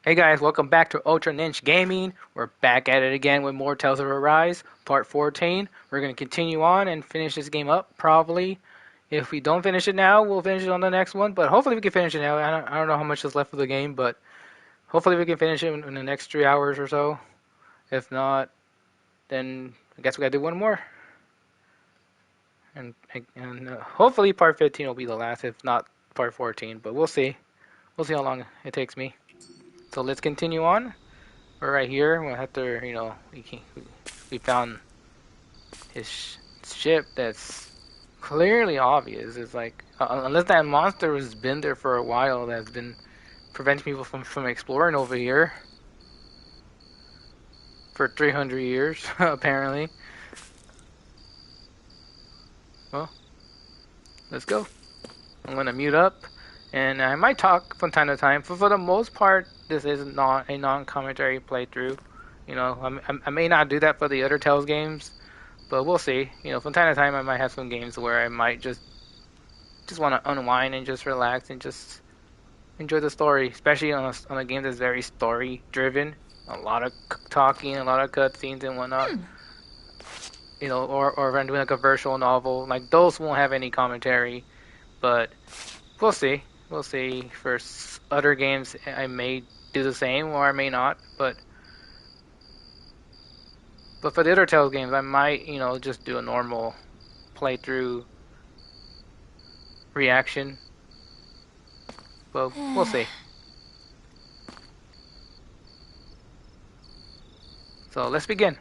Hey guys, welcome back to Ultra Ninja Gaming. We're back at it again with more Tales of Arise, part 14. We're going to continue on and finish this game up, probably. If we don't finish it now, we'll finish it on the next one, but hopefully we can finish it now. I don't know how much is left of the game, but hopefully we can finish it in the next 3 hours or so. If not, then I guess we gotta do one more. And hopefully part 15 will be the last, if not part 14, but we'll see. We'll see how long it takes me. So let's continue on. We're right here. We'll have to, we found his ship that's clearly obvious. It's like, unless that monster has been there for a while, that's been preventing people from exploring over here for 300 years, apparently. Well, let's go. I'm gonna mute up, and I might talk from time to time. For the most part, this is not a non-commentary playthrough. I may not do that for the other Tales games, but we'll see. From time to time, I might have some games where I might just want to unwind and just relax and just enjoy the story, especially on a game that's very story driven. A lot of talking, a lot of cutscenes and whatnot. Or if I'm doing like a virtual novel, like those won't have any commentary, but we'll see. We'll see. For other games, I may do the same or I may not, but for the other Tales games, I might, just do a normal playthrough reaction. But we'll see. So let's begin.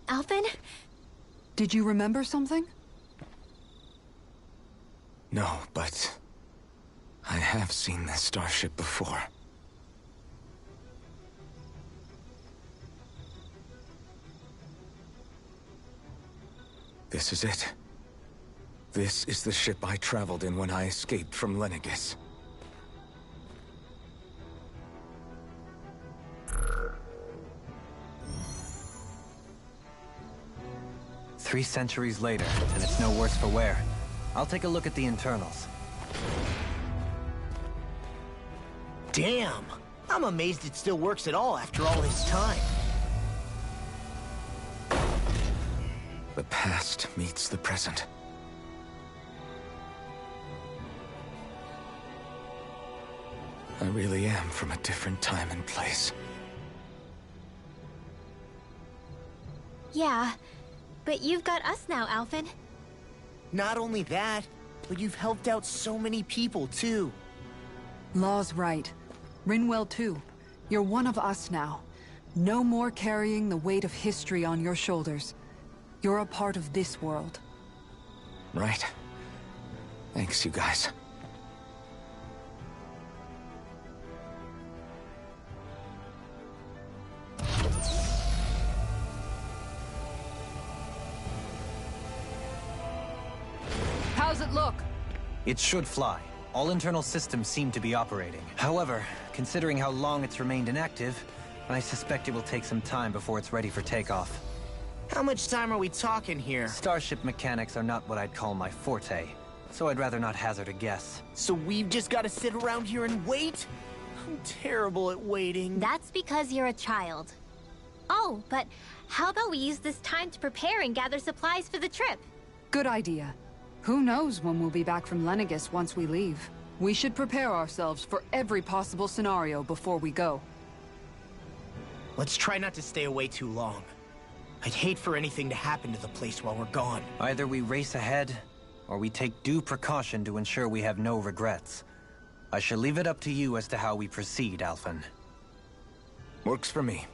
Alvin? Did you remember something? No, but I have seen this starship before. This is it. This is the ship I traveled in when I escaped from Lenegis. Three centuries later, and it's no worse for wear. I'll take a look at the internals. Damn! I'm amazed it still works at all after all this time. The past meets the present. I really am from a different time and place. Yeah, but you've got us now, Alvin. Not only that, but you've helped out so many people, too. Law's right. Rinwell too. You're one of us now. No more carrying the weight of history on your shoulders. You're a part of this world. Right. Thanks, you guys. How's it look? It should fly. All internal systems seem to be operating. However, considering how long it's remained inactive, I suspect it will take some time before it's ready for takeoff. How much time are we talking here? Starship mechanics are not what I'd call my forte, so I'd rather not hazard a guess. So we've just got to sit around here and wait? I'm terrible at waiting. That's because you're a child. Oh, but how about we use this time to prepare and gather supplies for the trip? Good idea. Who knows when we'll be back from Lenegis once we leave. We should prepare ourselves for every possible scenario before we go. Let's try not to stay away too long. I'd hate for anything to happen to the place while we're gone. Either we race ahead, or we take due precaution to ensure we have no regrets. I shall leave it up to you as to how we proceed, Alphen. Works for me.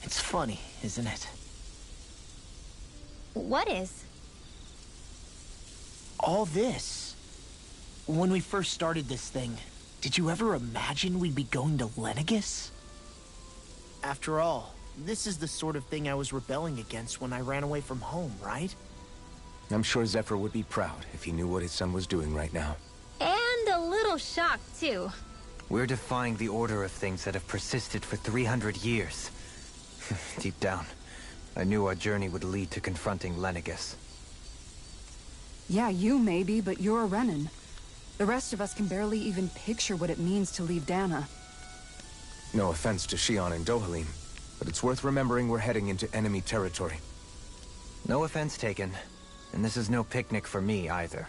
It's funny, isn't it? What is? All this. When we first started this thing, did you ever imagine we'd be going to Lenegis? After all, this is the sort of thing I was rebelling against when I ran away from home, right? I'm sure Zephyr would be proud if he knew what his son was doing right now. And a little shocked, too. We're defying the order of things that have persisted for 300 years. Deep down, I knew our journey would lead to confronting Lenegis. Yeah, you maybe, but you're a Renan. The rest of us can barely even picture what it means to leave Dana. No offense to Shion and Dohalim, but it's worth remembering we're heading into enemy territory. No offense taken, and this is no picnic for me either.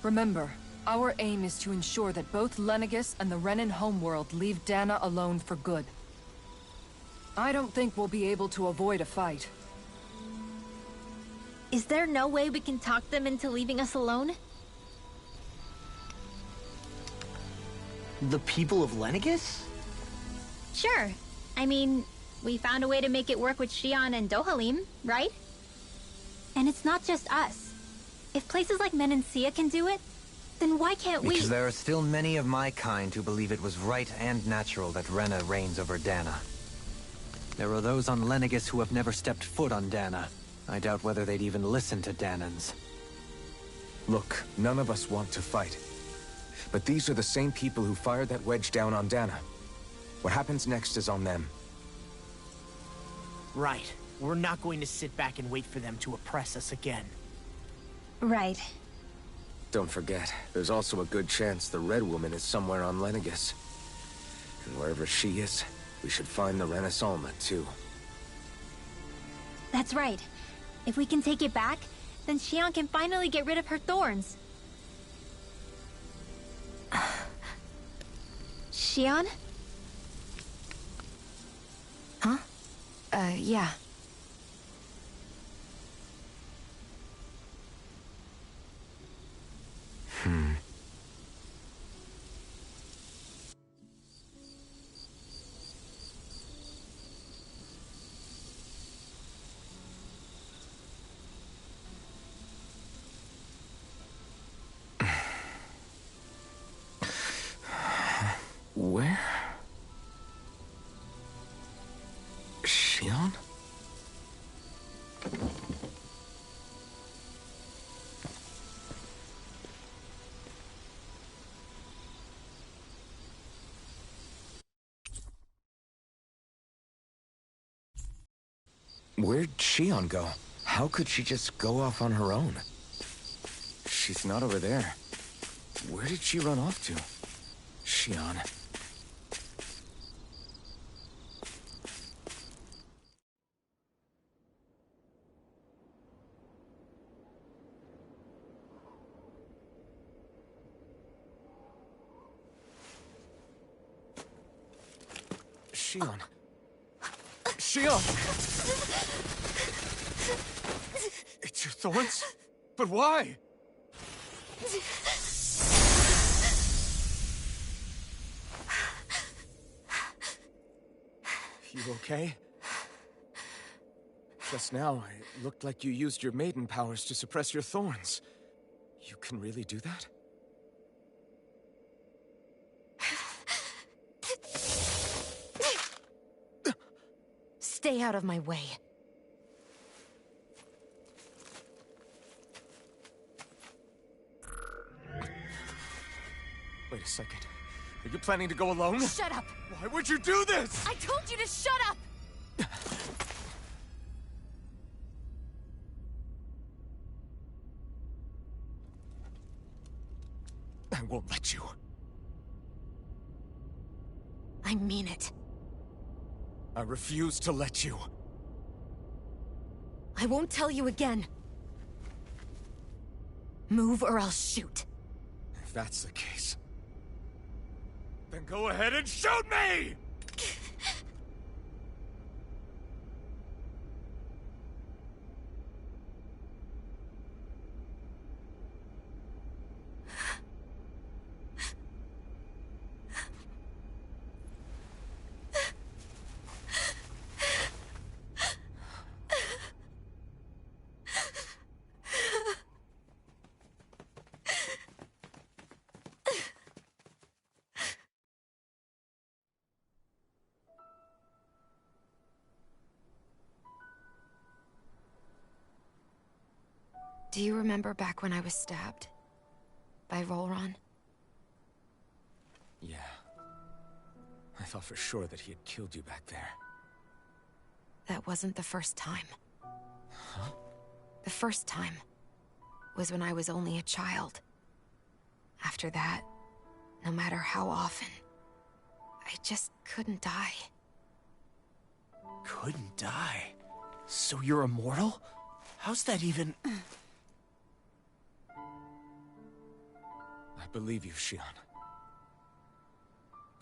Remember, our aim is to ensure that both Lenegis and the Renan homeworld leave Dana alone for good. I don't think we'll be able to avoid a fight. Is there no way we can talk them into leaving us alone? The people of Lenegis? Sure. I mean, we found a way to make it work with Shion and Dohalim, right? And it's not just us. If places like Menancia can do it, then why can't we? Because there are still many of my kind who believe it was right and natural that Rena reigns over Dana. There are those on Lenegis who have never stepped foot on Dana. I doubt whether they'd even listen to Danans. Look, none of us want to fight. But these are the same people who fired that wedge down on Dana. What happens next is on them. Right. We're not going to sit back and wait for them to oppress us again. Right. Don't forget, there's also a good chance the Red Woman is somewhere on Lenegis. And wherever she is, we should find the Renaissance too. That's right. If we can take it back, then Shion can finally get rid of her thorns. Shion? Huh? Yeah. Where? Shion? Where'd Shion go? How could she just go off on her own? She's not over there. Where did she run off to? Shion. Shion. Shion! It's your thorns? But why? You okay? Just now, it looked like you used your maiden powers to suppress your thorns. You can really do that? Stay out of my way. Wait a second. Are you planning to go alone? Shut up! Why would you do this? I told you to shut up! I won't let you. I mean it. I refuse to let you. I won't tell you again. Move or I'll shoot. If that's the case, then go ahead and shoot me! Do you remember back when I was stabbed? By Volron? Yeah. I thought for sure that he had killed you back there. That wasn't the first time. Huh? The first time was when I was only a child. After that, no matter how often, I just couldn't die. Couldn't die? So you're immortal? How's that even... I believe you, Shion.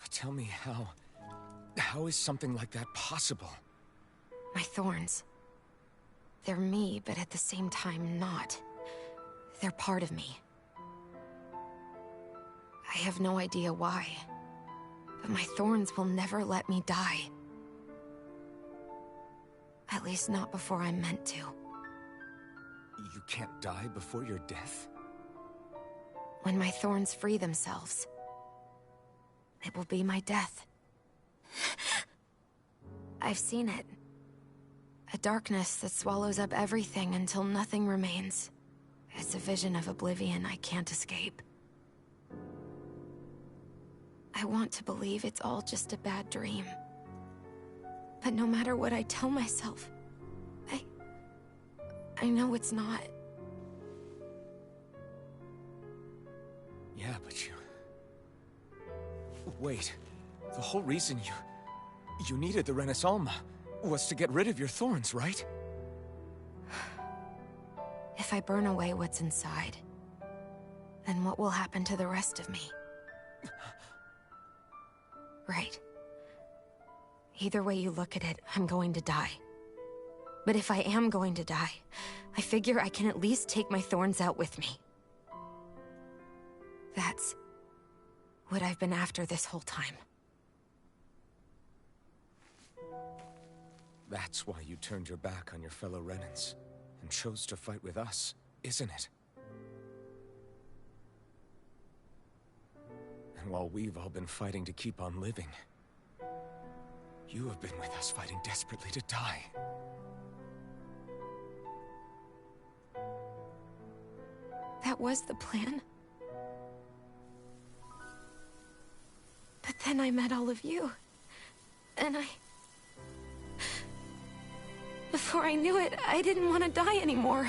But tell me how... How is something like that possible? My thorns. They're me, but at the same time not. They're part of me. I have no idea why, but my thorns will never let me die. At least not before I'm meant to. You can't die before your death? When my thorns free themselves, it will be my death. I've seen it. A darkness that swallows up everything until nothing remains. It's a vision of oblivion I can't escape. I want to believe it's all just a bad dream. But no matter what I tell myself, I know it's not. Yeah, but you... Wait. The whole reason you needed the Renaissance was to get rid of your thorns, right? If I burn away what's inside, then what will happen to the rest of me? Right. Either way you look at it, I'm going to die. But if I am going to die, I figure I can at least take my thorns out with me. That's what I've been after this whole time. That's why you turned your back on your fellow Renans and chose to fight with us, isn't it? And while we've all been fighting to keep on living, you have been with us fighting desperately to die. That was the plan. But then I met all of you. And before I knew it, I didn't want to die anymore.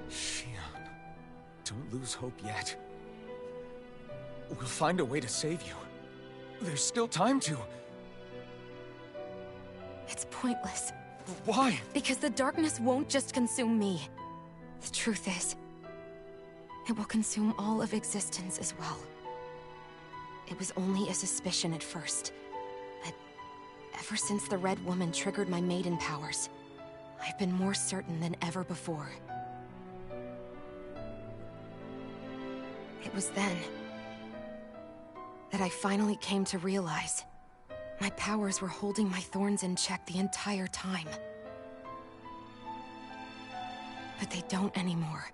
Shion, don't lose hope yet. We'll find a way to save you. There's still time to. It's pointless. Why? Because the darkness won't just consume me. The truth is, it will consume all of existence as well. It was only a suspicion at first, but ever since the Red Woman triggered my maiden powers, I've been more certain than ever before. It was then that I finally came to realize my powers were holding my thorns in check the entire time. But they don't anymore.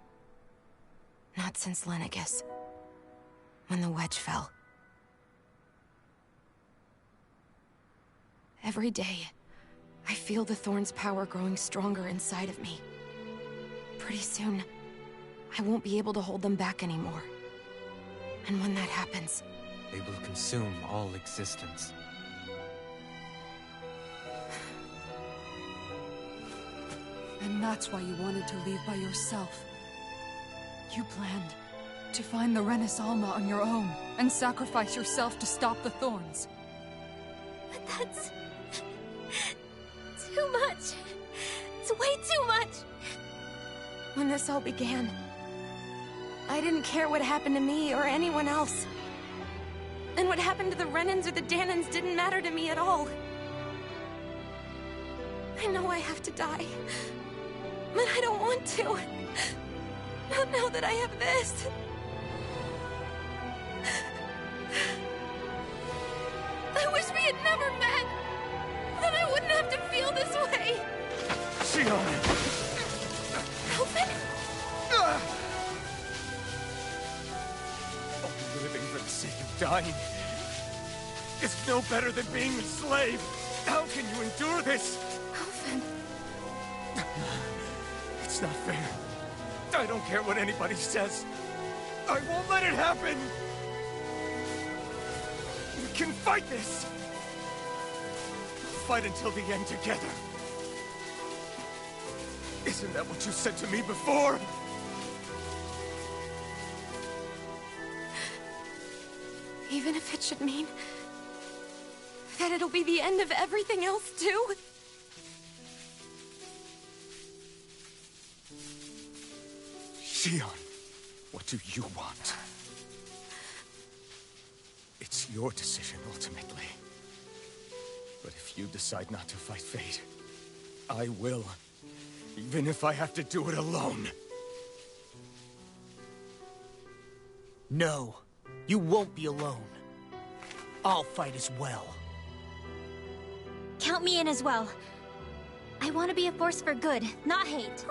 Not since Lenegis, when the wedge fell. Every day, I feel the thorn's power growing stronger inside of me. Pretty soon, I won't be able to hold them back anymore. And when that happens, They will consume all existence. And that's why you wanted to leave by yourself. You planned to find the Renaissance on your own and sacrifice yourself to stop the thorns. But that's... too much. It's way too much. when this all began, I didn't care what happened to me or anyone else. And what happened to the Renans or the Danans didn't matter to me at all. I know I have to die, but I don't want to. Not now that I have this. I wish we had never met. Then I wouldn't have to feel this way. Shion! Alvin? Only living for the sake of dying. is no better than being enslaved. How can you endure this? Alvin. It's not fair. I don't care what anybody says. I won't let it happen! We can fight this! Fight until the end together. Isn't that what you said to me before? Even if it should mean that it'll be the end of everything else, too? Shion, what do you want? It's your decision, ultimately. But if you decide not to fight fate, I will. Even if I have to do it alone. No, you won't be alone. I'll fight as well. Count me in as well. I want to be a force for good, not hate.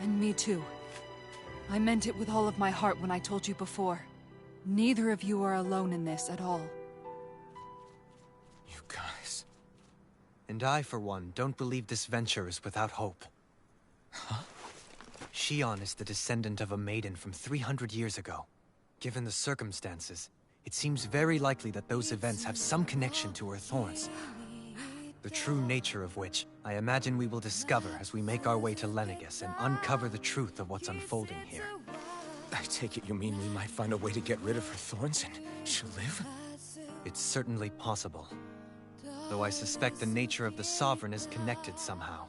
And me too. I meant it with all of my heart when I told you before. Neither of you are alone in this at all. You guys... And I, for one, don't believe this venture is without hope. Huh? Shion is the descendant of a maiden from 300 years ago. Given the circumstances, it seems very likely that those events have some connection to her thorns. The true nature of which, I imagine we will discover as we make our way to Lenegis and uncover the truth of what's unfolding here. I take it you mean we might find a way to get rid of her thorns and she'll live? It's certainly possible. Though I suspect the nature of the Sovereign is connected somehow.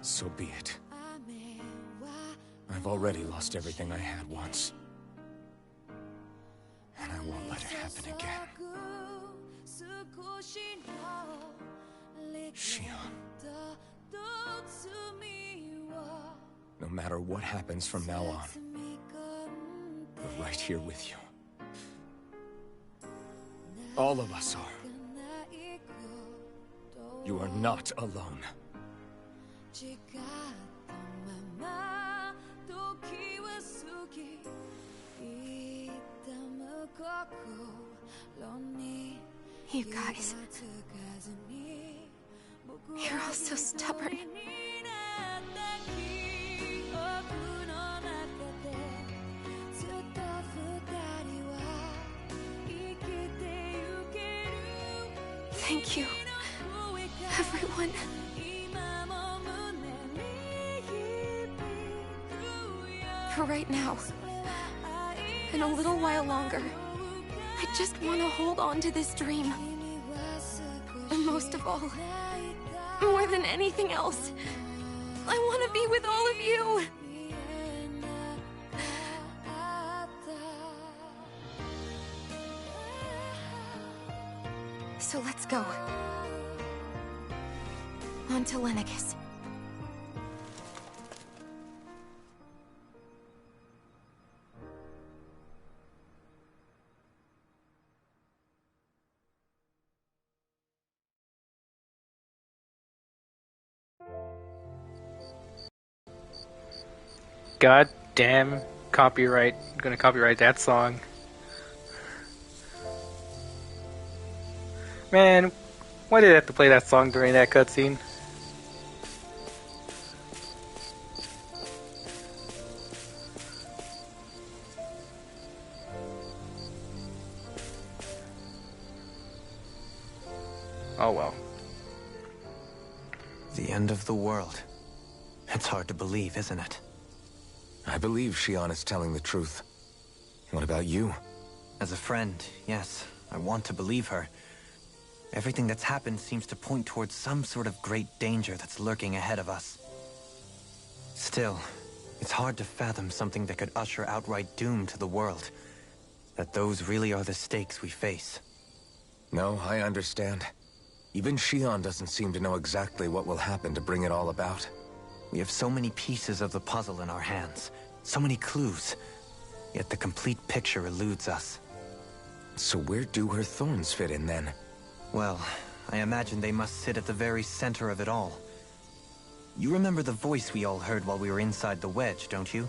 So be it. I've already lost everything I had once. And I won't let it happen again. Shion. No matter what happens from now on, we're right here with you. All of us are. You are not alone. You guys... You're all so stubborn. Thank you, everyone. For right now, and a little while longer, I just want to hold on to this dream. And most of all, more than anything else, I want to be with all of you! So let's go. On to Lenegis. God damn copyright. I'm gonna copyright that song. Man, why did I have to play that song during that cutscene? Oh well. The end of the world. It's hard to believe, isn't it? I believe Shion is telling the truth. What about you? As a friend, yes, I want to believe her. Everything that's happened seems to point towards some sort of great danger that's lurking ahead of us. Still, it's hard to fathom something that could usher outright doom to the world. That those really are the stakes we face. No, I understand. Even Shion doesn't seem to know exactly what will happen to bring it all about. We have so many pieces of the puzzle in our hands, so many clues, yet the complete picture eludes us. So where do her thorns fit in then? Well, I imagine they must sit at the very center of it all. You remember the voice we all heard while we were inside the wedge, don't you?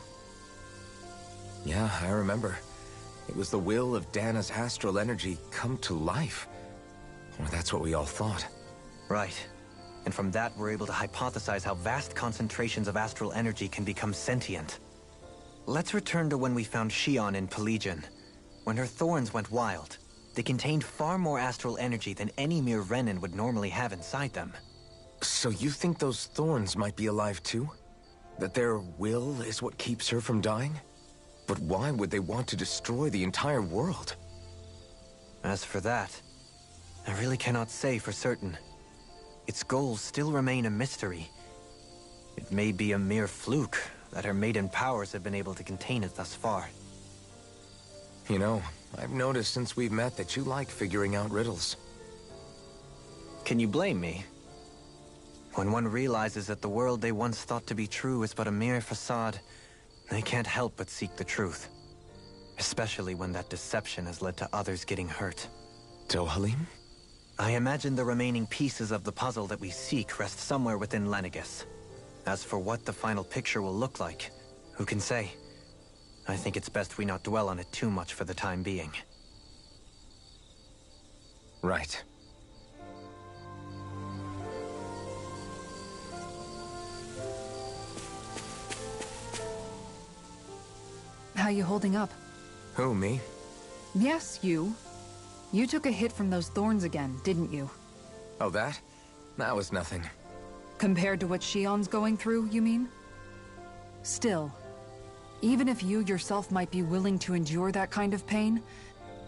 Yeah, I remember. It was the will of Dana's astral energy come to life. Or that's what we all thought. Right. And from that, we're able to hypothesize how vast concentrations of astral energy can become sentient. Let's return to when we found Shion in Pelagian. When her thorns went wild, they contained far more astral energy than any mere Renin would normally have inside them. So you think those thorns might be alive too? That their will is what keeps her from dying? But why would they want to destroy the entire world? As for that, I really cannot say for certain. Its goals still remain a mystery. It may be a mere fluke that her maiden powers have been able to contain it thus far. You know, I've noticed since we've met that you like figuring out riddles. Can you blame me? When one realizes that the world they once thought to be true is but a mere facade, they can't help but seek the truth. Especially when that deception has led to others getting hurt. Dohalim? I imagine the remaining pieces of the puzzle that we seek rest somewhere within Lenegis. As for what the final picture will look like, who can say? I think it's best we not dwell on it too much for the time being. Right. How you holding up? Who, me? Yes, you. You took a hit from those thorns again, didn't you? Oh, that? That was nothing. Compared to what Shion's going through, you mean? Still, even if you yourself might be willing to endure that kind of pain,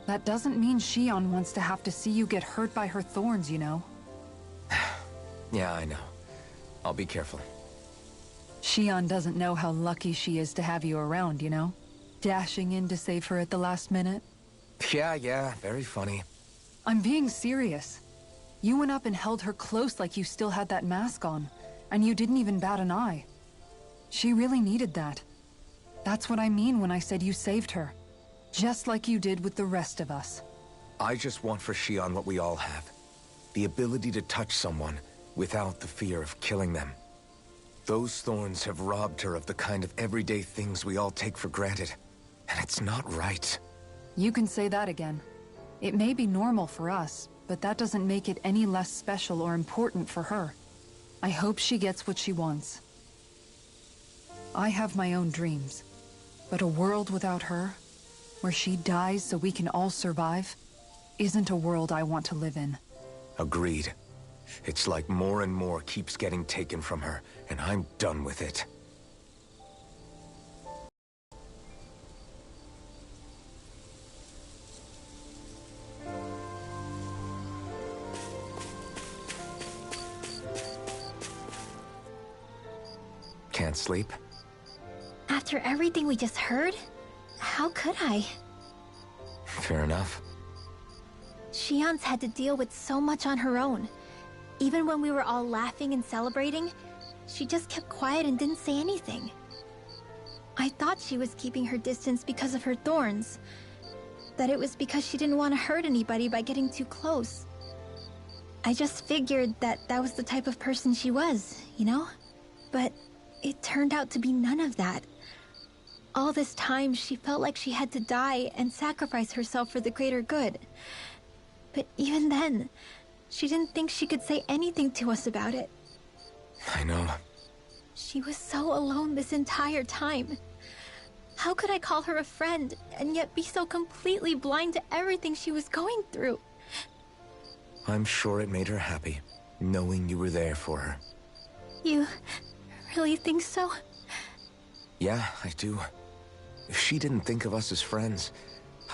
that doesn't mean Shion wants to have to see you get hurt by her thorns, you know? Yeah, I know. I'll be careful. Shion doesn't know how lucky she is to have you around, you know? Dashing in to save her at the last minute. Yeah, very funny. I'm being serious. You went up and held her close like you still had that mask on, and you didn't even bat an eye. She really needed that. That's what I mean when I said you saved her. Just like you did with the rest of us. I just want for Shion what we all have. The ability to touch someone without the fear of killing them. Those thorns have robbed her of the kind of everyday things we all take for granted. And it's not right. You can say that again. It may be normal for us, but that doesn't make it any less special or important for her. I hope she gets what she wants. I have my own dreams, but a world without her, where she dies so we can all survive, isn't a world I want to live in. Agreed. It's like more and more keeps getting taken from her, and I'm done with it. Can't sleep? After everything we just heard, how could I? Fair enough. Shion's had to deal with so much on her own. Even when we were all laughing and celebrating, she just kept quiet and didn't say anything. I thought she was keeping her distance because of her thorns. That it was because she didn't want to hurt anybody by getting too close. I just figured that that was the type of person she was, you know? But it turned out to be none of that. All this time, she felt like she had to die and sacrifice herself for the greater good. But even then, she didn't think she could say anything to us about it. I know. She was so alone this entire time. How could I call her a friend and yet be so completely blind to everything she was going through? I'm sure it made her happy, knowing you were there for her. You really think so? Yeah, I do. If she didn't think of us as friends,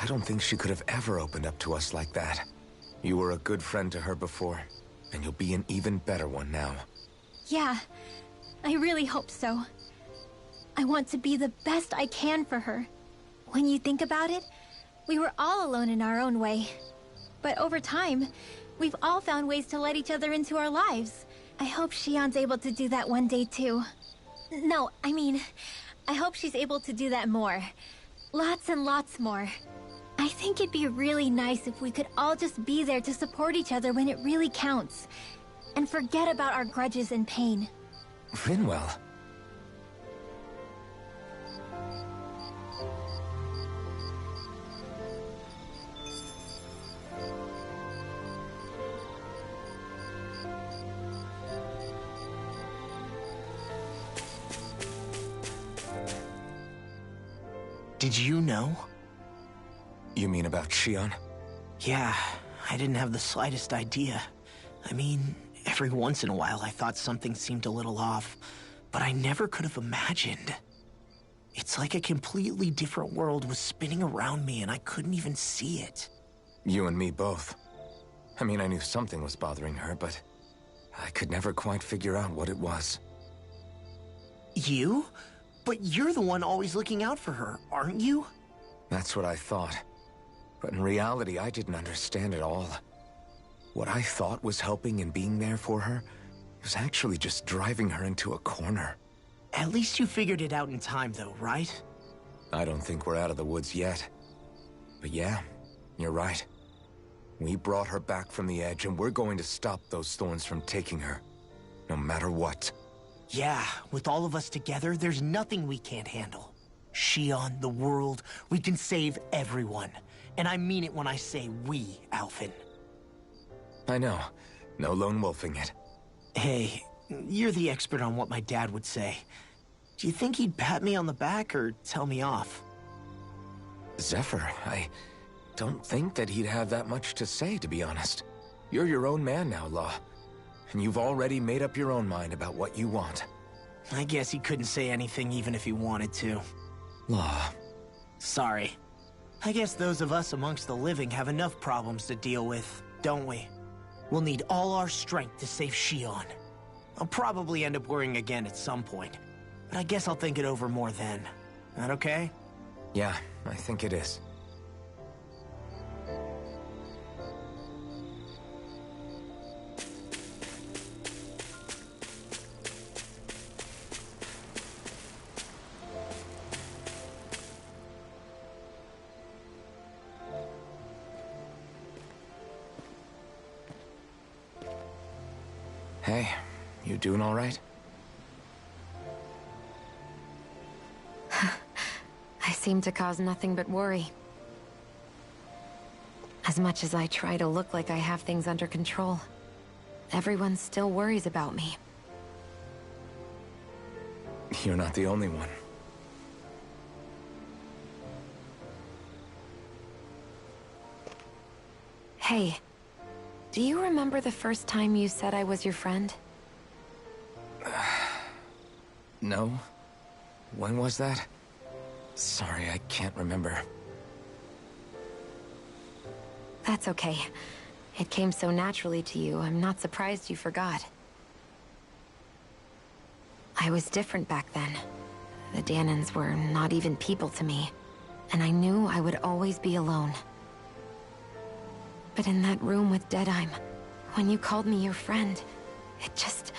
I don't think she could have ever opened up to us like that. You were a good friend to her before, and you'll be an even better one now. Yeah, I really hope so. I want to be the best I can for her. When you think about it, we were all alone in our own way. But over time, we've all found ways to let each other into our lives. I hope Shion's able to do that one day too. No, I mean, I hope she's able to do that more. Lots and lots more. I think it'd be really nice if we could all just be there to support each other when it really counts. And forget about our grudges and pain. Rinwell. Did you know? You mean about Shion? Yeah, I didn't have the slightest idea. I mean, every once in a while I thought something seemed a little off, but I never could have imagined. It's like a completely different world was spinning around me and I couldn't even see it. You and me both. I mean, I knew something was bothering her, but I could never quite figure out what it was. You? But you're the one always looking out for her, aren't you? That's what I thought. But in reality, I didn't understand it all. What I thought was helping and being there for her was actually just driving her into a corner. At least you figured it out in time, though, right? I don't think we're out of the woods yet. But yeah, you're right. We brought her back from the edge, and we're going to stop those thorns from taking her. No matter what. Yeah, with all of us together, there's nothing we can't handle. Shion, the world, we can save everyone. And I mean it when I say we, Alphen. I know. No lone wolfing it. Hey, you're the expert on what my dad would say. Do you think he'd pat me on the back or tell me off? Zephyr, I don't think that he'd have that much to say, to be honest. You're your own man now, Law. And you've already made up your own mind about what you want. I guess he couldn't say anything even if he wanted to. Law. Sorry. I guess those of us amongst the living have enough problems to deal with, don't we? We'll need all our strength to save Shion. I'll probably end up worrying again at some point, but I guess I'll think it over more then. That okay? Yeah, I think it is. Hey, you doing all right? I seem to cause nothing but worry. As much as I try to look like I have things under control, everyone still worries about me. You're not the only one. Hey, do you remember the first time you said I was your friend? No? When was that? Sorry, I can't remember. That's okay. It came so naturally to you, I'm not surprised you forgot. I was different back then. The Danans were not even people to me, and I knew I would always be alone. But in that room with Deadheim, when you called me your friend, it just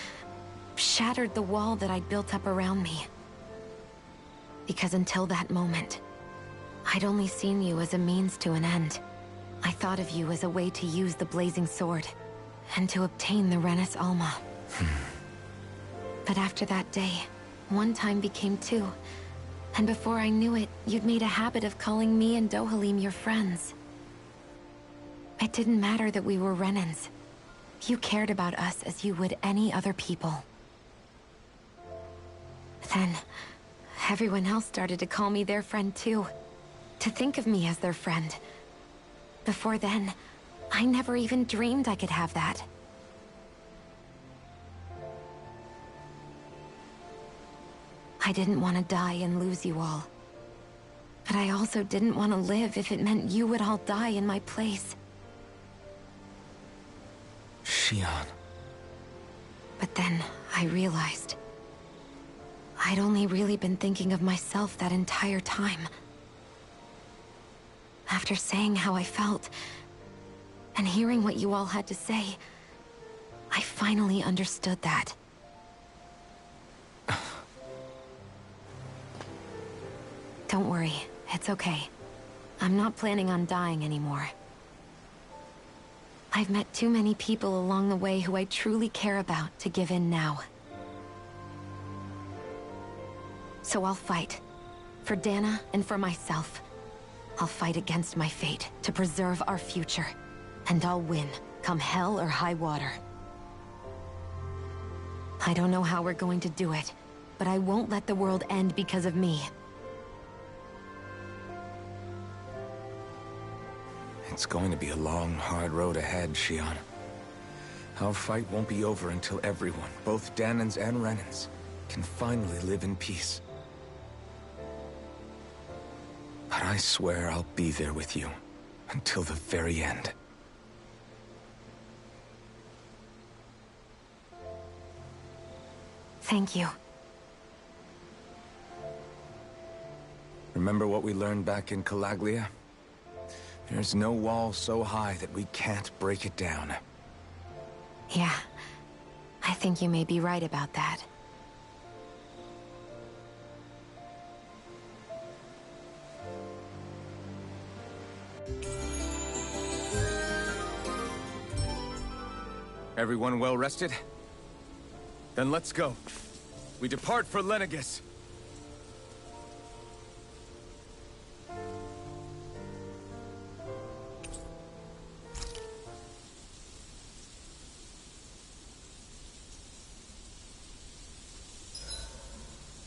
shattered the wall that I'd built up around me. Because until that moment, I'd only seen you as a means to an end. I thought of you as a way to use the blazing sword, and to obtain the Renis Alma. But after that day, one time became two, and before I knew it, you'd made a habit of calling me and Dohalim your friends. It didn't matter that we were Renans. You cared about us as you would any other people. Then, everyone else started to call me their friend too. To think of me as their friend. Before then, I never even dreamed I could have that. I didn't want to die and lose you all. But I also didn't want to live if it meant you would all die in my place. Shion. But then, I realized I'd only really been thinking of myself that entire time. After saying how I felt, and hearing what you all had to say, I finally understood that. Don't worry, it's okay. I'm not planning on dying anymore. I've met too many people along the way who I truly care about to give in now. So I'll fight. For Dana and for myself. I'll fight against my fate to preserve our future. And I'll win, come hell or high water. I don't know how we're going to do it, but I won't let the world end because of me. It's going to be a long, hard road ahead, Shion. Our fight won't be over until everyone, both Danans and Renans, can finally live in peace. But I swear I'll be there with you until the very end. Thank you. Remember what we learned back in Calaglia? There's no wall so high that we can't break it down. Yeah. I think you may be right about that. Everyone well rested? Then let's go. We depart for Lenegis.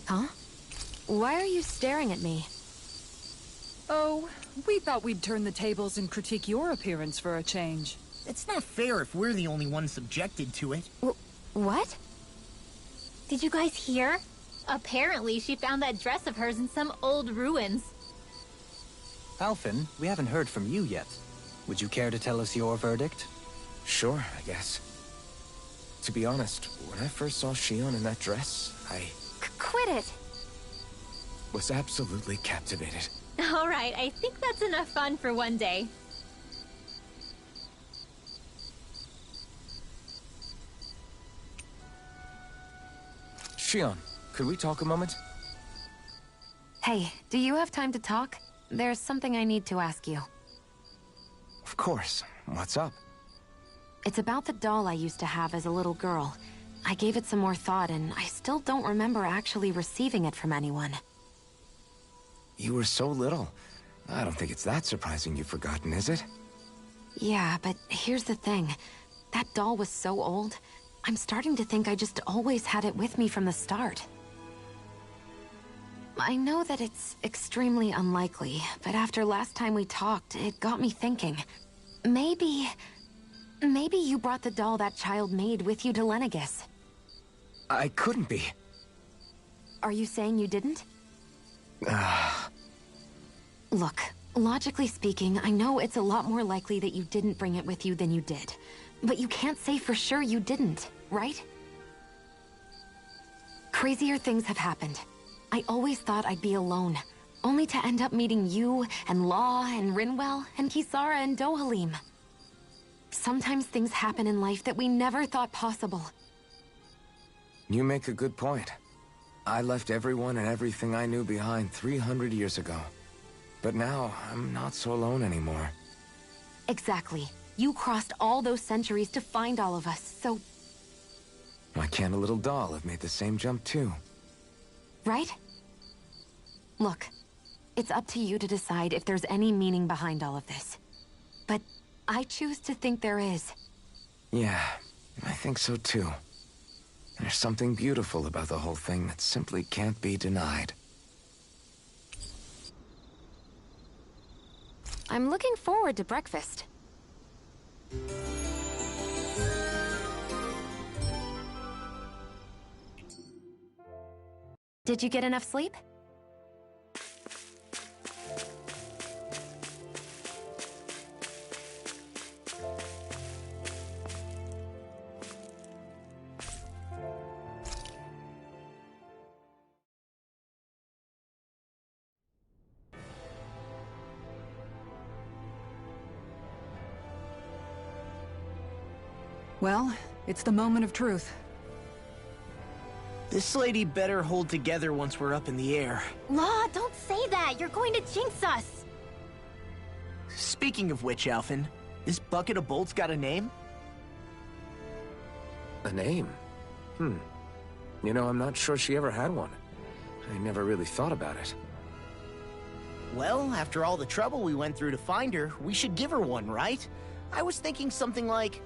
Huh? Why are you staring at me? Oh, we thought we'd turn the tables and critique your appearance for a change. It's not fair if we're the only ones subjected to it. What? Did you guys hear? Apparently, she found that dress of hers in some old ruins. Alphen, we haven't heard from you yet. Would you care to tell us your verdict? Sure, I guess. To be honest, when I first saw Shion in that dress, I Quit it! was absolutely captivated. Alright, I think that's enough fun for one day. Shion, could we talk a moment? Hey, do you have time to talk? There's something I need to ask you. Of course. What's up? It's about the doll I used to have as a little girl. I gave it some more thought, and I still don't remember actually receiving it from anyone. You were so little. I don't think it's that surprising you've forgotten, is it? Yeah, but here's the thing. That doll was so old, I'm starting to think I just always had it with me from the start. I know that it's extremely unlikely, but after last time we talked, it got me thinking. Maybe you brought the doll that child made with you to Lenegis. I couldn't be. Are you saying you didn't? Look, logically speaking, I know it's a lot more likely that you didn't bring it with you than you did. But you can't say for sure you didn't, right? Crazier things have happened. I always thought I'd be alone, only to end up meeting you, and Law, and Rinwell, and Kisara, and Dohalim. Sometimes things happen in life that we never thought possible. You make a good point. I left everyone and everything I knew behind 300 years ago. But now, I'm not so alone anymore. Exactly. You crossed all those centuries to find all of us, so... Why can't a little doll have made the same jump too? Right? Look, it's up to you to decide if there's any meaning behind all of this. But I choose to think there is. Yeah, I think so too. There's something beautiful about the whole thing that simply can't be denied. I'm looking forward to breakfast. Did you get enough sleep? Well, it's the moment of truth. This lady better hold together once we're up in the air. Law, don't say that! You're going to jinx us! Speaking of which, Alphen, this bucket of bolts got a name? A name? You know, I'm not sure she ever had one. I never really thought about it. Well, after all the trouble we went through to find her, we should give her one, right? I was thinking something like...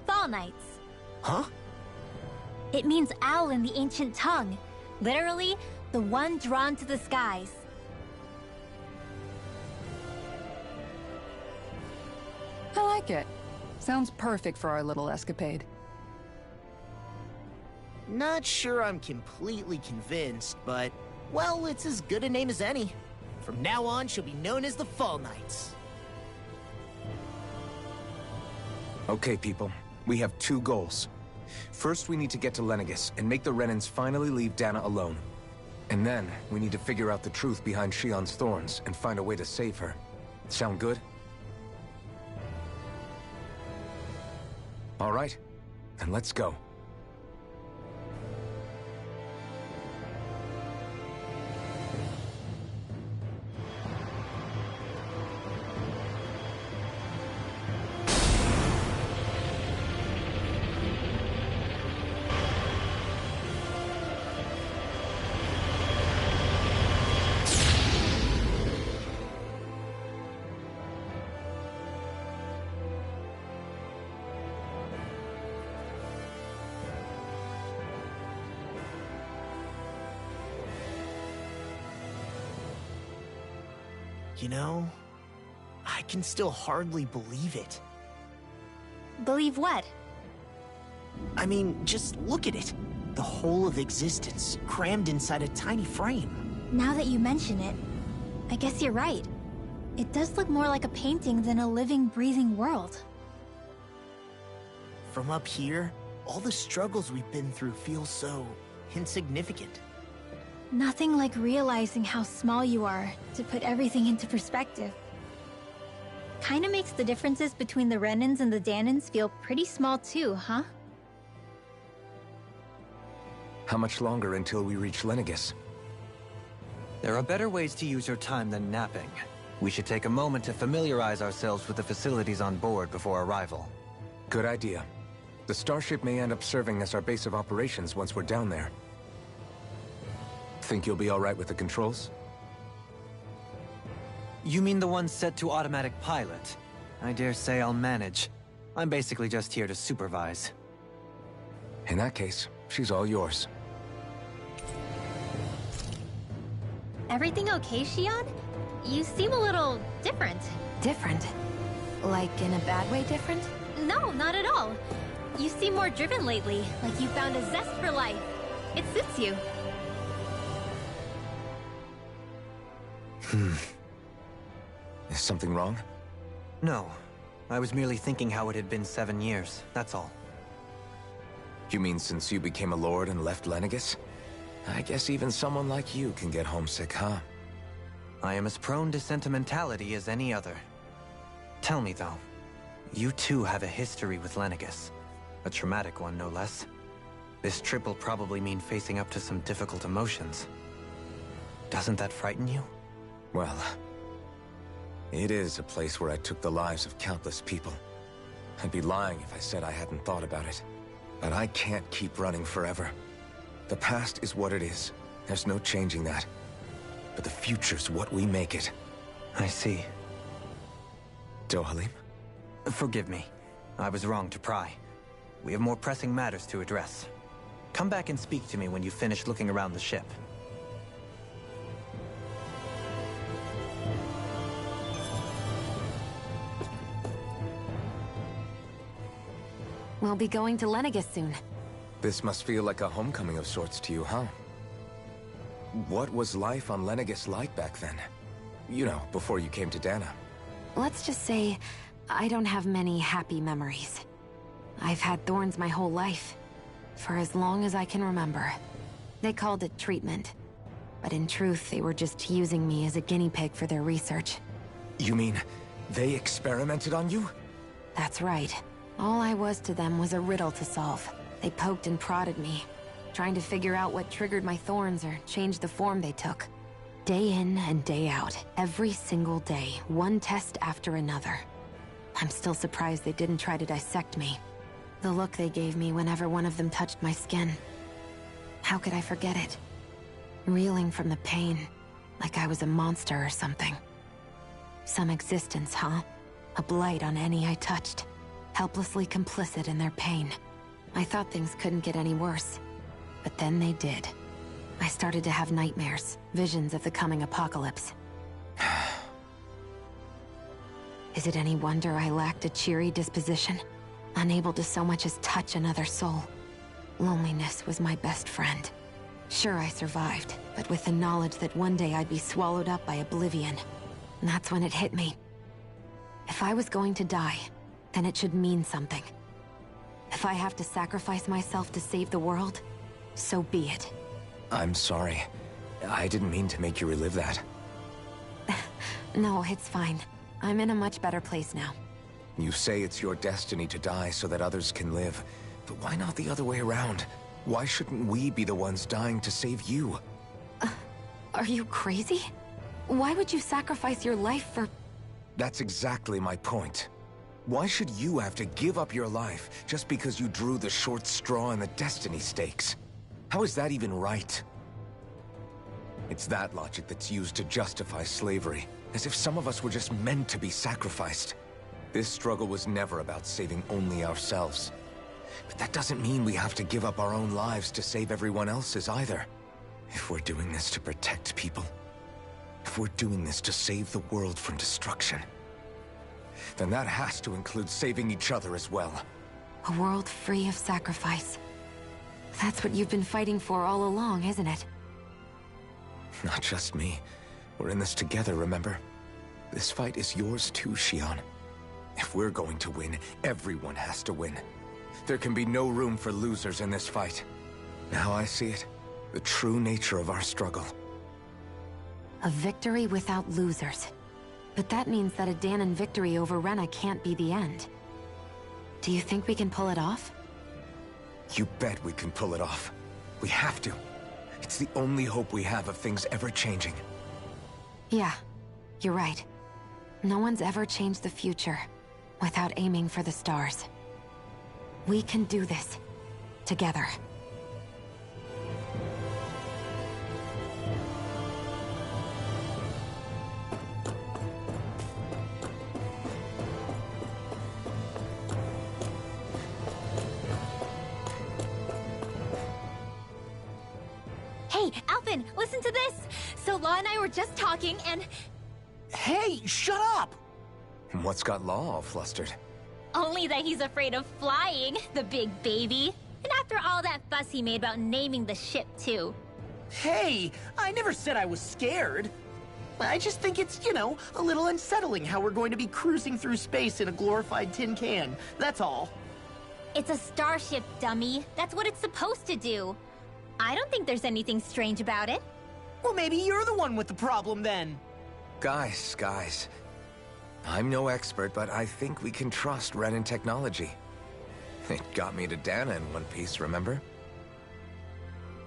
Fall Knights. Huh? It means owl in the ancient tongue. Literally, the one drawn to the skies. like it. Sounds perfect for our little escapade. Not sure I'm completely convinced, but, well, it's as good a name as any. From now on, she'll be known as the Fall Knights. Okay, people. We have two goals. First, we need to get to Lenegis and make the Renans finally leave Dana alone. And then, we need to figure out the truth behind Shion's thorns and find a way to save her. Sound good? All right, then let's go. You know, I can still hardly believe it. Believe what? I mean, just look at it. The whole of existence, crammed inside a tiny frame. Now that you mention it, I guess you're right. It does look more like a painting than a living, breathing world. From up here, all the struggles we've been through feel so insignificant. Nothing like realizing how small you are to put everything into perspective. Kinda makes the differences between the Renans and the Danans feel pretty small too, huh? How much longer until we reach Lenegis? There are better ways to use your time than napping. We should take a moment to familiarize ourselves with the facilities on board before arrival. Good idea. The starship may end up serving as our base of operations once we're down there. Think you'll be all right with the controls? You mean the one set to automatic pilot? I dare say I'll manage. I'm basically just here to supervise. In that case, she's all yours. Everything okay, Shion? You seem a little different. Different? Like in a bad way different? No, not at all. You seem more driven lately, like you found a zest for life. It suits you. Is something wrong? No. I was merely thinking how it had been 7 years, that's all. You mean since you became a lord and left Lenegis? I guess even someone like you can get homesick, huh? I am as prone to sentimentality as any other. Tell me, though, you too have a history with Lenegis. A traumatic one, no less. This trip will probably mean facing up to some difficult emotions. Doesn't that frighten you? Well, it is a place where I took the lives of countless people. I'd be lying if I said I hadn't thought about it. But I can't keep running forever. The past is what it is. There's no changing that. But the future's what we make it. I see. Dohalim? Forgive me. I was wrong to pry. We have more pressing matters to address. Come back and speak to me when you finish looking around the ship. We'll be going to Lenegis soon. This must feel like a homecoming of sorts to you, huh? What was life on Lenegis like back then? You know, before you came to Dana. Let's just say, I don't have many happy memories. I've had thorns my whole life, for as long as I can remember. They called it treatment, but in truth, they were just using me as a guinea pig for their research. You mean, they experimented on you? That's right. All I was to them was a riddle to solve. They poked and prodded me, trying to figure out what triggered my thorns or changed the form they took. Day in and day out, every single day, one test after another. I'm still surprised they didn't try to dissect me. The look they gave me whenever one of them touched my skin. How could I forget it? Reeling from the pain, like I was a monster or something. Some existence, huh? A blight on any I touched. Helplessly complicit in their pain. I thought things couldn't get any worse. But then they did. I started to have nightmares, visions of the coming apocalypse. Is it any wonder I lacked a cheery disposition? Unable to so much as touch another soul. Loneliness was my best friend. Sure, I survived, but with the knowledge that one day I'd be swallowed up by oblivion. And that's when it hit me. If I was going to die, then it should mean something. If I have to sacrifice myself to save the world, so be it. I'm sorry. I didn't mean to make you relive that. No, it's fine. I'm in a much better place now. You say it's your destiny to die so that others can live. But why not the other way around? Why shouldn't we be the ones dying to save you? Are you crazy? Why would you sacrifice your life for... That's exactly my point. Why should you have to give up your life just because you drew the short straw in the destiny stakes? How is that even right? It's that logic that's used to justify slavery, as if some of us were just meant to be sacrificed. This struggle was never about saving only ourselves. But that doesn't mean we have to give up our own lives to save everyone else's either. If we're doing this to protect people, if we're doing this to save the world from destruction, then that has to include saving each other as well. A world free of sacrifice. That's what you've been fighting for all along, isn't it? Not just me. We're in this together, remember? This fight is yours too, Xion. If we're going to win, everyone has to win. There can be no room for losers in this fight. Now I see it. The true nature of our struggle. A victory without losers. But that means that a Dahnan victory over Rena can't be the end. Do you think we can pull it off? You bet we can pull it off. We have to. It's the only hope we have of things ever changing. Yeah, you're right. No one's ever changed the future without aiming for the stars. We can do this. Together. Hey, Alphen, listen to this! So Law and I were just talking and... Hey, shut up! What's got Law all flustered? Only that he's afraid of flying, the big baby. And after all that fuss he made about naming the ship, too. Hey, I never said I was scared. I just think it's, a little unsettling how we're going to be cruising through space in a glorified tin can. That's all. It's a starship, dummy. That's what it's supposed to do. I don't think there's anything strange about it. Well, maybe you're the one with the problem then. Guys. I'm no expert, but I think we can trust Renan technology. It got me to Dahna in one piece, remember?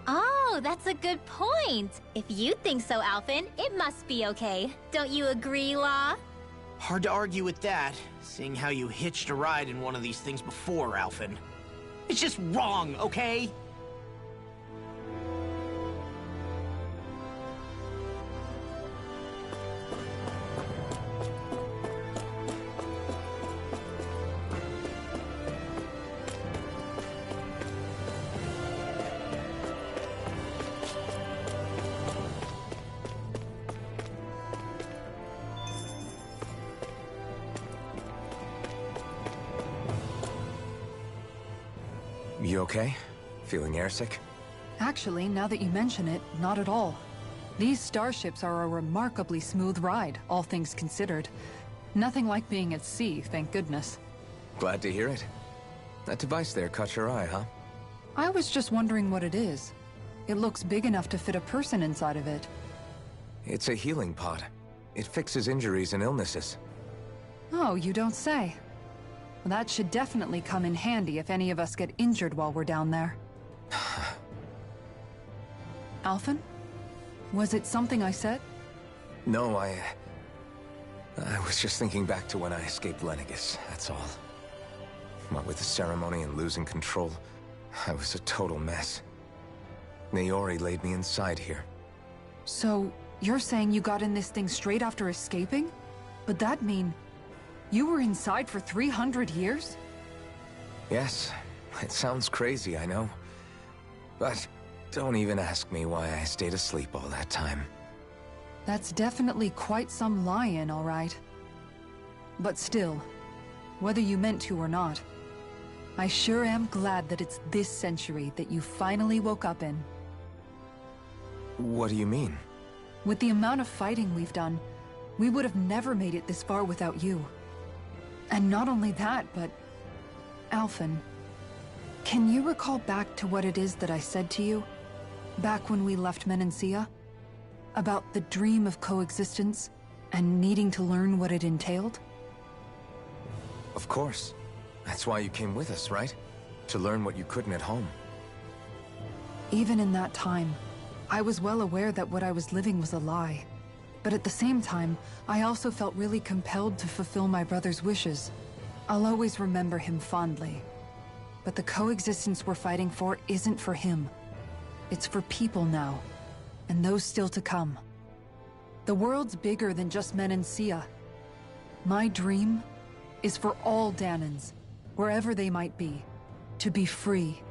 Oh, that's a good point. If you think so, Alphen, it must be okay. Don't you agree, Law? Hard to argue with that, seeing how you hitched a ride in one of these things before, Alphen. It's just wrong, okay? You okay? Feeling airsick? Actually, now that you mention it, not at all. These starships are a remarkably smooth ride, all things considered. Nothing like being at sea, thank goodness. Glad to hear it. That device there caught your eye, huh? I was just wondering what it is. It looks big enough to fit a person inside of it. It's a healing pod. It fixes injuries and illnesses. Oh, you don't say. Well, that should definitely come in handy if any of us get injured while we're down there. Alphen? Was it something I said? No, I was just thinking back to when I escaped Lenegis, that's all. What with the ceremony and losing control, I was a total mess. Naori laid me inside here. So, you're saying you got in this thing straight after escaping? But that'd mean... you were inside for 300 years? Yes, it sounds crazy, I know. But don't even ask me why I stayed asleep all that time. That's definitely quite some lie-in, all right. But still, whether you meant to or not, I sure am glad that it's this century that you finally woke up in. What do you mean? With the amount of fighting we've done, we would have never made it this far without you. And not only that, but... Alphen, can you recall back to what it is that I said to you? Back when we left Menancia? About the dream of coexistence, and needing to learn what it entailed? Of course. That's why you came with us, right? To learn what you couldn't at home. Even in that time, I was well aware that what I was living was a lie. But at the same time, I also felt really compelled to fulfill my brother's wishes. I'll always remember him fondly. But the coexistence we're fighting for isn't for him. It's for people now, and those still to come. The world's bigger than just Menancia. My dream is for all Danans, wherever they might be, to be free.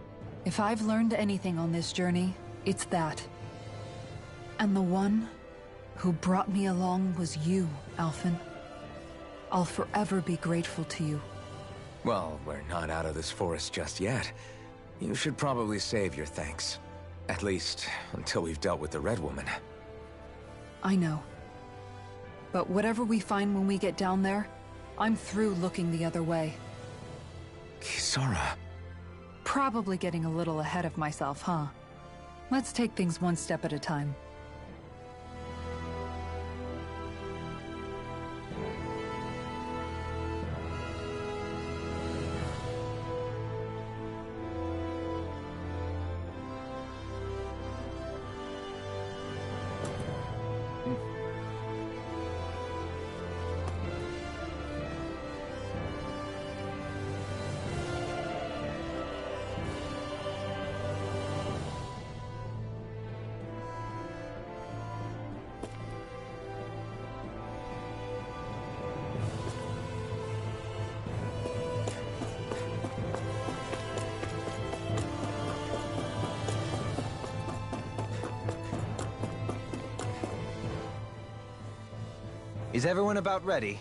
If I've learned anything on this journey, it's that. And the one who brought me along was you, Alphen. I'll forever be grateful to you. Well, we're not out of this forest just yet. You should probably save your thanks. At least, until we've dealt with the Red Woman. I know. But whatever we find when we get down there, I'm through looking the other way. Kisara. Probably getting a little ahead of myself, huh? Let's take things one step at a time. Is everyone about ready?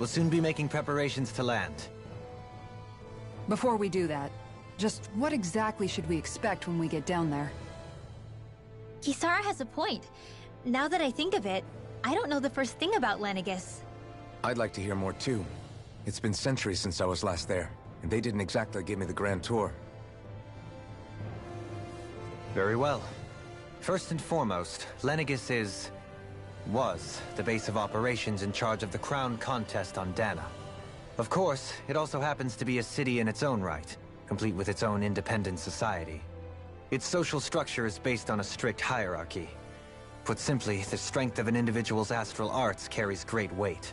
We'll soon be making preparations to land. Before we do that, just what exactly should we expect when we get down there? Kisara has a point. Now that I think of it, I don't know the first thing about Lenegis. I'd like to hear more too. It's been centuries since I was last there, and they didn't exactly give me the grand tour. Very well. First and foremost, Lenegis was the base of operations in charge of the crown contest on Dana. Of course, it also happens to be a city in its own right, complete with its own independent society. Its social structure is based on a strict hierarchy. Put simply, the strength of an individual's astral arts carries great weight.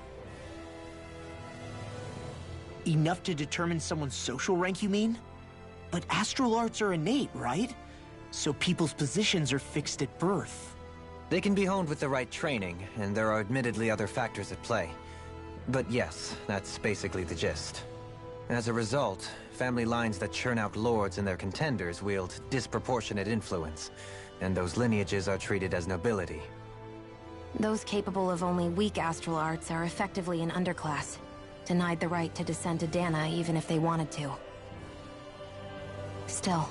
Enough to determine someone's social rank, you mean? But astral arts are innate, right? So people's positions are fixed at birth. They can be honed with the right training, and there are admittedly other factors at play. But yes, that's basically the gist. As a result, family lines that churn out lords and their contenders wield disproportionate influence, and those lineages are treated as nobility. Those capable of only weak astral arts are effectively an underclass, denied the right to descend to Dana even if they wanted to. Still,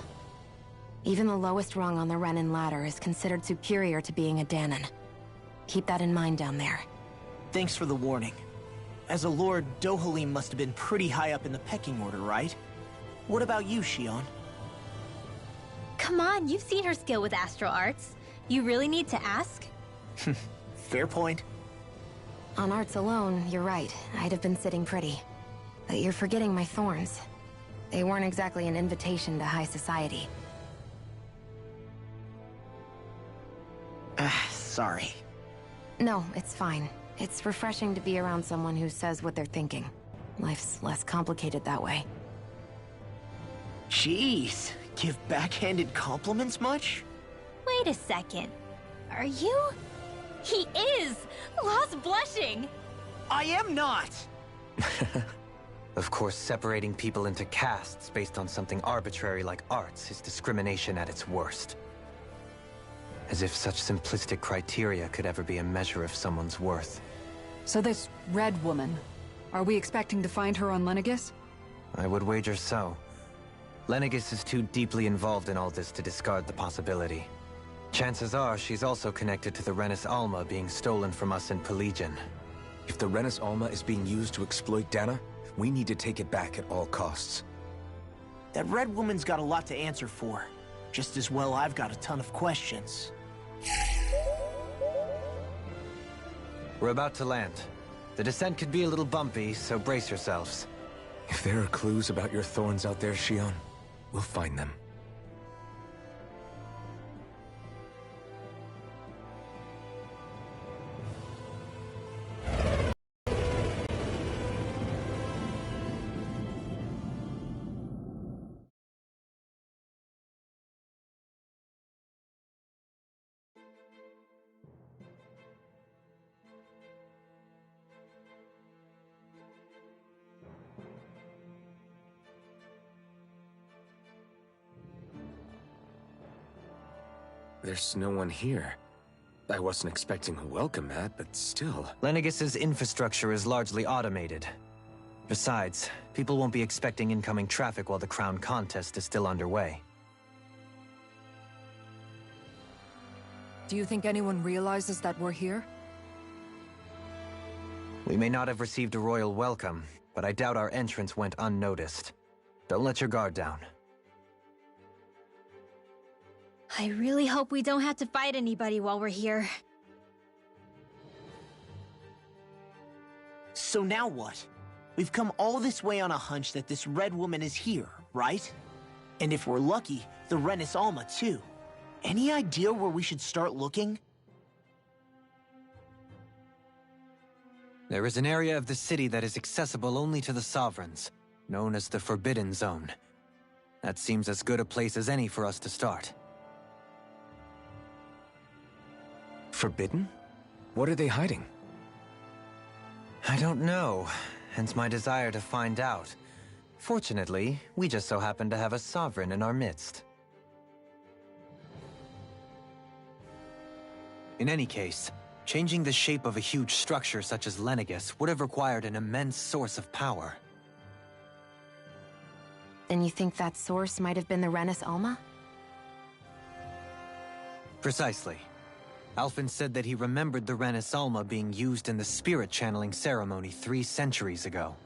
even the lowest rung on the Renin ladder is considered superior to being a Danan. Keep that in mind down there. Thanks for the warning. As a lord, Dohalim must have been pretty high up in the pecking order, right? What about you, Shion? Come on, you've seen her skill with astral arts. You really need to ask? Fair point. On arts alone, you're right. I'd have been sitting pretty. But you're forgetting my thorns. They weren't exactly an invitation to high society. Sorry. No, it's fine. It's refreshing to be around someone who says what they're thinking. Life's less complicated that way. Jeez, give backhanded compliments much? Wait a second. Are you? He is! Lost blushing! I am not! Of course, separating people into castes based on something arbitrary like arts is discrimination at its worst. As if such simplistic criteria could ever be a measure of someone's worth. So this Red Woman, Are we expecting to find her on Lenegis? I would wager so. Lenegis is too deeply involved in all this to discard the possibility. Chances are she's also connected to the Renis Alma being stolen from us in Pelegion. If the Renis Alma is being used to exploit Dana, we need to take it back at all costs. That red woman's got a lot to answer for. Just as well I've got a ton of questions. We're about to land. The descent could be a little bumpy, so brace yourselves. If there are clues about your thorns out there, Shion, we'll find them. There's no one here. I wasn't expecting a welcome mat, but still. Lenegis's infrastructure is largely automated. Besides, people won't be expecting incoming traffic while the crown contest is still underway. Do you think anyone realizes that we're here? We may not have received a royal welcome, but I doubt our entrance went unnoticed. Don't let your guard down. I really hope we don't have to fight anybody while we're here. So now what? We've come all this way on a hunch that this red woman is here, right? And if we're lucky, the Renis Alma too. Any idea where we should start looking? There is an area of the city that is accessible only to the Sovereigns, known as the Forbidden Zone. That seems as good a place as any for us to start. Forbidden? What are they hiding? I don't know, hence my desire to find out. Fortunately, we just so happen to have a Sovereign in our midst. In any case, changing the shape of a huge structure such as Lenegis would have required an immense source of power. Then you think that source might have been the Renis Alma? Precisely. Alphen said that he remembered the Renis Alma being used in the spirit channeling ceremony 3 centuries ago.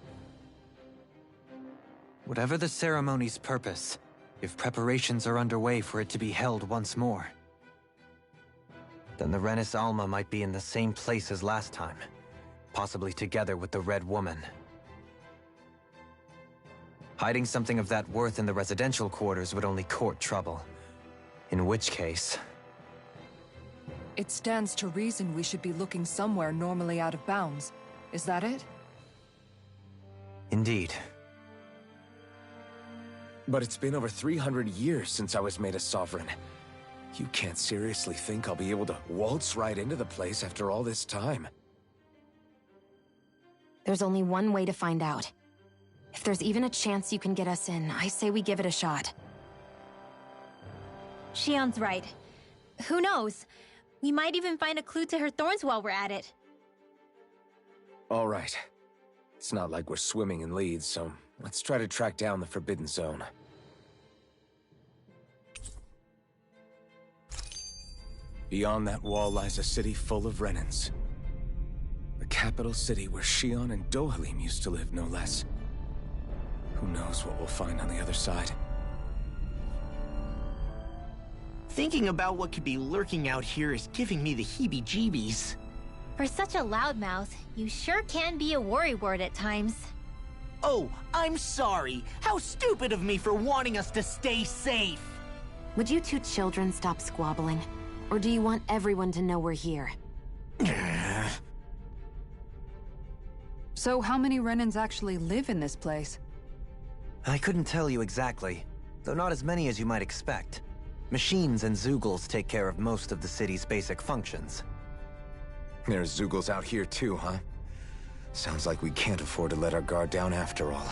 Whatever the ceremony's purpose, if preparations are underway for it to be held once more, then the Renis Alma might be in the same place as last time, possibly together with the Red Woman. Hiding something of that worth in the residential quarters would only court trouble. In which case... It stands to reason we should be looking somewhere normally out of bounds. Is that it? Indeed. But it's been over 300 years since I was made a Sovereign. You can't seriously think I'll be able to waltz right into the place after all this time. There's only one way to find out. If there's even a chance you can get us in, I say we give it a shot. Shion's right. Who knows? We might even find a clue to her thorns while we're at it. All right. It's not like we're swimming in leads, so let's try to track down the Forbidden Zone. Beyond that wall lies a city full of Renans. The capital city where Shion and Dohalim used to live, no less. Who knows what we'll find on the other side? Thinking about what could be lurking out here is giving me the heebie-jeebies. For such a loudmouth, you sure can be a worrywart at times. Oh, I'm sorry. How stupid of me for wanting us to stay safe. Would you two children stop squabbling? Or do you want everyone to know we're here? So how many Renans actually live in this place? I couldn't tell you exactly, though not as many as you might expect. Machines and Zeugles take care of most of the city's basic functions. There's Zeugles out here too, huh? Sounds like we can't afford to let our guard down after all.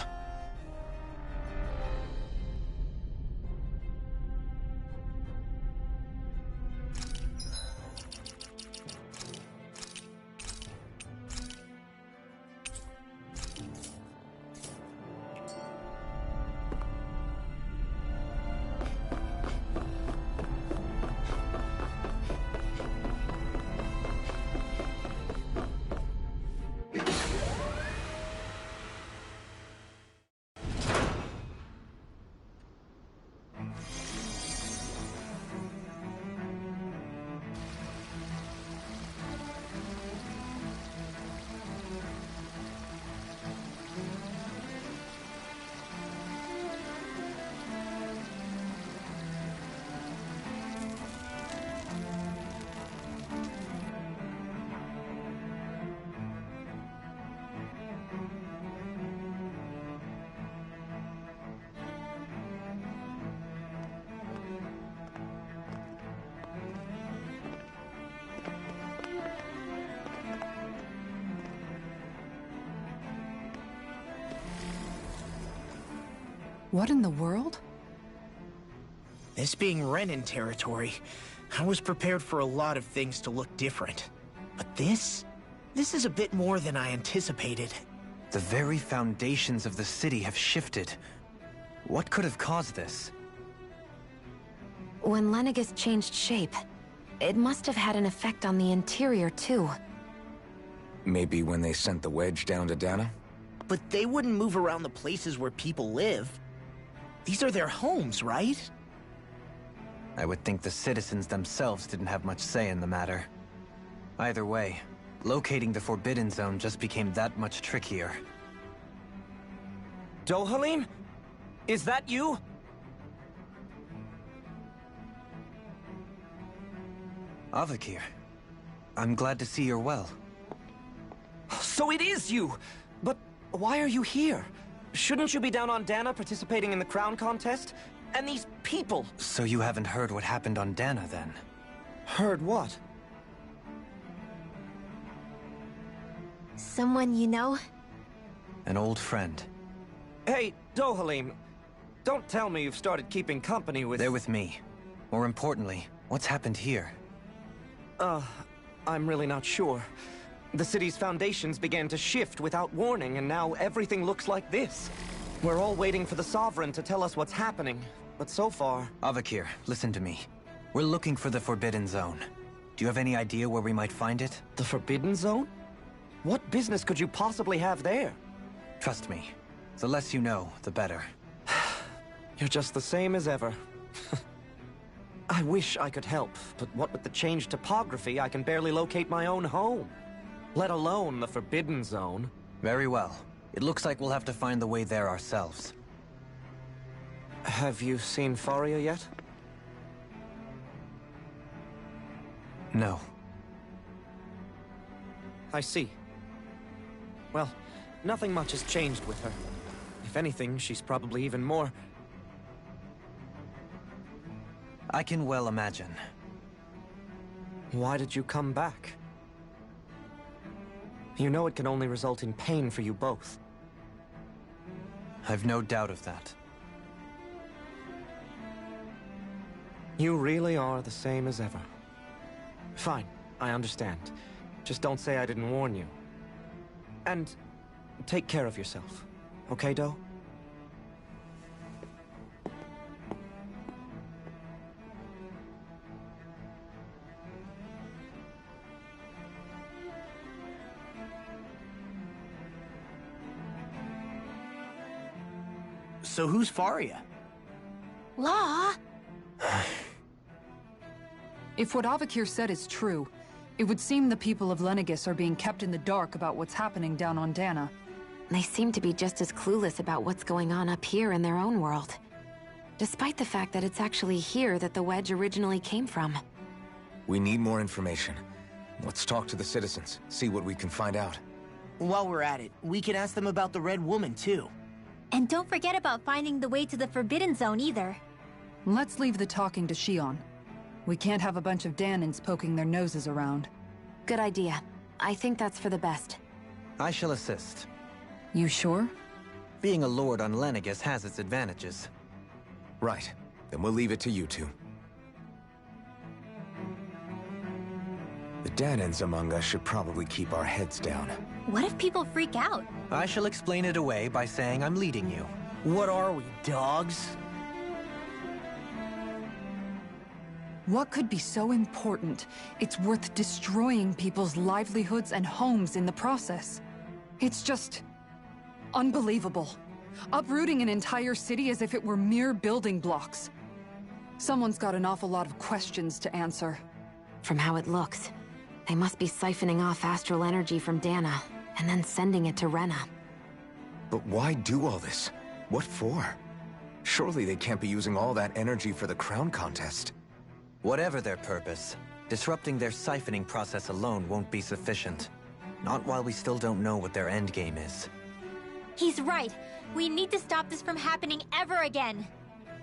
What in the world? This being Renan territory, I was prepared for a lot of things to look different. But this is a bit more than I anticipated. The very foundations of the city have shifted. What could have caused this? When Lenegis changed shape, it must have had an effect on the interior, too. Maybe when they sent the wedge down to Dana? But they wouldn't move around the places where people live. These are their homes, right? I would think the citizens themselves didn't have much say in the matter. Either way, locating the Forbidden Zone just became that much trickier. Dohalim? Is that you? Avakir, I'm glad to see you're well. So it is you! But why are you here? Shouldn't you be down on Dana participating in the crown contest? And these people! So you haven't heard what happened on Dana, then? Heard what? Someone you know? An old friend. Hey, Dohalim, don't tell me you've started keeping company with... They're with me. More importantly, what's happened here? I'm really not sure. The city's foundations began to shift without warning, and now everything looks like this. We're all waiting for the Sovereign to tell us what's happening, but so far... Avakir, listen to me. We're looking for the Forbidden Zone. Do you have any idea where we might find it? The Forbidden Zone? What business could you possibly have there? Trust me. The less you know, the better. You're just the same as ever. I wish I could help, but what with the changed topography, I can barely locate my own home. Let alone the Forbidden Zone. Very well. It looks like we'll have to find the way there ourselves. Have you seen Faria yet? No. I see. Well, nothing much has changed with her. If anything, she's probably even more... I can well imagine. Why did you come back? You know it can only result in pain for you both. I've no doubt of that. You really are the same as ever. Fine, I understand. Just don't say I didn't warn you. And take care of yourself. Okay, Do? So who's Faria? Law? If what Avakir said is true, it would seem the people of Lenegis are being kept in the dark about what's happening down on Dana. They seem to be just as clueless about what's going on up here in their own world. Despite the fact that it's actually here that the wedge originally came from. We need more information. Let's talk to the citizens, see what we can find out. While we're at it, we can ask them about the Red Woman, too. And don't forget about finding the way to the Forbidden Zone either. Let's leave the talking to Shion. We can't have a bunch of Danins poking their noses around. Good idea. I think that's for the best. I shall assist. You sure? Being a lord on Lenegis has its advantages. Right. Then we'll leave it to you two. The Danins among us should probably keep our heads down. What if people freak out? I shall explain it away by saying I'm leading you. What are we, dogs? What could be so important? It's worth destroying people's livelihoods and homes in the process. It's just... unbelievable. Uprooting an entire city as if it were mere building blocks. Someone's got an awful lot of questions to answer. From how it looks, they must be siphoning off astral energy from Dana, and then sending it to Rena. But why do all this? What for? Surely they can't be using all that energy for the crown contest. Whatever their purpose, disrupting their siphoning process alone won't be sufficient. Not while we still don't know what their endgame is. He's right. We need to stop this from happening ever again.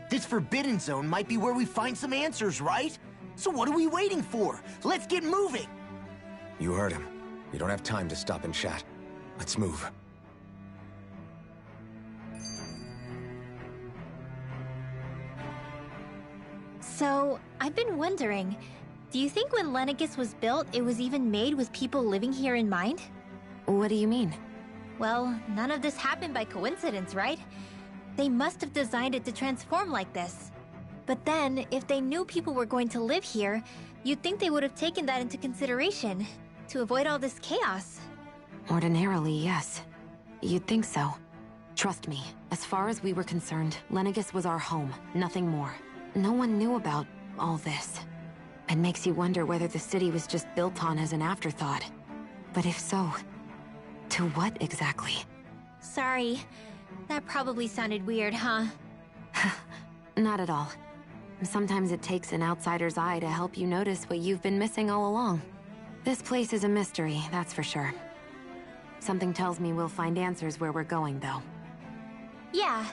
This Forbidden Zone might be where we find some answers, right? So what are we waiting for? Let's get moving! You heard him. We don't have time to stop and chat. Let's move. So, I've been wondering, do you think when Lenegis was built, it was even made with people living here in mind? What do you mean? Well, none of this happened by coincidence, right? They must have designed it to transform like this. But then, if they knew people were going to live here, you'd think they would have taken that into consideration, to avoid all this chaos. Ordinarily, yes. You'd think so. Trust me, as far as we were concerned, Lenegis was our home, nothing more. No one knew about all this. It makes you wonder whether the city was just built on as an afterthought. But if so, to what exactly? Sorry. That probably sounded weird, huh? Not at all. Sometimes it takes an outsider's eye to help you notice what you've been missing all along. This place is a mystery, that's for sure. Something tells me we'll find answers where we're going, though. Yeah,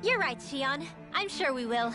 you're right, Shion. I'm sure we will.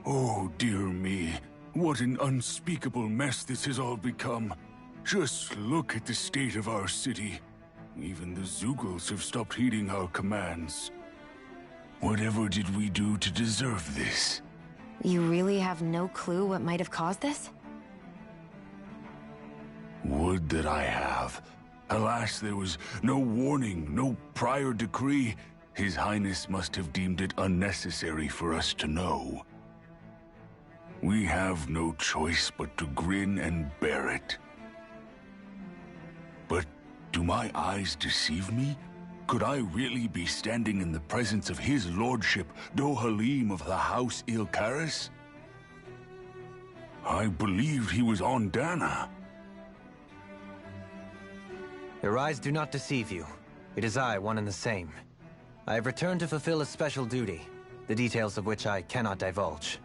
Oh, dear me. What an unspeakable mess this has all become. Just look at the state of our city. Even the Zeugles have stopped heeding our commands. Whatever did we do to deserve this? You really have no clue what might have caused this? Would that I have. Alas, there was no warning, no prior decree. His Highness must have deemed it unnecessary for us to know. We have no choice but to grin and bear it. But do my eyes deceive me? Could I really be standing in the presence of his lordship, Dohalim of the House Ilkaris? I believed he was on Dana. Your eyes do not deceive you. It is I, one and the same. I have returned to fulfill a special duty, the details of which I cannot divulge.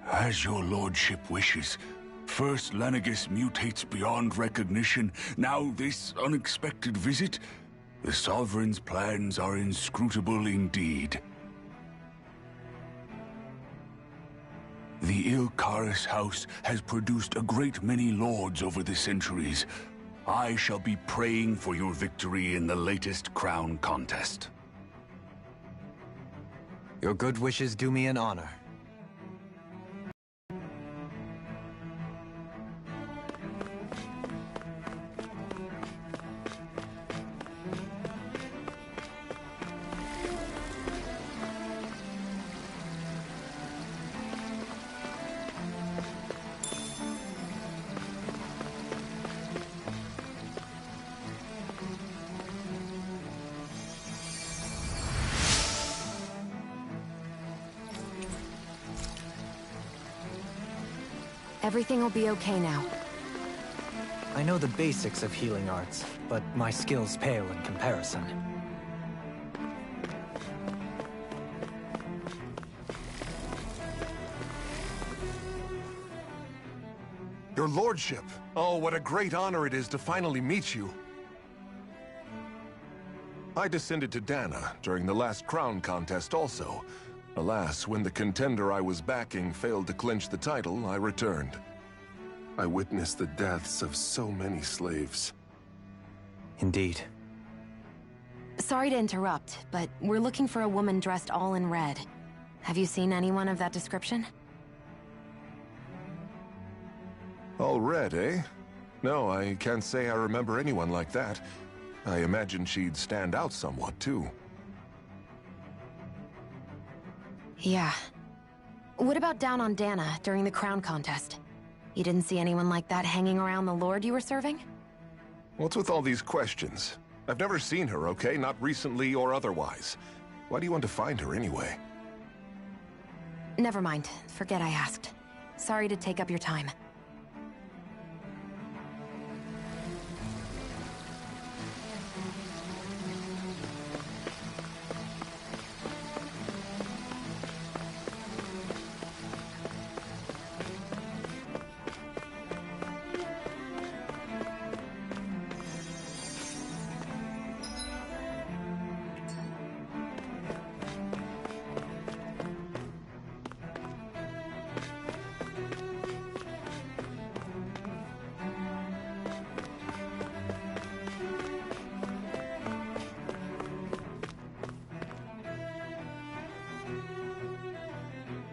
As your lordship wishes. First Lenegis mutates beyond recognition, now this unexpected visit. The Sovereign's plans are inscrutable indeed. The Ilkaris house has produced a great many lords over the centuries. I shall be praying for your victory in the latest crown contest. Your good wishes do me an honor. Everything will be okay now. I know the basics of healing arts, but my skills pale in comparison. Your lordship! Oh, what a great honor it is to finally meet you. I descended to Dana during the last crown contest also. Alas, when the contender I was backing failed to clinch the title, I returned. I witnessed the deaths of so many slaves. Indeed. Sorry to interrupt, but we're looking for a woman dressed all in red. Have you seen anyone of that description? All red, eh? No, I can't say I remember anyone like that. I imagine she'd stand out somewhat, too. Yeah. What about down on Dana during the crown contest? You didn't see anyone like that hanging around the lord you were serving? What's with all these questions? I've never seen her, okay? Not recently or otherwise. Why do you want to find her anyway? Never mind. Forget I asked. Sorry to take up your time.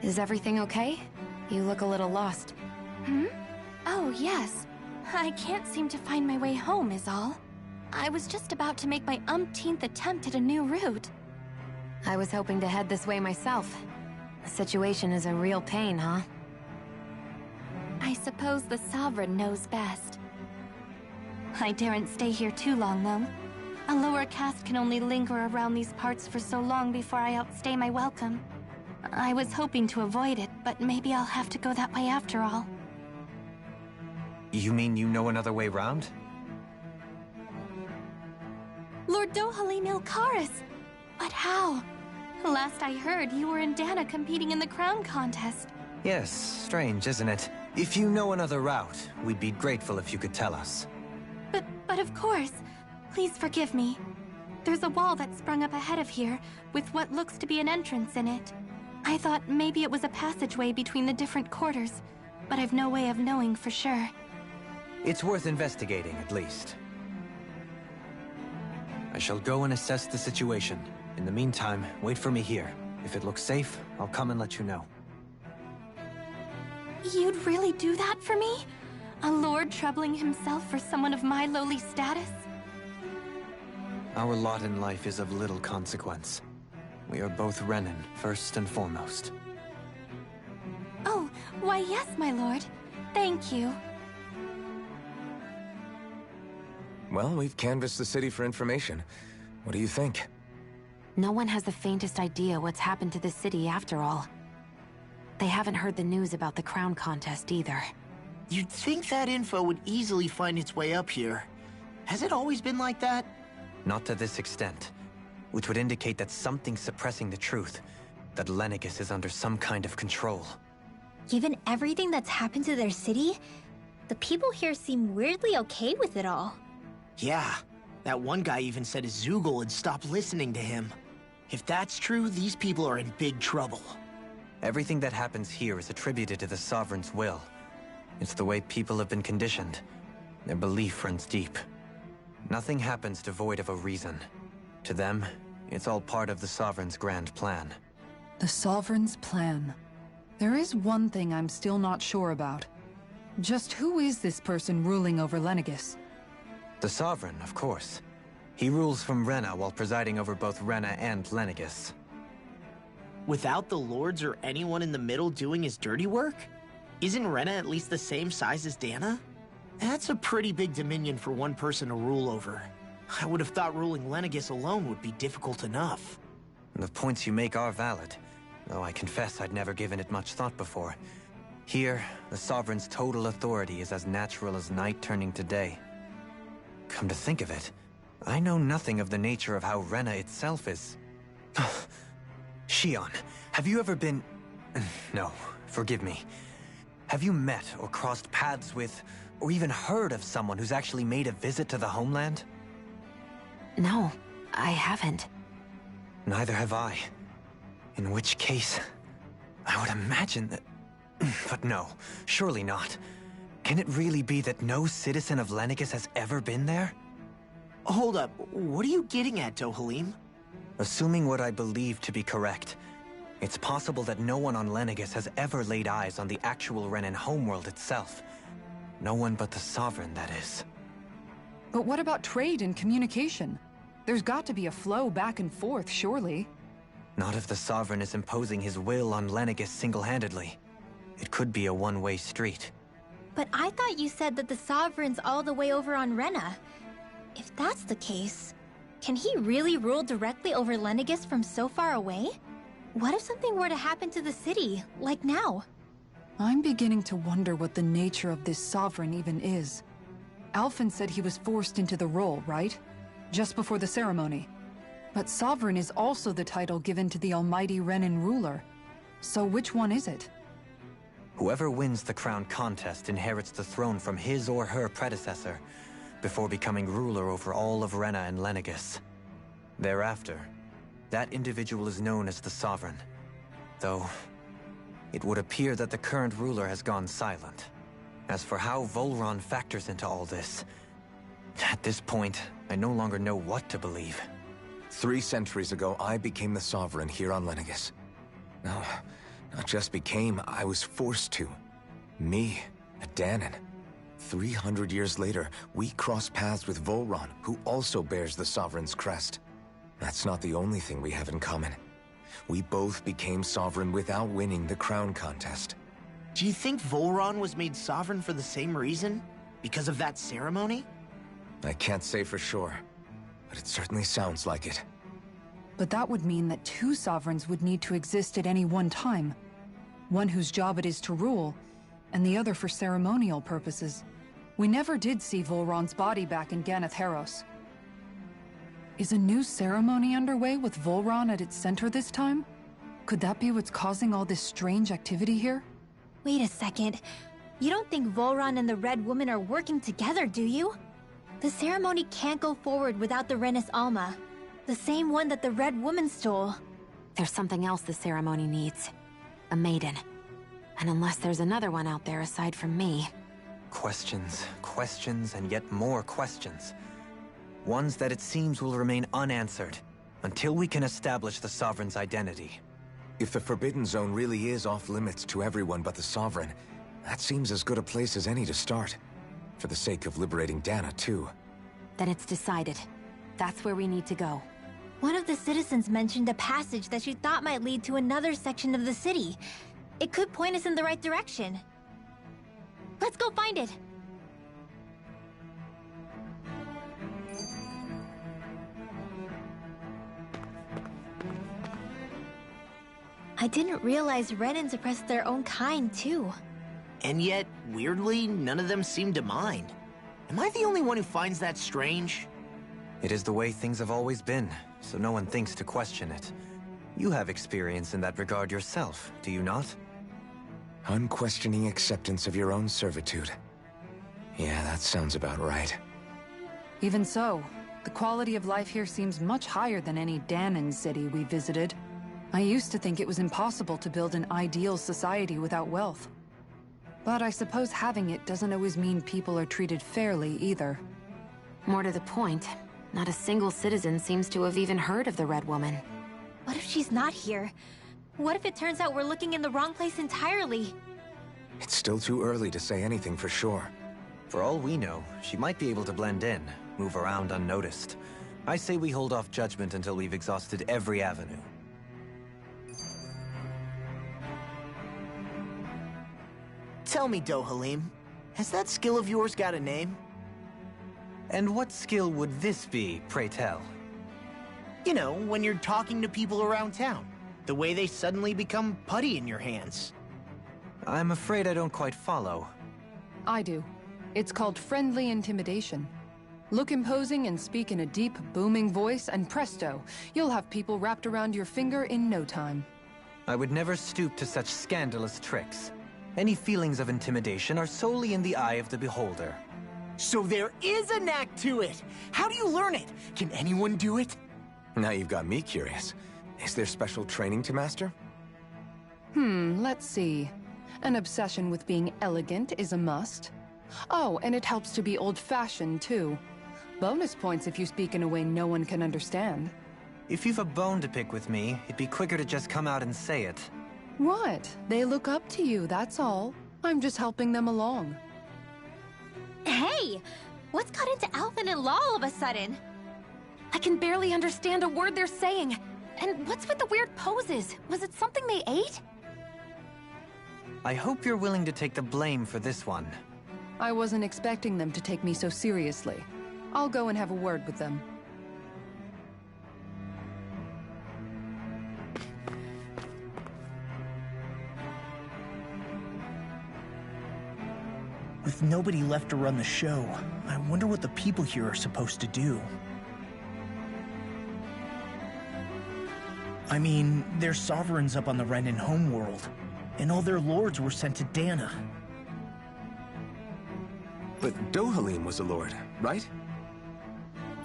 Is everything okay? You look a little lost. Hmm? Oh, yes. I can't seem to find my way home, is all. I was just about to make my umpteenth attempt at a new route. I was hoping to head this way myself. The situation is a real pain, huh? I suppose the Sovereign knows best. I daren't stay here too long, though. A lower caste can only linger around these parts for so long before I outstay my welcome. I was hoping to avoid it, but maybe I'll have to go that way after all. You mean you know another way round? Lord Dohalim Ilkaris! But how? Last I heard, you were in Dana competing in the crown contest. Yes, strange, isn't it? If you know another route, we'd be grateful if you could tell us. But of course. Please forgive me. There's a wall that sprung up ahead of here, with what looks to be an entrance in it. I thought maybe it was a passageway between the different quarters, but I've no way of knowing for sure. It's worth investigating, at least. I shall go and assess the situation. In the meantime, wait for me here. If it looks safe, I'll come and let you know. You'd really do that for me? A lord troubling himself for someone of my lowly status? Our lot in life is of little consequence. We are both Renan, first and foremost. Oh, why yes, my lord. Thank you. Well, we've canvassed the city for information. What do you think? No one has the faintest idea what's happened to the city after all. They haven't heard the news about the crown contest either. You'd think that info would easily find its way up here. Has it always been like that? Not to this extent, which would indicate that something's suppressing the truth, that Lenegis is under some kind of control. Given everything that's happened to their city, the people here seem weirdly okay with it all. Yeah, that one guy even said his Zoogle had stopped listening to him. If that's true, these people are in big trouble. Everything that happens here is attributed to the Sovereign's will. It's the way people have been conditioned. Their belief runs deep. Nothing happens devoid of a reason. To them, it's all part of the Sovereign's grand plan. The Sovereign's plan. There is one thing I'm still not sure about. Just who is this person ruling over Lenegis? The Sovereign, of course. He rules from Rena while presiding over both Rena and Lenegis. Without the lords or anyone in the middle doing his dirty work? Isn't Rena at least the same size as Dana? That's a pretty big dominion for one person to rule over. I would have thought ruling Lenegis alone would be difficult enough. The points you make are valid, though I confess I'd never given it much thought before. Here, the Sovereign's total authority is as natural as night turning to day. Come to think of it, I know nothing of the nature of how Rena itself is. Shion, have you ever been... No, forgive me. Have you met or crossed paths with, or even heard of someone who's actually made a visit to the homeland? No, I haven't. Neither have I. In which case, I would imagine that... But no, surely not. Can it really be that no citizen of Lenegis has ever been there? Hold up, what are you getting at, Dohalim? Assuming what I believe to be correct, it's possible that no one on Lenegis has ever laid eyes on the actual Renan homeworld itself. No one but the Sovereign, that is. But what about trade and communication? There's got to be a flow back and forth, surely. Not if the Sovereign is imposing his will on Lenegis single-handedly. It could be a one-way street. But I thought you said that the Sovereign's all the way over on Rena. If that's the case... Can he really rule directly over Lenegis from so far away? What if something were to happen to the city, like now? I'm beginning to wonder what the nature of this sovereign even is. Alphen said he was forced into the role, right? Just before the ceremony. But sovereign is also the title given to the almighty Renan ruler. So which one is it? Whoever wins the crown contest inherits the throne from his or her predecessor, before becoming ruler over all of Rena and Lenegis. Thereafter, that individual is known as the Sovereign. Though, it would appear that the current ruler has gone silent. As for how Volron factors into all this, at this point, I no longer know what to believe. 3 centuries ago, I became the Sovereign here on Lenegis. No, not just became, I was forced to. Me, a Danon. 300 years later, we cross paths with Volron, who also bears the Sovereign's crest. That's not the only thing we have in common. We both became Sovereign without winning the crown contest. Do you think Volron was made sovereign for the same reason? Because of that ceremony? I can't say for sure, but it certainly sounds like it. But that would mean that 2 sovereigns would need to exist at any one time. One whose job it is to rule, and the other for ceremonial purposes. We never did see Volron's body back in Ganath Haros. Is a new ceremony underway with Volron at its center this time? Could that be what's causing all this strange activity here? Wait a second. You don't think Volron and the Red Woman are working together, do you? The ceremony can't go forward without the Renis Alma. The same one that the Red Woman stole. There's something else the ceremony needs. A maiden. And unless there's another one out there aside from me... Questions, questions, and yet more questions. Ones that it seems will remain unanswered, until we can establish the Sovereign's identity. If the Forbidden Zone really is off-limits to everyone but the Sovereign, that seems as good a place as any to start. For the sake of liberating Dana, too. Then it's decided. That's where we need to go. One of the citizens mentioned a passage that she thought might lead to another section of the city. It could point us in the right direction. Let's go find it! I didn't realize Renan suppressed their own kind, too. And yet, weirdly, none of them seem to mind. Am I the only one who finds that strange? It is the way things have always been, so no one thinks to question it. You have experience in that regard yourself, do you not? Unquestioning acceptance of your own servitude. Yeah, that sounds about right. Even so, the quality of life here seems much higher than any Danon city we visited. I used to think it was impossible to build an ideal society without wealth. But I suppose having it doesn't always mean people are treated fairly either. More to the point, not a single citizen seems to have even heard of the Red Woman. What if she's not here? What if it turns out we're looking in the wrong place entirely? It's still too early to say anything for sure. For all we know, she might be able to blend in, move around unnoticed. I say we hold off judgment until we've exhausted every avenue. Tell me, Dohalim, has that skill of yours got a name? And what skill would this be, pray tell? You know, when you're talking to people around town. The way they suddenly become putty in your hands. I'm afraid I don't quite follow. I do. It's called friendly intimidation. Look imposing and speak in a deep, booming voice, and presto, you'll have people wrapped around your finger in no time. I would never stoop to such scandalous tricks. Any feelings of intimidation are solely in the eye of the beholder. So there is a knack to it! How do you learn it? Can anyone do it? Now you've got me curious. Is there special training to master? Let's see. An obsession with being elegant is a must. Oh, and it helps to be old-fashioned, too. Bonus points if you speak in a way no one can understand. If you've a bone to pick with me, it'd be quicker to just come out and say it. What? They look up to you, that's all. I'm just helping them along. Hey! What's got into Alphen and Law all of a sudden? I can barely understand a word they're saying. And what's with the weird poses? Was it something they ate? I hope you're willing to take the blame for this one. I wasn't expecting them to take me so seriously. I'll go and have a word with them. With nobody left to run the show, I wonder what the people here are supposed to do. I mean, there's sovereigns up on the Renan homeworld, and all their lords were sent to Dana. But Dohalim was a lord, right?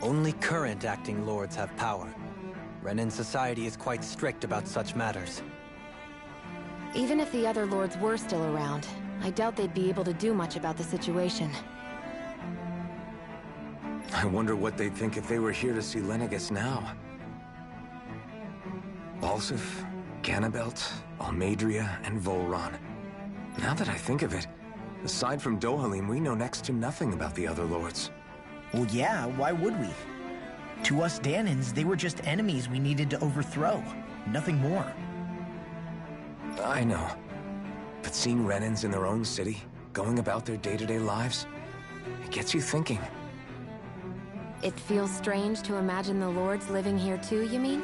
Only current acting lords have power. Renan society is quite strict about such matters. Even if the other lords were still around, I doubt they'd be able to do much about the situation. I wonder what they'd think if they were here to see Lenegis now. Balsif, Ganabelt, Almadria, and Volron. Now that I think of it, aside from Dohalim, we know next to nothing about the other lords. Well, yeah, why would we? To us Danans, they were just enemies we needed to overthrow. Nothing more. I know. But seeing Renans in their own city, going about their day-to-day lives, it gets you thinking. It feels strange to imagine the lords living here too, you mean?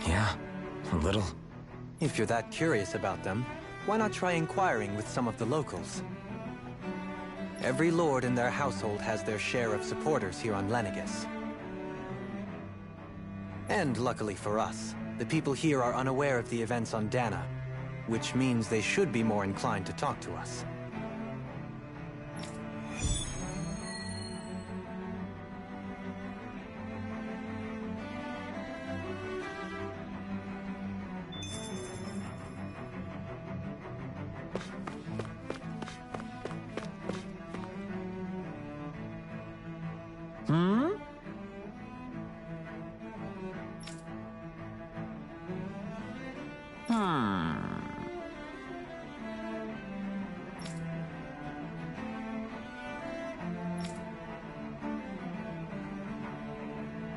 Yeah, a little. If you're that curious about them, why not try inquiring with some of the locals? Every lord in their household has their share of supporters here on Lenegis. And luckily for us, the people here are unaware of the events on Dana, which means they should be more inclined to talk to us.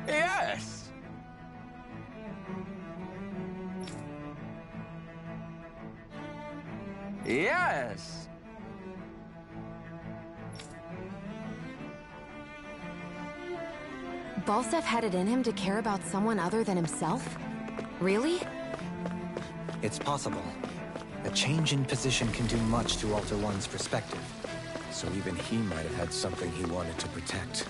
Yes! Yes! Balsef had it in him to care about someone other than himself? Really? It's possible. A change in position can do much to alter one's perspective. So even he might have had something he wanted to protect.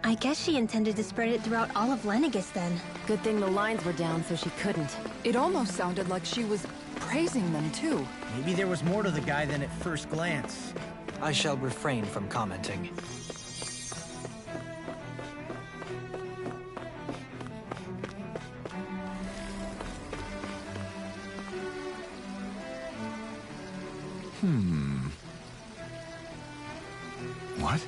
I guess she intended to spread it throughout all of Lenegis then. Good thing the lines were down so she couldn't. It almost sounded like she was praising them, too. Maybe there was more to the guy than at first glance. I shall refrain from commenting. What?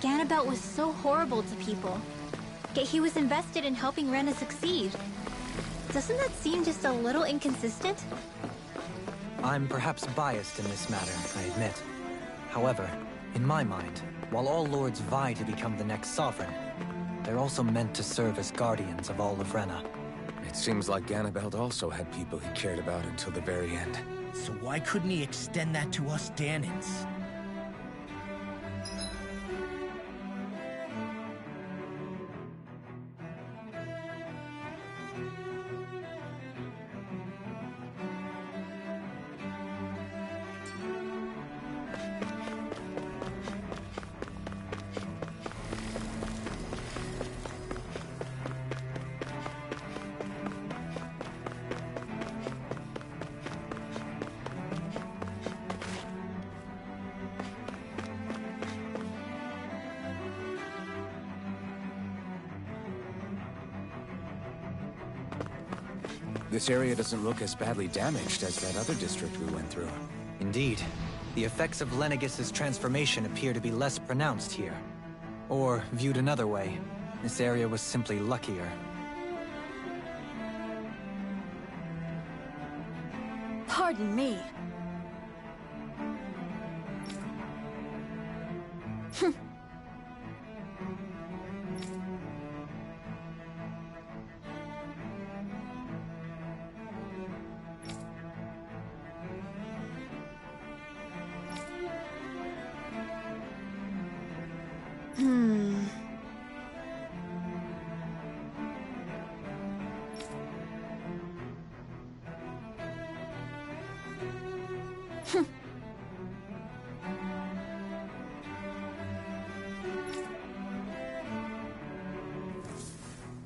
Ganabelt was so horrible to people, yet he was invested in helping Rena succeed. Doesn't that seem just a little inconsistent? I'm perhaps biased in this matter, I admit. However, in my mind, while all lords vie to become the next sovereign, they're also meant to serve as guardians of all of Rena. It seems like Ganabelt also had people he cared about until the very end. So why couldn't he extend that to us Danans? This area doesn't look as badly damaged as that other district we went through. Indeed. The effects of Lenegis' transformation appear to be less pronounced here. Or, viewed another way, this area was simply luckier. Pardon me.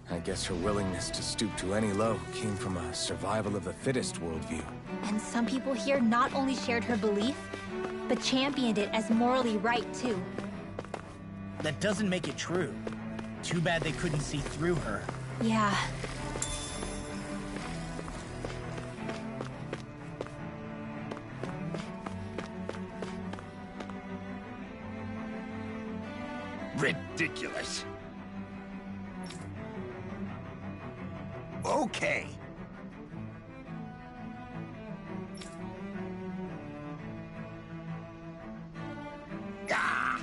I guess her willingness to stoop to any low came from a survival of the fittest worldview. And some people here not only shared her belief, but championed it as morally right too. That doesn't make it true. Too bad they couldn't see through her. Yeah. Ridiculous. Okay. Ah!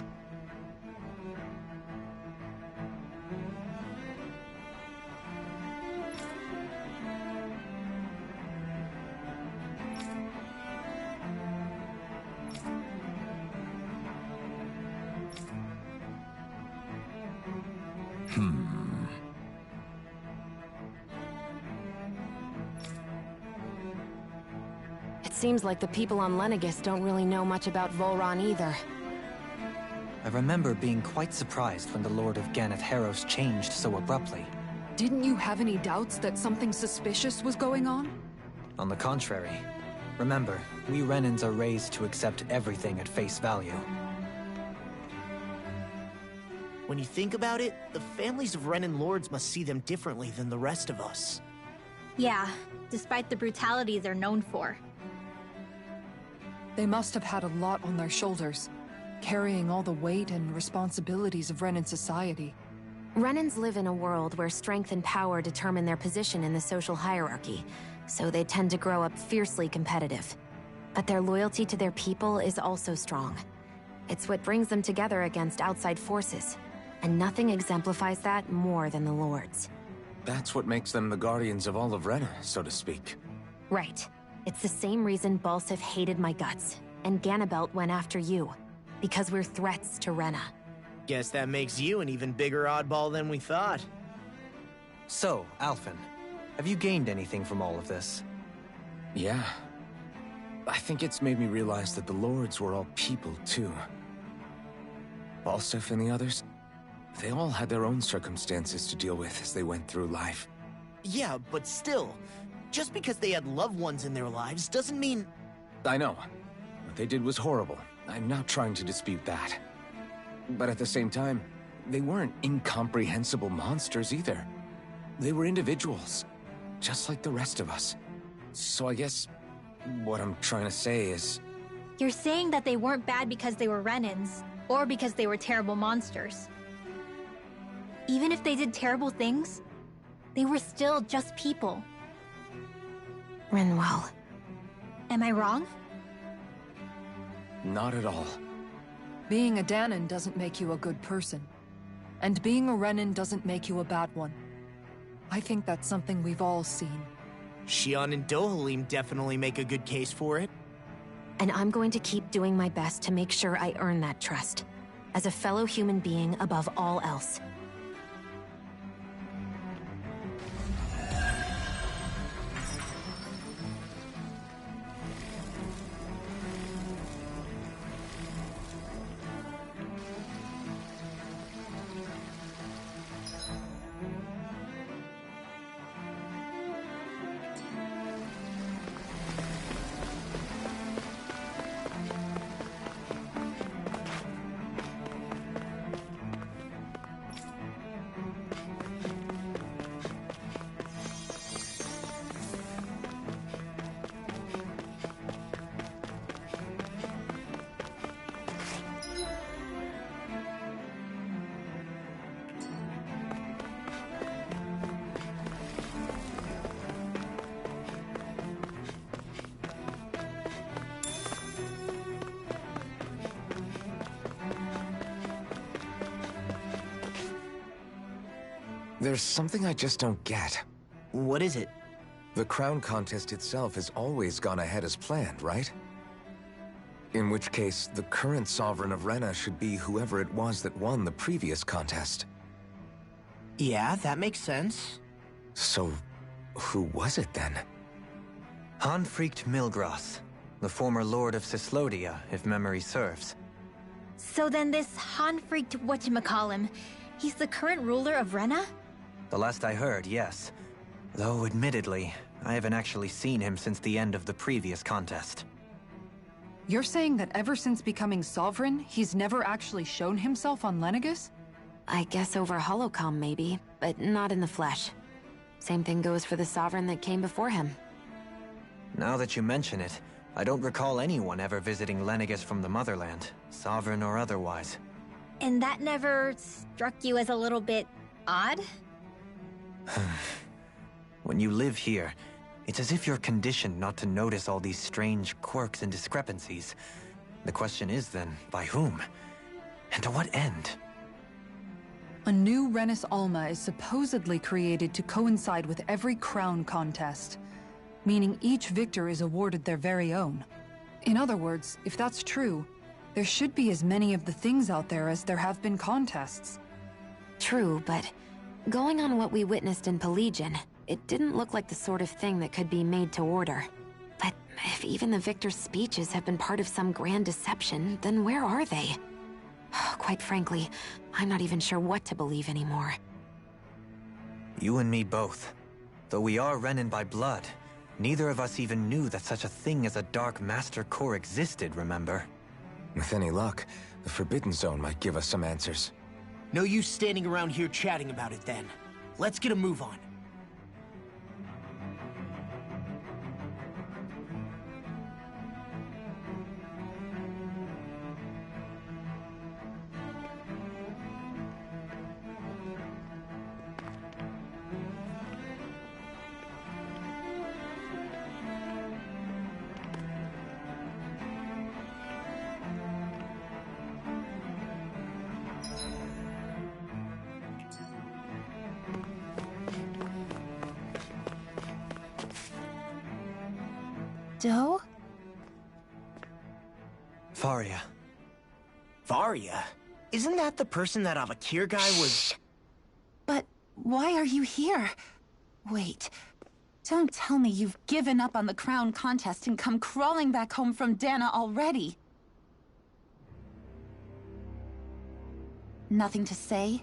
Seems like the people on Lenegis don't really know much about Volron either. I remember being quite surprised when the Lord of Ganath Haros changed so abruptly. Didn't you have any doubts that something suspicious was going on? On the contrary. Remember, we Renans are raised to accept everything at face value. When you think about it, the families of Renan lords must see them differently than the rest of us. Yeah, despite the brutality they're known for. They must have had a lot on their shoulders, carrying all the weight and responsibilities of Renan society. Renans live in a world where strength and power determine their position in the social hierarchy, so they tend to grow up fiercely competitive. But their loyalty to their people is also strong. It's what brings them together against outside forces, and nothing exemplifies that more than the Lords. That's what makes them the guardians of all of Rena, so to speak. Right. It's the same reason Balsif hated my guts, and Ganabelt went after you. Because we're threats to Rena. Guess that makes you an even bigger oddball than we thought. So, Alphen, have you gained anything from all of this? Yeah. I think it's made me realize that the Lords were all people, too. Balsif and the others, they all had their own circumstances to deal with as they went through life. Yeah, but still, just because they had loved ones in their lives doesn't mean... I know. What they did was horrible. I'm not trying to dispute that. But at the same time, they weren't incomprehensible monsters either. They were individuals, just like the rest of us. So I guess What I'm trying to say is... You're saying that they weren't bad because they were Renans, or because they were terrible monsters. Even if they did terrible things, they were still just people. Rinwell. Am I wrong? Not at all. Being a Danon doesn't make you a good person. And being a Renan doesn't make you a bad one. I think that's something we've all seen. Shion and Dohalim definitely make a good case for it. And I'm going to keep doing my best to make sure I earn that trust. As a fellow human being above all else. There's something I just don't get. What is it? The crown contest itself has always gone ahead as planned, right? In which case, the current Sovereign of Rena should be whoever it was that won the previous contest. Yeah, that makes sense. So, who was it then? Hanfricht Milgras, the former Lord of Cislodia, if memory serves. So then this Hanfricht whatchamacallem, he's the current ruler of Rena? The last I heard, yes. Though, admittedly, I haven't actually seen him since the end of the previous contest. You're saying that ever since becoming Sovereign, he's never actually shown himself on Lenegus? I guess over holocom maybe, but not in the flesh. Same thing goes for the Sovereign that came before him. Now that you mention it, I don't recall anyone ever visiting Lenegus from the motherland, Sovereign or otherwise. And that never struck you as a little bit odd? When you live here, it's as if you're conditioned not to notice all these strange quirks and discrepancies. The question is then, by whom? And to what end? A new Renis Alma is supposedly created to coincide with every crown contest, meaning each victor is awarded their very own. In other words, if that's true, there should be as many of the things out there as there have been contests. True, but going on what we witnessed in Pelagian, it didn't look like the sort of thing that could be made to order. But if even the victor's speeches have been part of some grand deception, then where are they? Quite frankly, I'm not even sure what to believe anymore. You and me both. Though we are Renin by blood, neither of us even knew that such a thing as a Dark Master Core existed, remember? With any luck, the Forbidden Zone might give us some answers. No use standing around here chatting about it then. Let's get a move on. Doe? Faria. Varia? Isn't that the person that Avakir guy was... But why are you here? Wait. Don't tell me you've given up on the crown contest and come crawling back home from Dana already. Nothing to say?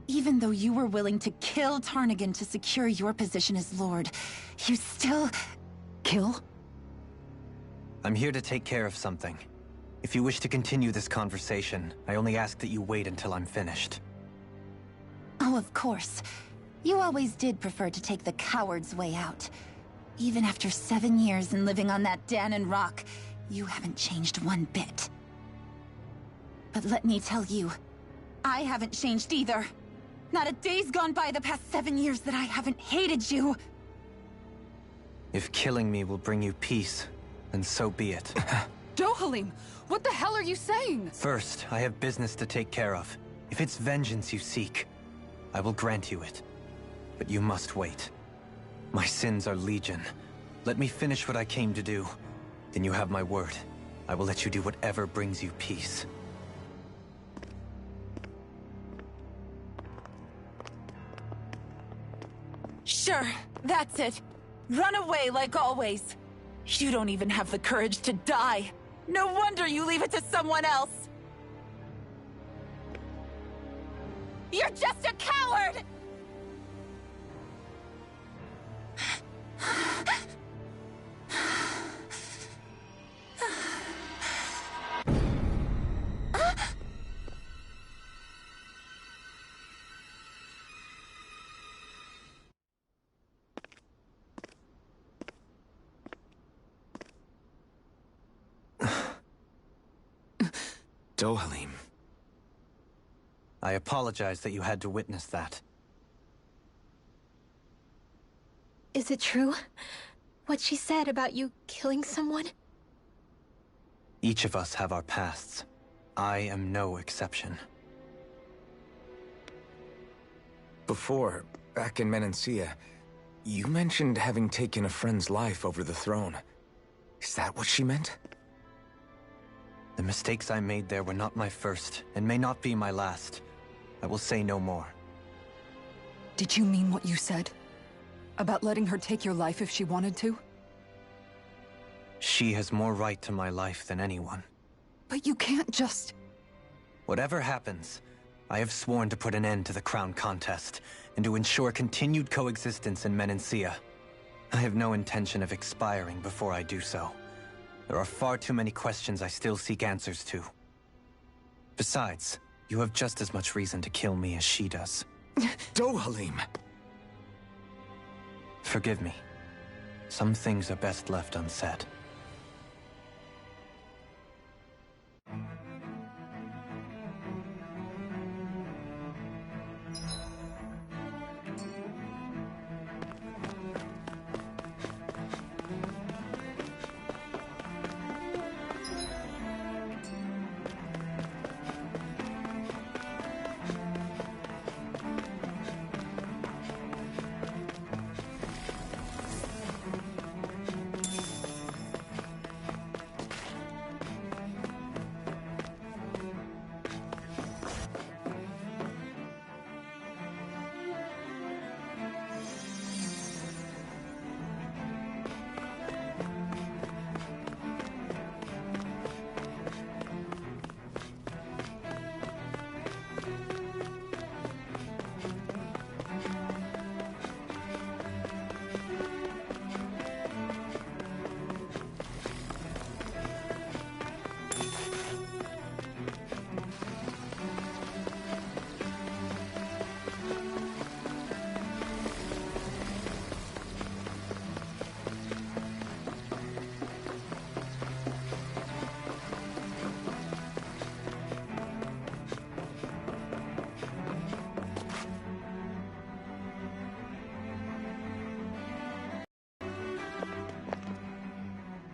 Even though you were willing to kill Tarnigan to secure your position as Lord, you still... Kill? I'm here to take care of something. If you wish to continue this conversation, I only ask that you wait until I'm finished. Oh, of course. You always did prefer to take the coward's way out. Even after 7 years and living on that Danon rock, you haven't changed one bit. But let me tell you, I haven't changed either. Not a day's gone by the past 7 years that I haven't hated you. If killing me will bring you peace, then so be it. Dohalim, what the hell are you saying? First, I have business to take care of. If it's vengeance you seek, I will grant you it. But you must wait. My sins are legion. Let me finish what I came to do. Then you have my word. I will let you do whatever brings you peace. Sure, that's it. Run away like always. You don't even have the courage to die. No wonder you leave it to someone else. You're just a coward! Dohalim. I apologize that you had to witness that. Is it true? What she said about you killing someone? Each of us have our pasts. I am no exception. Before, back in Menancia, you mentioned having taken a friend's life over the throne. Is that what she meant? The mistakes I made there were not my first, and may not be my last. I will say no more. Did you mean what you said? About letting her take your life if she wanted to? She has more right to my life than anyone. But you can't just... Whatever happens, I have sworn to put an end to the crown contest, and to ensure continued coexistence in Menancia. I have no intention of expiring before I do so. There are far too many questions I still seek answers to. Besides, you have just as much reason to kill me as she does. Dohalim! Forgive me. Some things are best left unsaid.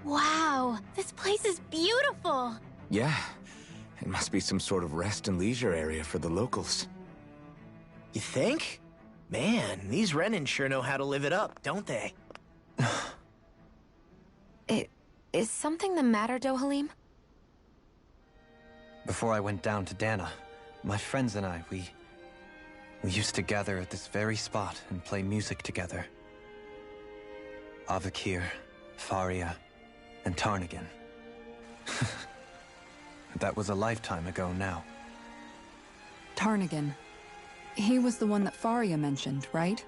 Wow, this place is beautiful! Yeah. It must be some sort of rest and leisure area for the locals. You think? Man, these Renin sure know how to live it up, don't they? Is something the matter, Dohalim? Before I went down to Dana, my friends and I, we used to gather at this very spot and play music together. Avakir, Faria, and Tarnigan. That was a lifetime ago now. Tarnigan. He was the one that Faria mentioned, right?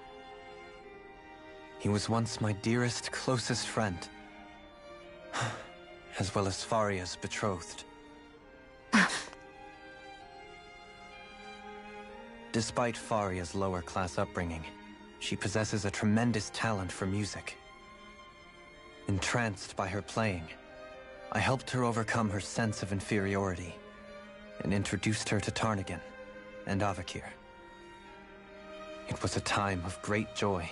He was once my dearest, closest friend. As well as Faria's betrothed. Despite Faria's lower-class upbringing, she possesses a tremendous talent for music. Entranced by her playing, I helped her overcome her sense of inferiority and introduced her to Tarnagan and Avakir. It was a time of great joy.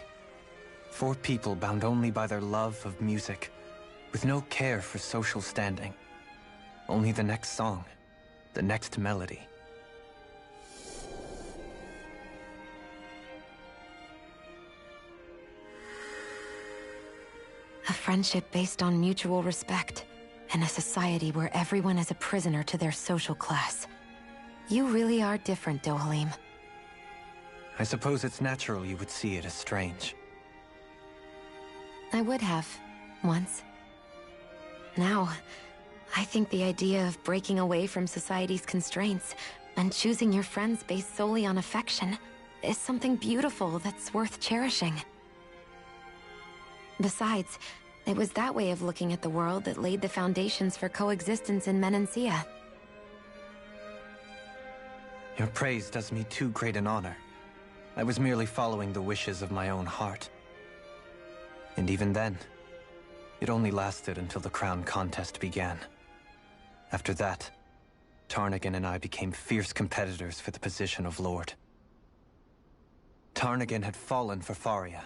4 people bound only by their love of music, with no care for social standing. Only the next song, the next melody. A friendship based on mutual respect, and a society where everyone is a prisoner to their social class. You really are different, Dohalim. I suppose it's natural you would see it as strange. I would have, once. Now, I think the idea of breaking away from society's constraints and choosing your friends based solely on affection is something beautiful that's worth cherishing. Besides, it was that way of looking at the world that laid the foundations for coexistence in Menancia. Your praise does me too great an honor. I was merely following the wishes of my own heart. And even then, it only lasted until the crown contest began. After that, Tarnagan and I became fierce competitors for the position of Lord. Tarnagan had fallen for Faria.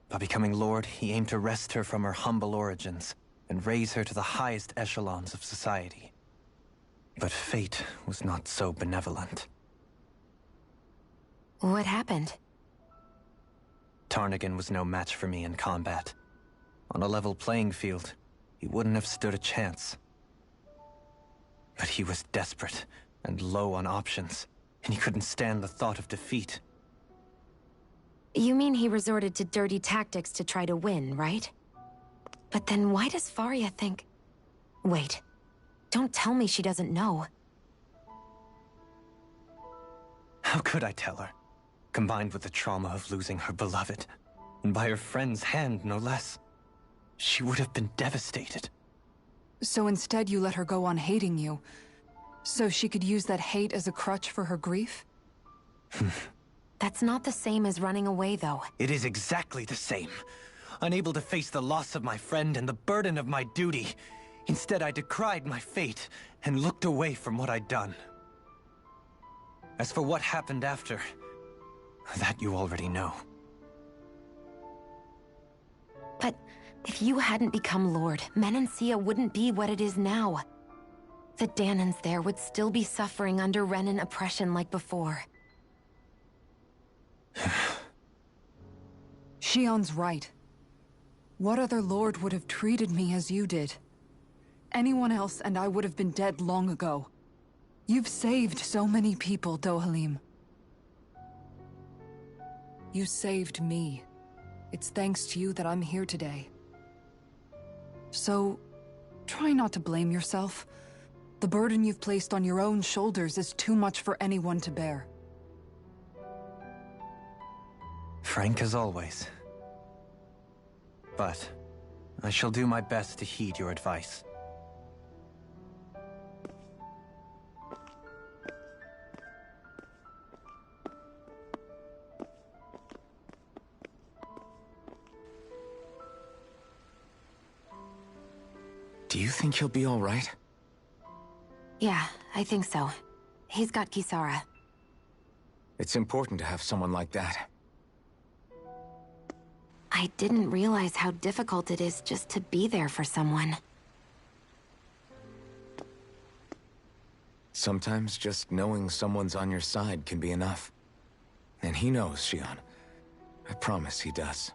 By becoming Lord, he aimed to wrest her from her humble origins and raise her to the highest echelons of society. But fate was not so benevolent. What happened? Tarnagan was no match for me in combat. On a level playing field, he wouldn't have stood a chance. But he was desperate and low on options, and he couldn't stand the thought of defeat. You mean he resorted to dirty tactics to try to win, right? But then why does Faria think... Wait, don't tell me she doesn't know. How could I tell her? Combined with the trauma of losing her beloved, and by her friend's hand, no less. She would have been devastated. So instead you let her go on hating you, so she could use that hate as a crutch for her grief? That's not the same as running away, though. It is exactly the same. Unable to face the loss of my friend and the burden of my duty. Instead, I decried my fate and looked away from what I'd done. As for what happened after, that you already know. But if you hadn't become Lord, Menancia wouldn't be what it is now. The Danans there would still be suffering under Renan oppression like before. Shion's right. What other lord would have treated me as you did? Anyone else and I would have been dead long ago. You've saved so many people, Dohalim. You saved me. It's thanks to you that I'm here today. So, try not to blame yourself. The burden you've placed on your own shoulders is too much for anyone to bear. Frank as always. But I shall do my best to heed your advice. Do you think he'll be all right? Yeah, I think so. He's got Kisara. It's important to have someone like that. I didn't realize how difficult it is just to be there for someone. Sometimes just knowing someone's on your side can be enough. And he knows, Shion. I promise he does.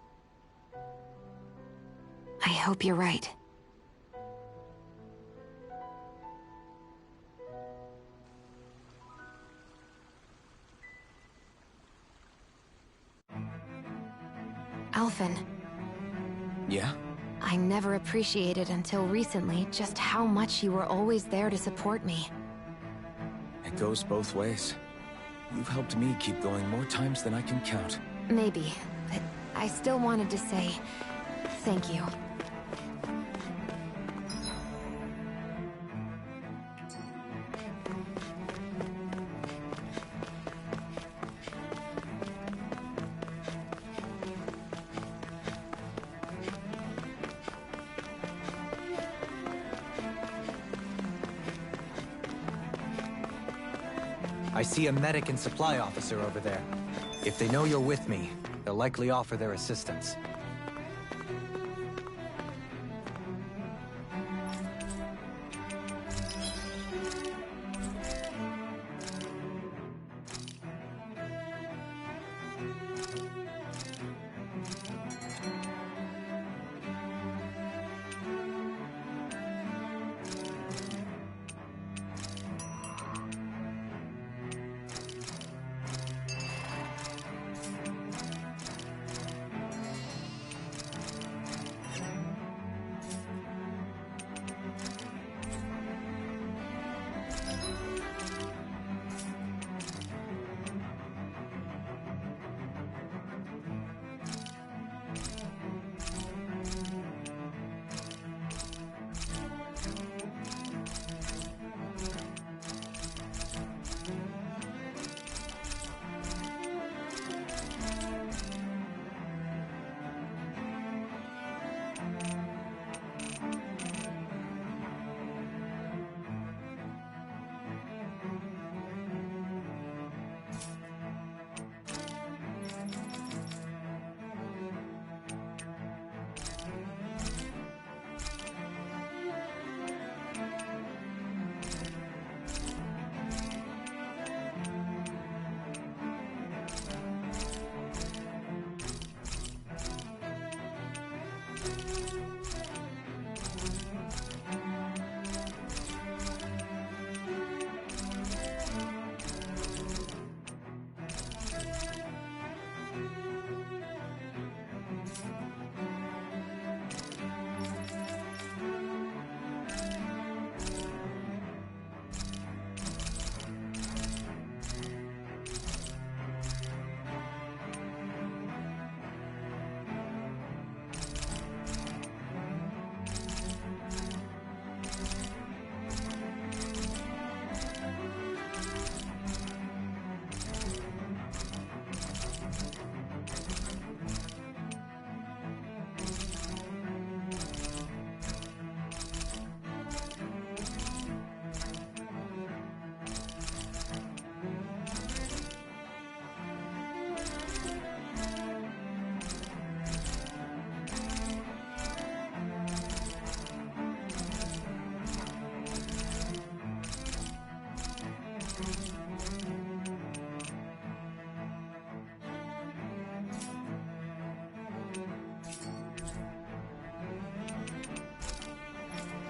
I hope you're right. Alphen. Yeah? I never appreciated until recently just how much you were always there to support me. It goes both ways. You've helped me keep going more times than I can count. Maybe, but I still wanted to say thank you. I see a medic and supply officer over there. If they know you're with me, they'll likely offer their assistance.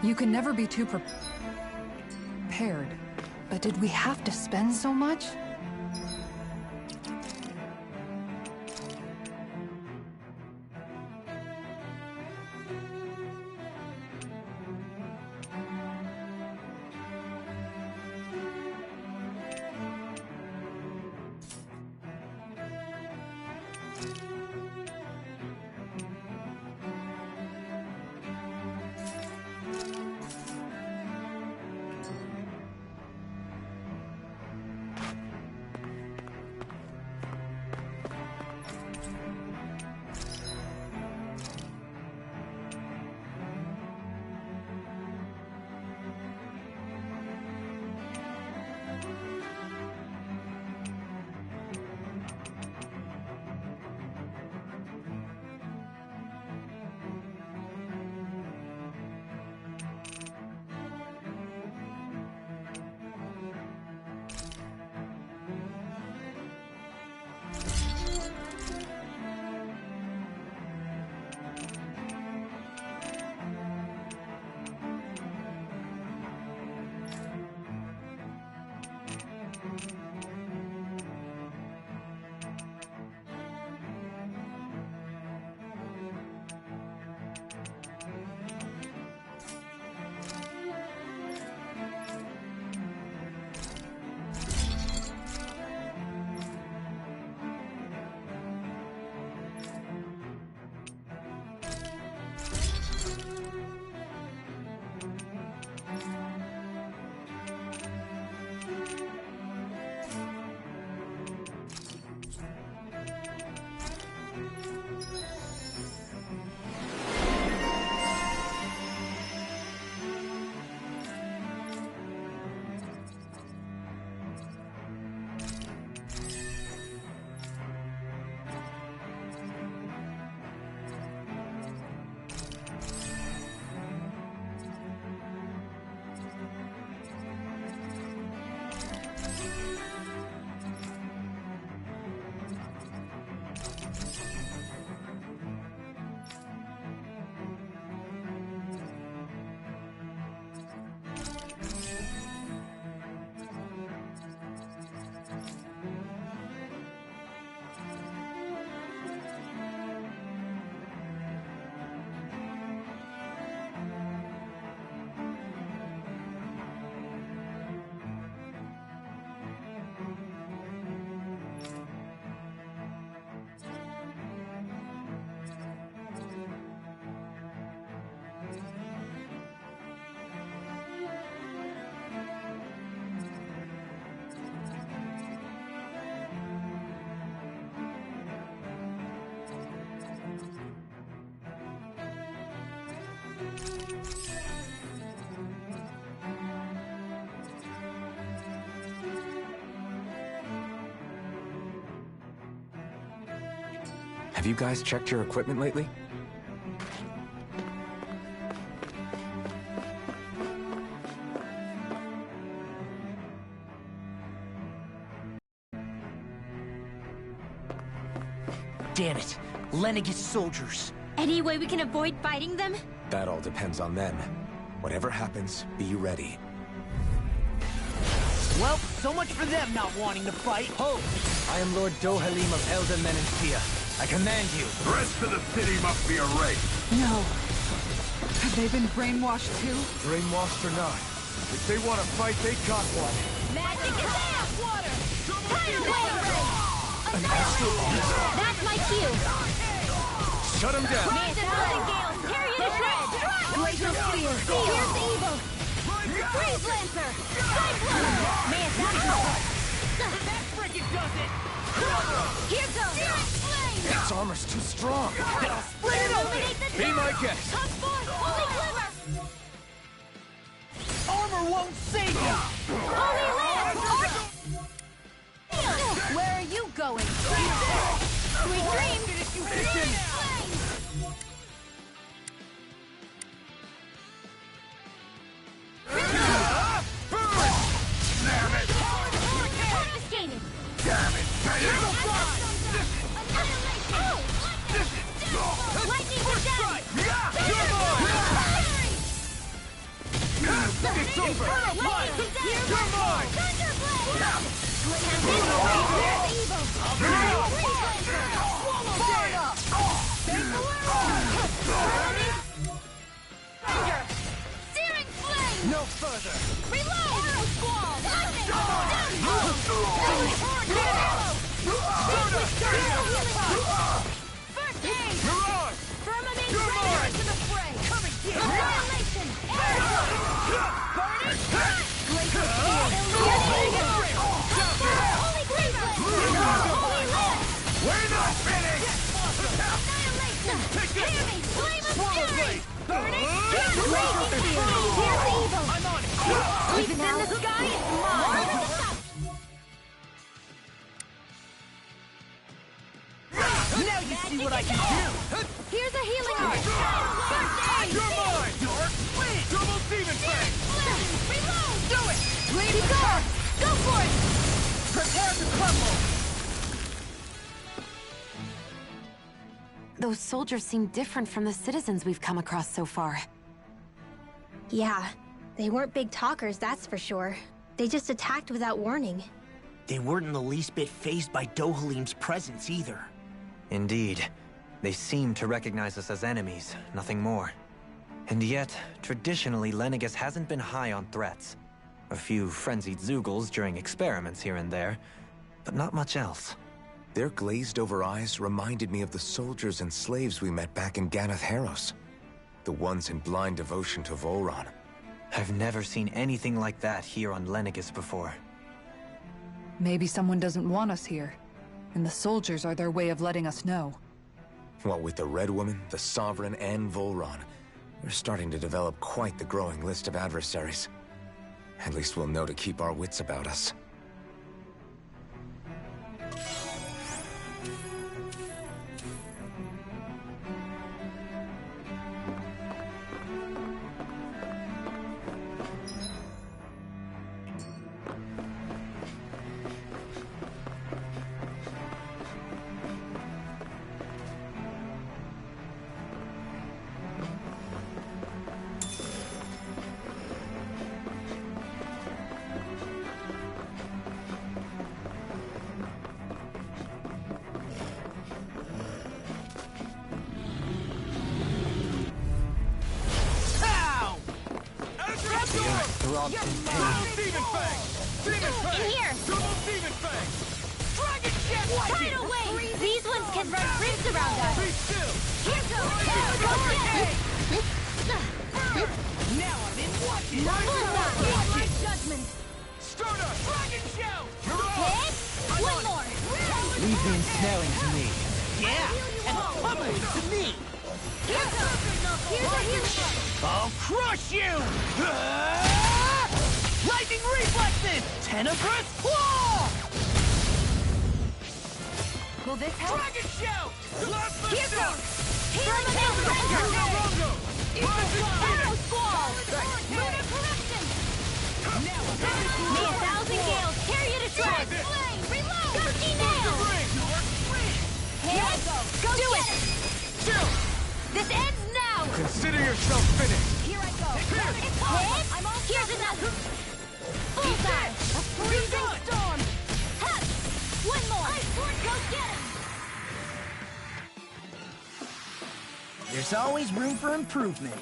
You can never be too prepared. But did we have to spend so much? Have you guys checked your equipment lately? Damn it. Lenegis soldiers. Any way we can avoid fighting them? That all depends on them. Whatever happens, be ready. Well, so much for them not wanting to fight. Ho! I am Lord Dohalim of Elden Menancia. I command you. The rest of the city must be erased. No. Have they been brainwashed too? Brainwashed or not, if they want to fight, they got one. Magic attack! Water! Tidal wave! An astral armor? That's my cue! Shut him down! Thousand gales! Tear you to shreds! Glacial sphere! Here's the evil! Freeze Lancer! Cyclone! That frickin' does it! Here goes! Flame! Its armor's too strong! I'll split it open! Illuminate the Be town! my guest! Come forth! Holy Glimmer! Armor won't save you! Holy Lance! Where are you going? Sweet dreams! Confiscated! Lightning to death! It's over! You're mine! Searing flame! No further! Reload! Arrow squall! Lightning! First aid! Firmament Raider to the fray! Annihilation! Burning! Glacial Spear! Illumination! Holy Glimmer! Holy Lance! We're not finished! Annihilation! Hammy! Flame of Fury! Burning! Raging Spear! Here's the evil! I'm on it! Sleep in the sky is mine! Now you see what I can do! Here's a healing art! First aid! You're mine! Dark Wind! Double Demon Fang! Reload! Do it! Keep going! Go for it! Prepare to crumble! Those soldiers seem different from the citizens we've come across so far. Yeah, they weren't big talkers, that's for sure. They just attacked without warning. They weren't in the least bit fazed by Dohalim's presence either. Indeed. They seem to recognize us as enemies, nothing more. And yet, traditionally, Lenegis hasn't been high on threats. A few frenzied Zeugles during experiments here and there, but not much else. Their glazed-over eyes reminded me of the soldiers and slaves we met back in Ganath Haros. The ones in blind devotion to Volron. I've never seen anything like that here on Lenegis before. Maybe someone doesn't want us here, and the soldiers are their way of letting us know. What with the Red Woman, the Sovereign, and Volron, we're starting to develop quite the growing list of adversaries. At least we'll know to keep our wits about us. In here! Dragon Jet! Tidal wave! These ones can run rings around us! Here goes! Now I'm in watching! My judgment! Starter! Dragon Shout! Hit! One more! Leave the ensnaring to me. Yeah! And pummeling to me! Here goes! Here's a healing! I'll crush you! Lightning reflexes! Tenebrous claw! Will this help? Dragon shout! Here goes! Firmament Render! Arrow Squall! Lunar Corruption! May 1,000 gales carry you to strike! Flame! Reload! Gusty Nail! Here go! Do it! This ends now! Consider yourself finished. Here I go! I'm all here's another! Bullseye! A freezing storm! Ha! One more! Go get him! There's always room for improvement.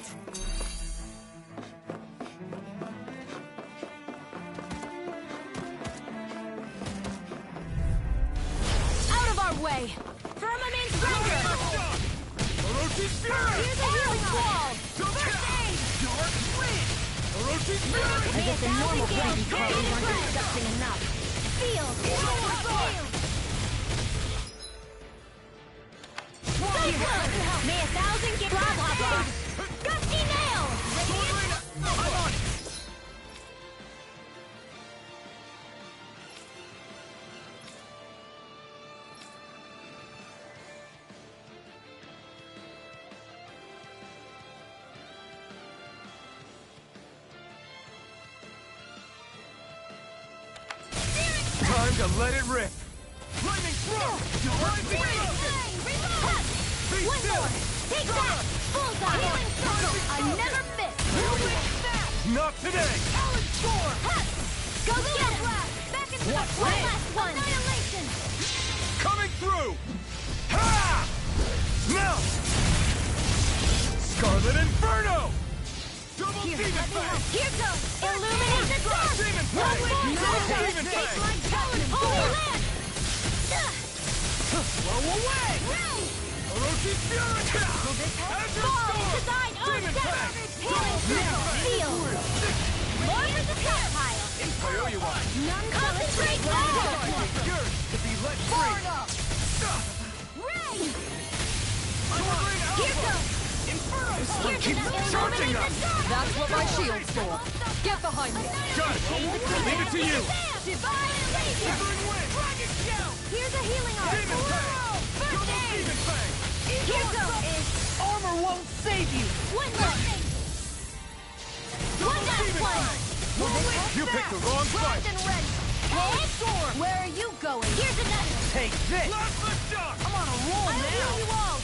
Out of our way! Firmament Render! Here's a healing wall! First aid! I guess the normal gales carry weren't disgusting enough. Feel! May 1,000 get blah blah blah! Gusty Nail! I'm on it! Time to let it rip. Lightning throw! One more! Take that! Bullseye! Healing circle! I never miss! Not today. Talon score! Go get him! Back into the one last one! Annihilation! Coming through. Ha! Now. Scarlet Inferno. Double demon fang. Here goes! Illuminate the dark! Demon No fang. more! Demon Take fang. my Talon! Holy land! Blow away! Orochi Fury. Fall! Design Earth! Healing circle! Feel! More for the top pile! Concentrate now! Yours to be let free. Ray! Here goes! Here's keeps enough charging illuminate us. the dark! That's what my shield's for. Get behind me. Got it. Leave it to you. Divine Laser! Dragon shout! Here's a healing arm! Demon fang. First aid! Demon fang. Here goes! Armor won't save you! One more! One last one! You picked the wrong fight. Frost and red! Head storm! Where are you going? Here's another! Take this! Last lift up. I'm on a roll I'll heal now! you all!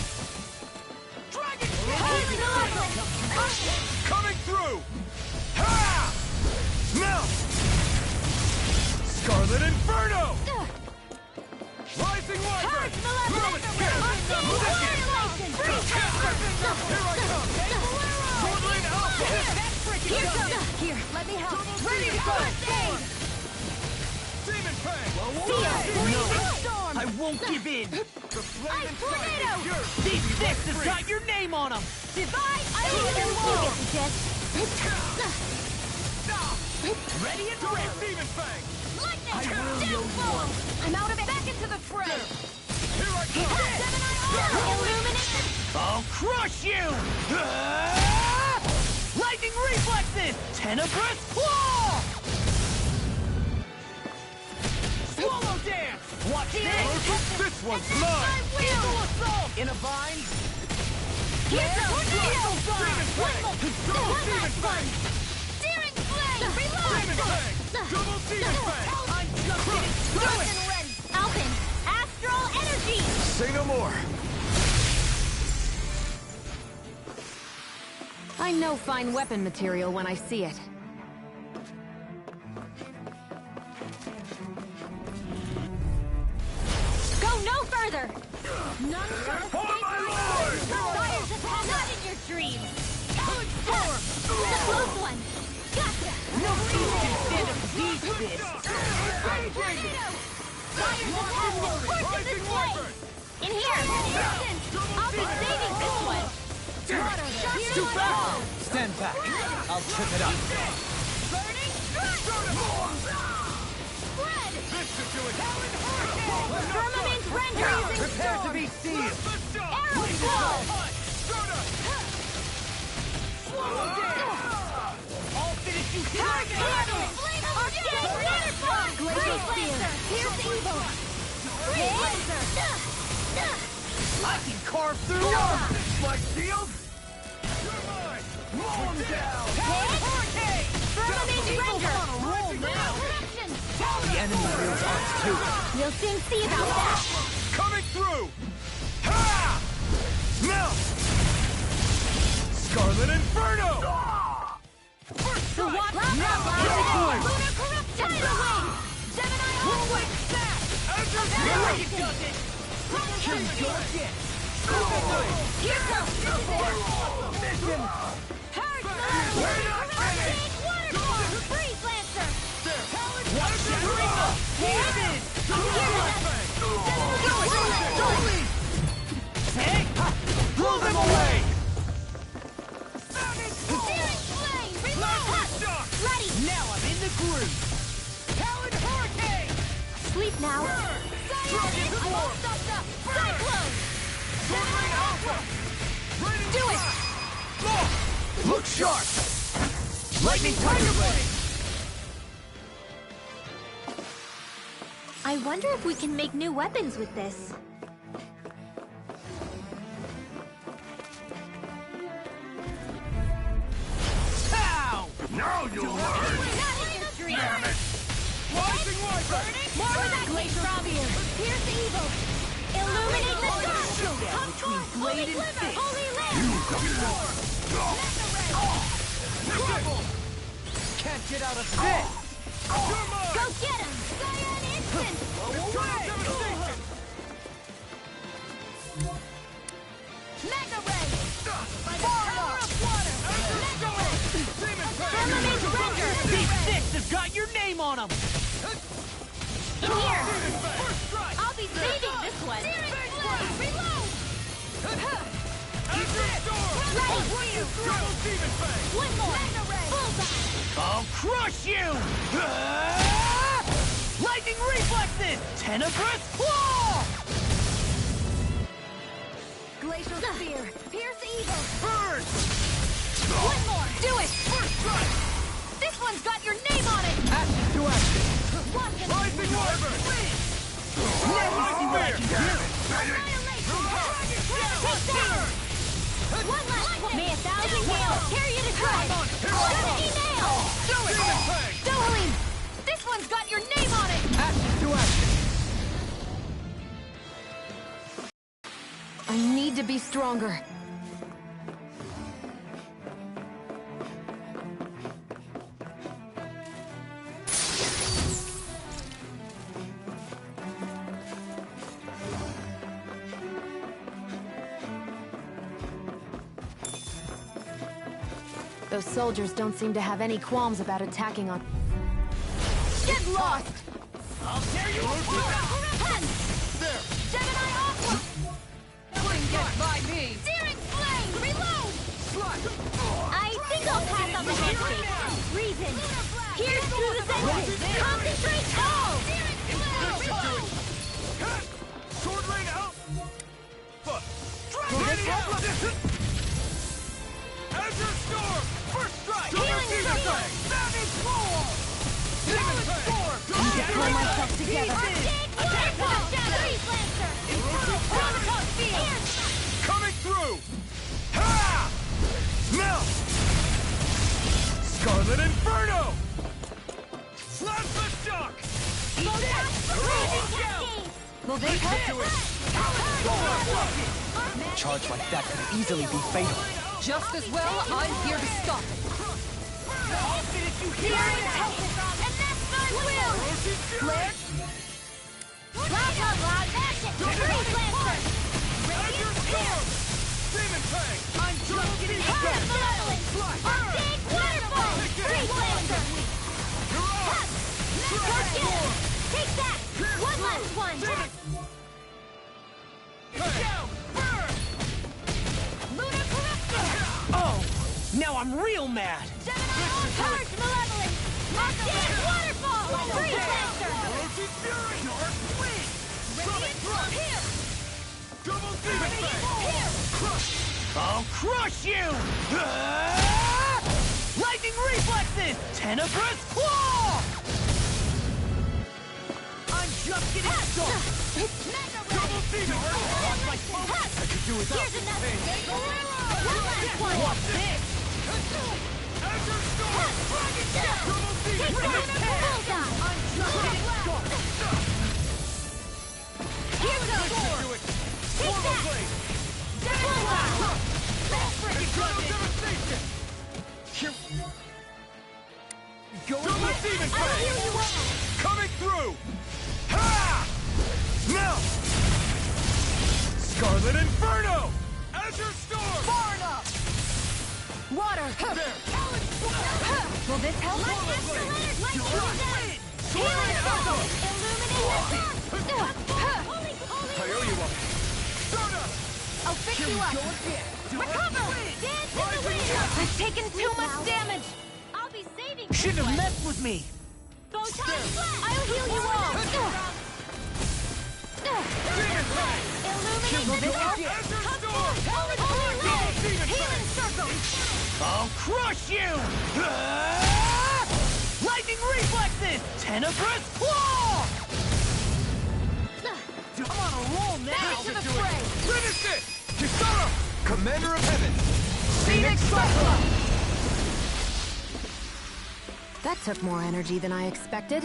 Dragon Healing arm! Coming through. Ha! Now. Scarlet Inferno. Rising Wyvern. Purge Malevolence! Here I come. Sword Lane Alpha. Here goes! Here, let me help! Ready to go! First aid! Demon Fang. Freezing storm! I won't give in! Ice tornado! These fists has got your name on them! Divine Laser Wall! Ready and ready! Demon Fang. Lightning! Downfall! I'm out of it! Back into the fray! Here I come. Gemini Arm! Illuminate! I'll crush you! Lightning reflexes! Tenebrous claw! Swallow dance! Watch this! This one's mine. Eagle assault! In a bind? Here's a tornado! Double Demon Fang. Searing flame! Demon Reload! Fang. Double Demon Fang. I'm just getting Frost and red! Alpin! Astral energy! Say no more. I know fine weapon material when I see it. Go no further! None shall escape my Fire's attack! Not in your dreams! The close one! Gotcha! no food can stand up to these fists! Fire's attack will force this way! In here! I'll be saving this one! Too fast! Stand back. I'll trip it up. Burning strike! Spread! This should do it. Firmament Render! Prepare to be sealed. Arrow Squall! I'll finish you here. Flame of Death! Glacial Spear! Pierce evil! Freeze laser! I can carve through walls! My shield? You're mine! Mow him down! Hurricane! Firmament render! On a roll now! Corruption! The enemy wields arts too. We'll soon see about that! Coming through! Ha! Melt! Scarlet Inferno! First The strike! walk Now Lunar corruption! Tidal wave! Gemini Whirlwind snap! There you does it! Here we go again! Here goes! Mission! Hurricane! We're not finished! Waterfall! Freeze Lancer! Watch that reaper! Here it is! Blow them away! Searing flame! Reload! Ready! Now I'm in the groove! Talon Hurricane! Sleep now! Dragon Form! Cyclone! Swordling Alpha! Do it! Look sharp! Lightning Tiger Blade! I wonder if we can make new weapons with this. Pow! Now you'll learn! Damn it! Rising Wyvern! More with that glacier spear! Pierce the evil! Illuminate the dark! Showdown between Blade and Fist! Holy Land! Can't get out of this! Go get him! Cyan Instant! Mega Ray! By the power of water! Mega Ray! Firmament render! These fists have got your name on them! Here! I'll be saving this one! Reload! Ready! One more! Bullseye! I'll crush you! Lightning reflexes! Tenebrous claw! Glacial spear! Pierce evil! Burn! One more! Do it! First strike! This one's got your name on it! Action to action. Watch it! Rising Wyvern! Now we see what I can do! Annihilation! Take that! One last one! May 1,000 nails tear you to shreds! 70 nails! Do it! Dohalim! This one's got your name on it! Action to action. I need to be stronger. Those soldiers don't seem to have any qualms about attacking on... Get lost! I'll tear you apart! There! Gemini Aqua! Wouldn't get by me! Searing flame! Reload! I think I'll pass on the handshake. Reason! Pierce through the senses! Concentrate all! Sword rain out! Dragon out! Azure Storm! First strike! Healing Field! Savage Roar! Demon Storm! Pull myself together. Attack Waterfall! Freeze Lancer! Protocol Field! Coming through! Ha! Melt! Scarlet Inferno! Plasma Shock! Raging Cascade! Will they cut? A charge like that could easily be fatal. Just as well, I'm here to stop it. Searing Tempest! And that's my will! Flare! Plasma Blood! Action! Freeze Lancer! Azure Storm! Demon Fang! I'm just getting Harvest Malevolence! Arctic Waterfall! Freeze Lancer! Go get him! Take that! One last one! Down! Burn! Lunar Corruption! Oh, now I'm real mad. Gemini Harvest Malevolence! Arctic Waterfall! Freeze Lancer! Rosie Fury! Dark Wind! Radiant Storm! Here! Double Demon Fang! Here! I'll crush you! Lightning reflexes! Tenebrous claw! I'm just Just getting started! Double demon! Watch my smoke! I could do without Here's this another pain. steak. One last one. Watch this! Azure Storm! Double demon! Take that! Bullseye! I'm just getting started! Here goes! Do it! Take Formal that! blade! Bullseye! Eternal devastation! Here... Go I'll demon heal you all! coming through! Ha! Now! Scarlet Inferno! Azure Storm! Far enough! Water! There! Will this help? Light extra letters! Light down! Healing circle! Illuminate! I owe you one! Soda! I'll fix you up! Recover! Dance in the wind! I've taken too much damage! I'll be saving you! Shouldn't have messed with me! Photon flash! I'll heal you all! Demon Blade! Illuminate the dark! Azure Come Storm! forth! Holy light! Demon Healing circle! I'll crush you! Lightning reflexes! Tenebrous claw! I'm on a roll now! Back to the fray! Finish it! Kisara! Commander of Heaven! Phoenix Cyclops! That took more energy than I expected.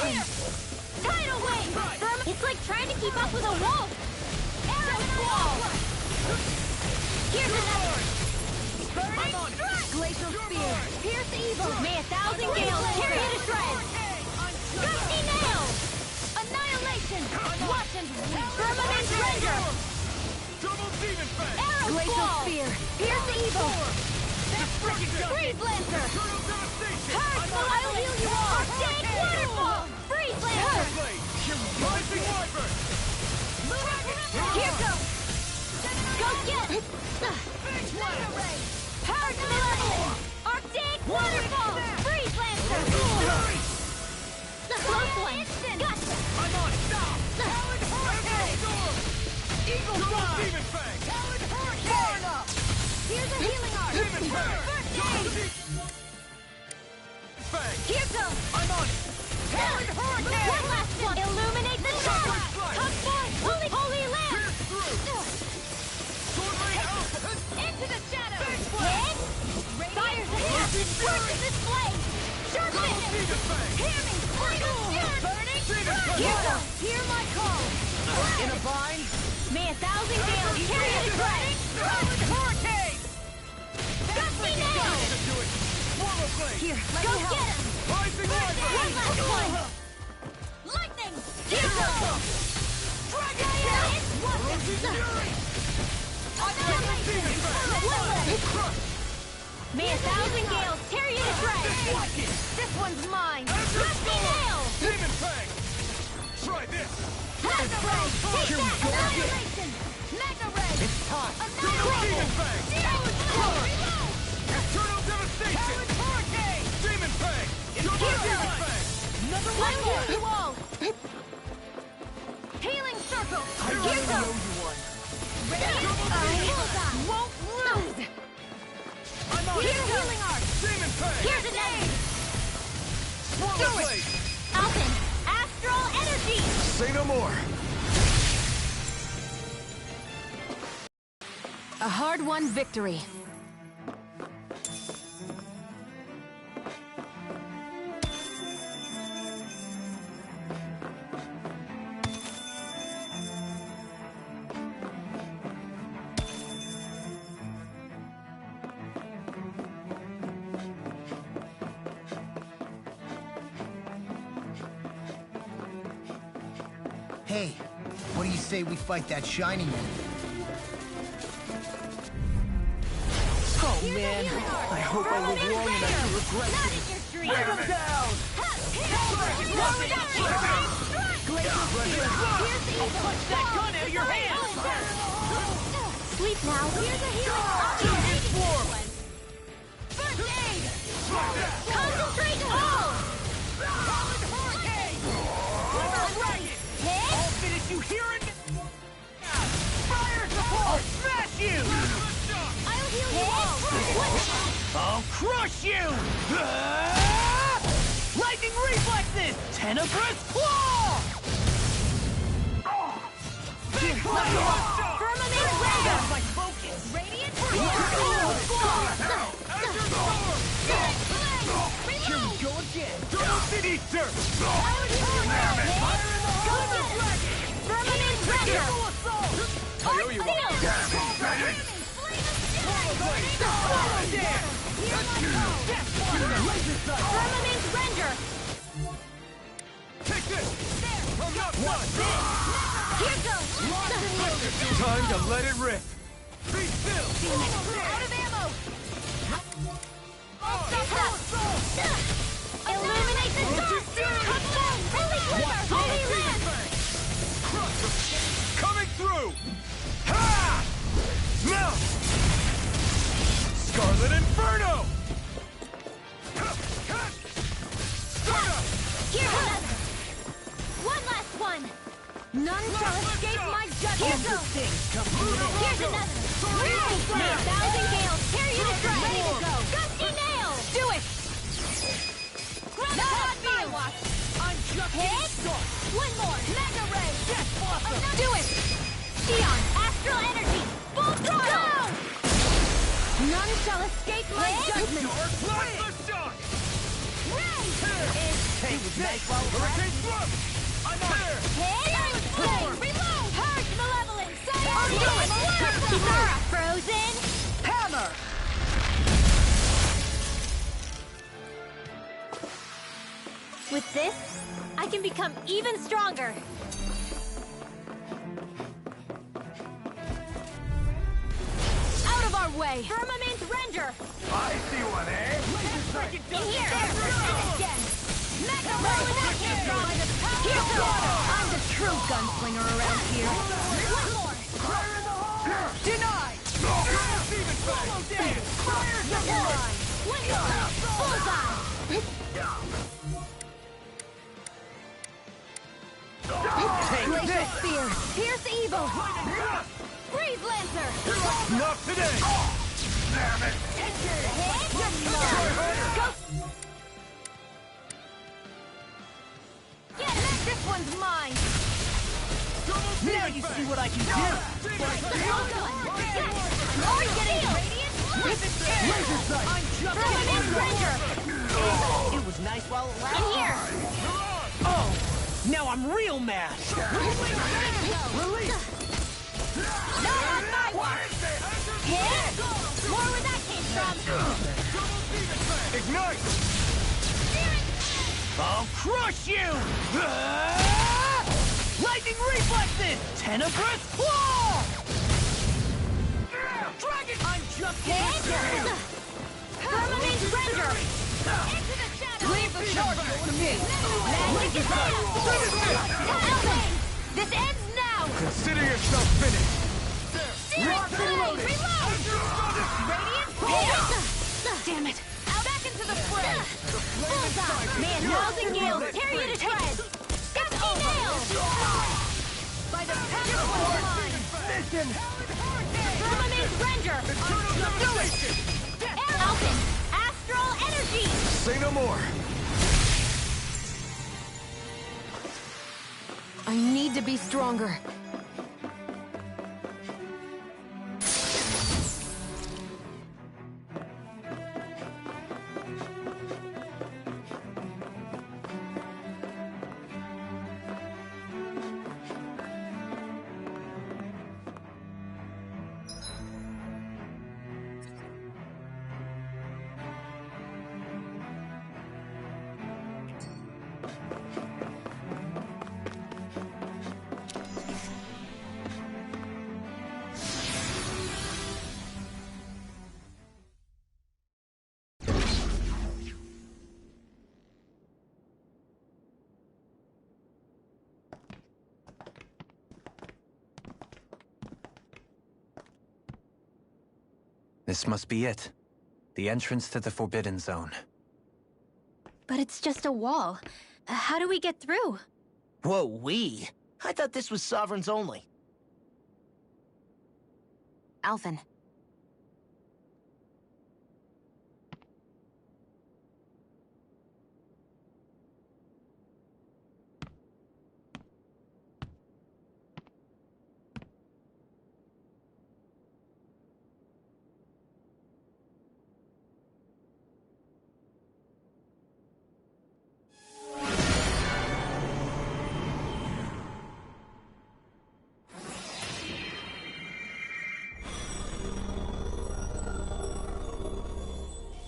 Here! Tidal wave! It's like trying to keep up with a wolf! Arrow squall! Here's another! Burning strike! Glacial spear! Pierce evil! May 1,000 gales carry you to shreds! Gusty nail! Annihilation! Watch and firmament render! Double demon fang! Arrow glacial spear! Pierce evil! Freeze lancer! Hard I'll heal you all! Arctic waterfall! Freeze lancer! Rising wyvern! Here goes! Go get it! Hard malevolent! Arctic waterfall! Freeze lancer! The close one! Gotcha! I'm on stop! Talon hurricane! Eagle fly! Demon fang! Talon hurricane! Here's a healing art! Demon fang! First aid! Fang! Here goes! I'm on it! Talon hurricane! One last one! Illuminate the shadow! Tough boy! Holy lamp! Pierce through! Sword rain alpha! Into the shadow! Hit! Fire's ahead! Scorches this blade! Sharp Demon fang! Hamming! Burning! Here goes! Hear my call! In a bind? May 1,000 gales carry you to strike! Talon hurricane! Gusty nail! Swallow blade! Here, let me help! Get him! Rising wyvern! One last one! Lightning! Here goes! Dragon Giant! May 1,000 gales tear you to shreds! This one's mine! Gusty nail! Demon fang! Try this! Magna ray! Take that! Annihilation! Magna ray! It's time! Annihilation! Demon fang! Demon reload! Eternal devastation! Talon hurricane! Demon fang! Double demon fang! Another one more! You all! Healing circle! Here goes! I won't lose! I'm on Here's healing art! Demon fang! Here's a name! Swallow blade! Alpin! Astral energy! Say no more. A hard-won victory. Hey, what do you say we fight that shining enemy? Oh man, I hope I live long enough to regret Not this. in your dream! Bring him down! I'll punch that gun out of your hand! Sleep now. Here's a healing art. First aid! Concentrate all! Talon hurricane! Hit! I'll finish you here and now! Fire support! I'll smash you! I'll heal you all! I'll crush you! Lightning reflexes! Tenebrous claw! Big blast! Firmament render! My focus! Radiant Arrow squall! Azure storm! Here we go again! Double Eater! I'll heal you all! Go again! Firmament render! Arc seal! Firmament render! Take this! I'm not done! Here goes! Time to let it rip! Be still! Out of ammo! Illuminate the dark! Come down! Holy glitter! Holy land! Coming through! Ha! Now! Scarlet Inferno! Here's another! One last one! None shall escape my judgment! Here's another! May 1,000 gales carry you to strike! Ready to go! Gusty nail! Do it! Not my watch! I'm just Hit! started! One more! Mega ray! Death Blossom! Do it! Sion! Astral energy! Full throttle! Go! None shall escape my judgment! Dark Plasma Shock! Ray! Hey, was nice while it lasted. I'm on it. Reload! Purge malevolence! Zara, frozen! Hammer! With this, I can become even stronger. Out of our way! Firmament Render! I see one, eh? Here! And again! Mega Roll in action! Here goes! I'm the true gunslinger around here. One more! Denied! Almost dead! Fire double line! One more! Bullseye! Glacial Spear! Pierce Evil! Freeze Lancer! Not today! Damn it! Go! Get it! This one's mine! Now you see what I can do! Are getting radiant light! I'm just Firmament Render! It was nice while it In lasted. here! Oh! Now I'm real mad! Release! Not on my watch! Hit! More where that came from! Ignite! I'll crush you! Lightning reflexes! Tenebrous claw! Dragon! I'm just getting started! Firmament Render! Into the shadows! Leave the charge to me! Magic is out! Elvin! This ends now! Consider yourself finished. Rock and loaded! Reload! Radiant Pierce! Damn it! Out back into the fray! Bullseye! Man, thousand gales! Tear you to shreds! 50 nails! By the power of the line! Mission! Firmament Render! Alpin! Astral Energy! Say no more. I need to be stronger. This must be it. The entrance to the Forbidden Zone. But it's just a wall. How do we get through? Whoa, we? I thought this was Sovereigns only. Alphen.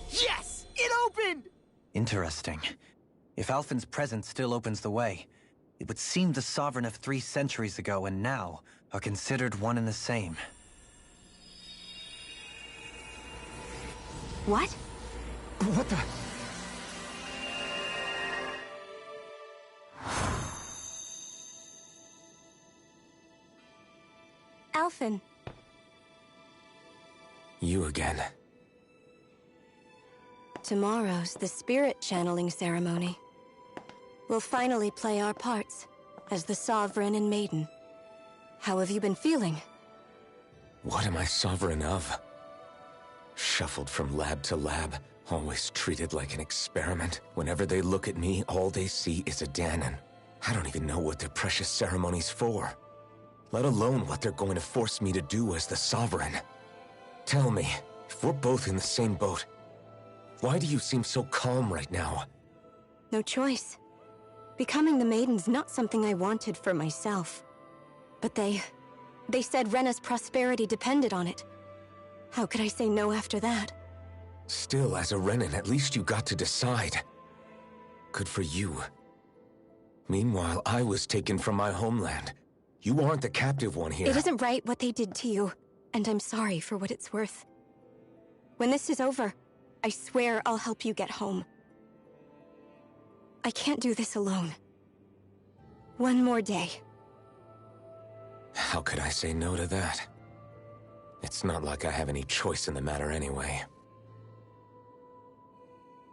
Yes! It opened! Interesting. If Alphen's presence still opens the way, it would seem the Sovereign of 3 centuries ago and now are considered one and the same. What? What the? Alphen. You again. Tomorrow's the spirit channeling ceremony. We'll finally play our parts as the Sovereign and Maiden. How have you been feeling? What am I sovereign of? Shuffled from lab to lab, always treated like an experiment. Whenever they look at me, all they see is a Danon. I don't even know what their precious ceremony's for. Let alone what they're going to force me to do as the Sovereign. Tell me, if we're both in the same boat, why do you seem so calm right now? No choice. Becoming the Maiden's not something I wanted for myself. But they said Rena's prosperity depended on it. How could I say no after that? Still, as a Renan, at least you got to decide. Good for you. Meanwhile, I was taken from my homeland. You aren't the captive one here. It isn't right what they did to you, and I'm sorry for what it's worth. When this is over, I swear I'll help you get home. I can't do this alone. One more day. How could I say no to that? It's not like I have any choice in the matter anyway.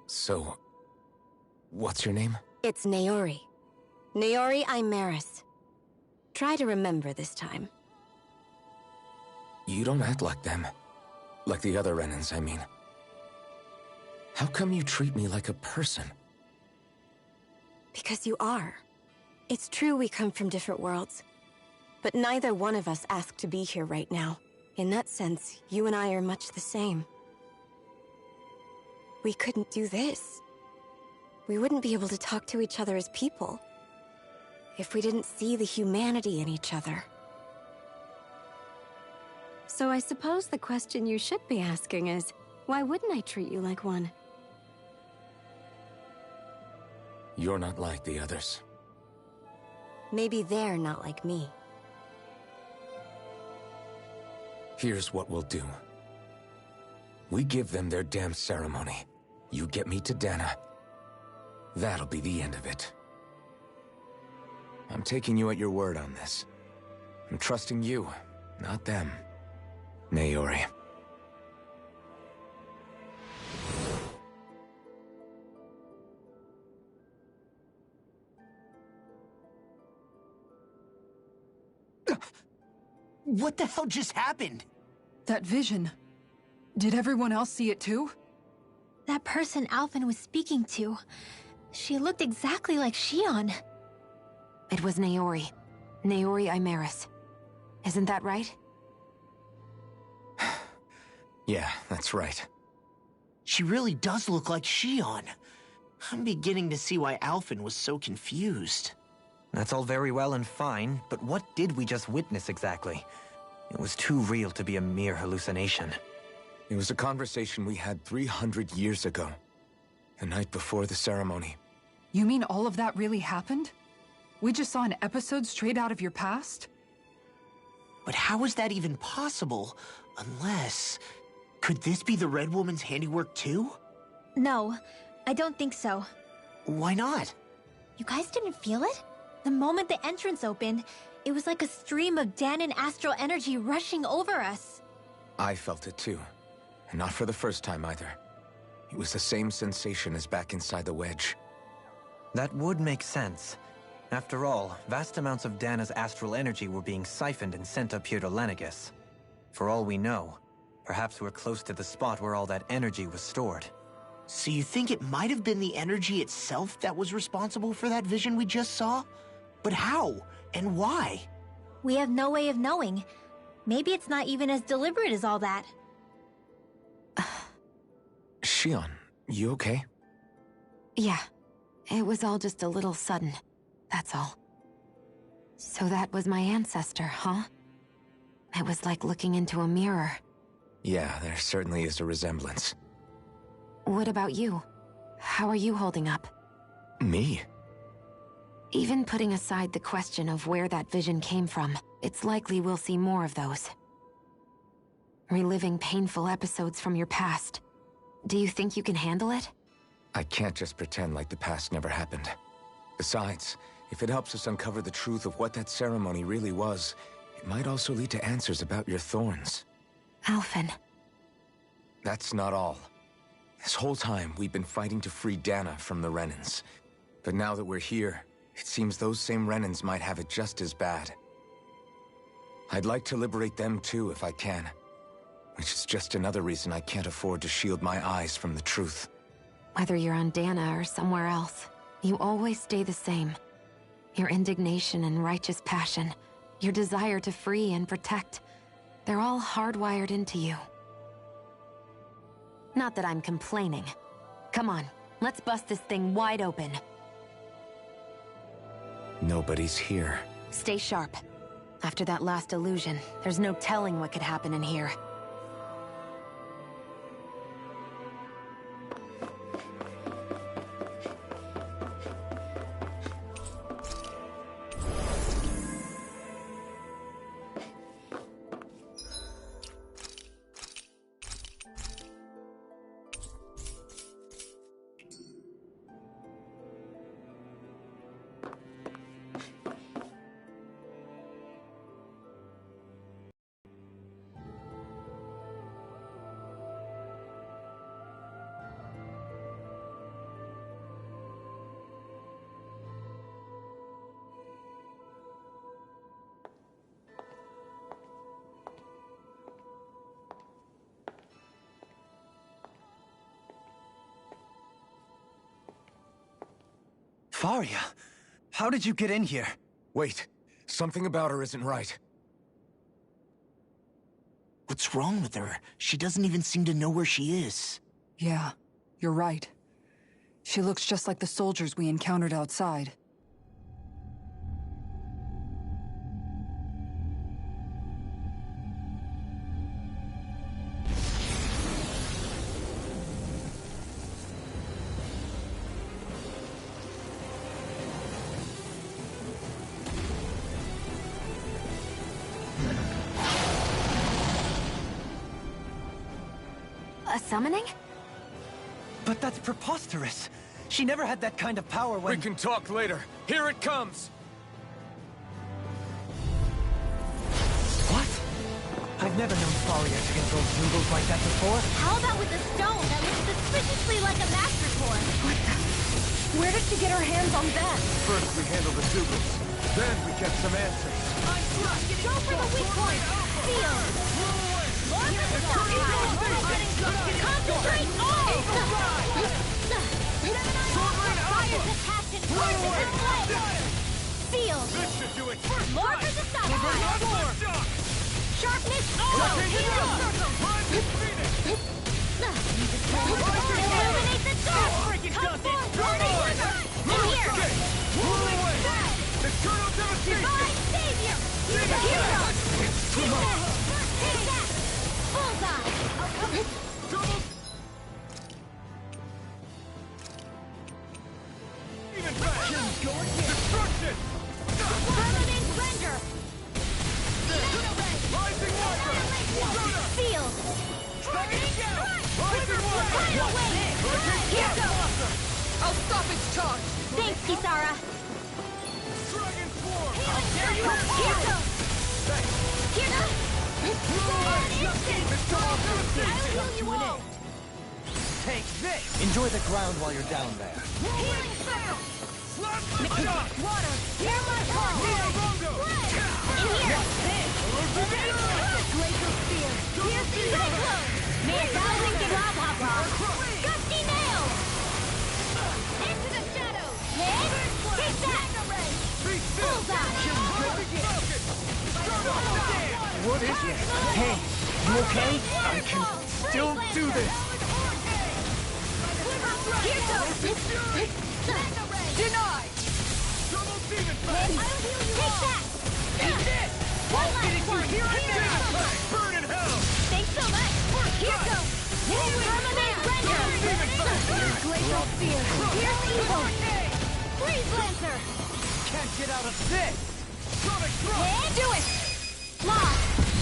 So, what's your name? It's Naori. Naori Imaris. Try to remember this time. You don't act like them. Like the other Renans, I mean. How come you treat me like a person? Because you are. It's true we come from different worlds. But neither one of us asked to be here right now. In that sense, you and I are much the same. We couldn't do this. We wouldn't be able to talk to each other as people if we didn't see the humanity in each other. So I suppose the question you should be asking is, why wouldn't I treat you like one? You're not like the others. Maybe they're not like me. Here's what we'll do. We give them their damn ceremony. You get me to Dana. That'll be the end of it. I'm taking you at your word on this. I'm trusting you, not them. Naori. What the hell just happened? That vision. Did everyone else see it too? That person Alphen was speaking to, she looked exactly like Shion. It was Naori. Naori Imaris. Isn't that right? Yeah, that's right. She really does look like Shion. I'm beginning to see why Alphen was so confused. That's all very well and fine, but what did we just witness exactly? It was too real to be a mere hallucination. It was a conversation we had 300 years ago. The night before the ceremony. You mean all of that really happened? We just saw an episode straight out of your past? But how is that even possible? Unless... Could this be the Red Woman's handiwork too? No, I don't think so. Why not? You guys didn't feel it? The moment the entrance opened, it was like a stream of Danon astral energy rushing over us. I felt it too. And not for the first time either. It was the same sensation as back inside the wedge. That would make sense. After all, vast amounts of Dana's astral energy were being siphoned and sent up here to Lenegis. For all we know, perhaps we're close to the spot where all that energy was stored. So you think it might have been the energy itself that was responsible for that vision we just saw? But how? And why? We have no way of knowing. Maybe it's not even as deliberate as all that. Shion, you okay? Yeah. It was all just a little sudden. That's all. So that was my ancestor, huh? It was like looking into a mirror. Yeah, there certainly is a resemblance. What about you? How are you holding up? Me? Even putting aside the question of where that vision came from, it's likely we'll see more of those. Reliving painful episodes from your past. Do you think you can handle it? I can't just pretend like the past never happened. Besides, if it helps us uncover the truth of what that ceremony really was, it might also lead to answers about your thorns. Alphen. That's not all. This whole time, we've been fighting to free Dana from the Renans. But now that we're here, it seems those same Renans might have it just as bad. I'd like to liberate them too if I can. Which is just another reason I can't afford to shield my eyes from the truth. Whether you're on Dana or somewhere else, you always stay the same. Your indignation and righteous passion, your desire to free and protect, they're all hardwired into you. Not that I'm complaining. Come on, Let's bust this thing wide open. Nobody's here. Stay sharp. After that last illusion, there's no telling what could happen in here. Faria, how did you get in here? Wait, something about her isn't right. What's wrong with her? She doesn't even seem to know where she is. Yeah, you're right. She looks just like the soldiers we encountered outside. A summoning? But that's preposterous. She never had that kind of power when— We can talk later. Here it comes! What? I've never known Faria to control Zoogles like that before. How about with the stone that looks suspiciously like a master core? What the? Where did she get her hands on that? First we handle the Zoogles. Then we get some answers. Go for the weak point! Feel! More for the concentrate all! Fire's attached and force is in play! Feel! This should do it! More for the stop! Sharpness all! Illuminate the dark! Come forth! In here! Divine Savior! Hero! Take that! Bullseye! Destruction! Permanent render! Rising water! Field! Rising water! Here goes! I'll stop its charge! Thanks, Kisara! Dragon Swarm! Here goes! Here goes! I'll heal you all! Take this! Enjoy the ground while you're down there. Healing circle! Water! Hear my call! In here! Glacial spear! Piercing cyclone! May a thousand Gusty nail! Into the shadows! Take that! Bullseye! What is it? Hey, you okay? I can still do this! Here goes! Denied! Take that! One last one! Burn in hell! Thanks so much! Here goes! Permanent render! Glacial spear! Pierce evil! Freeze lancer! Can't get out of this! And do it! Lock!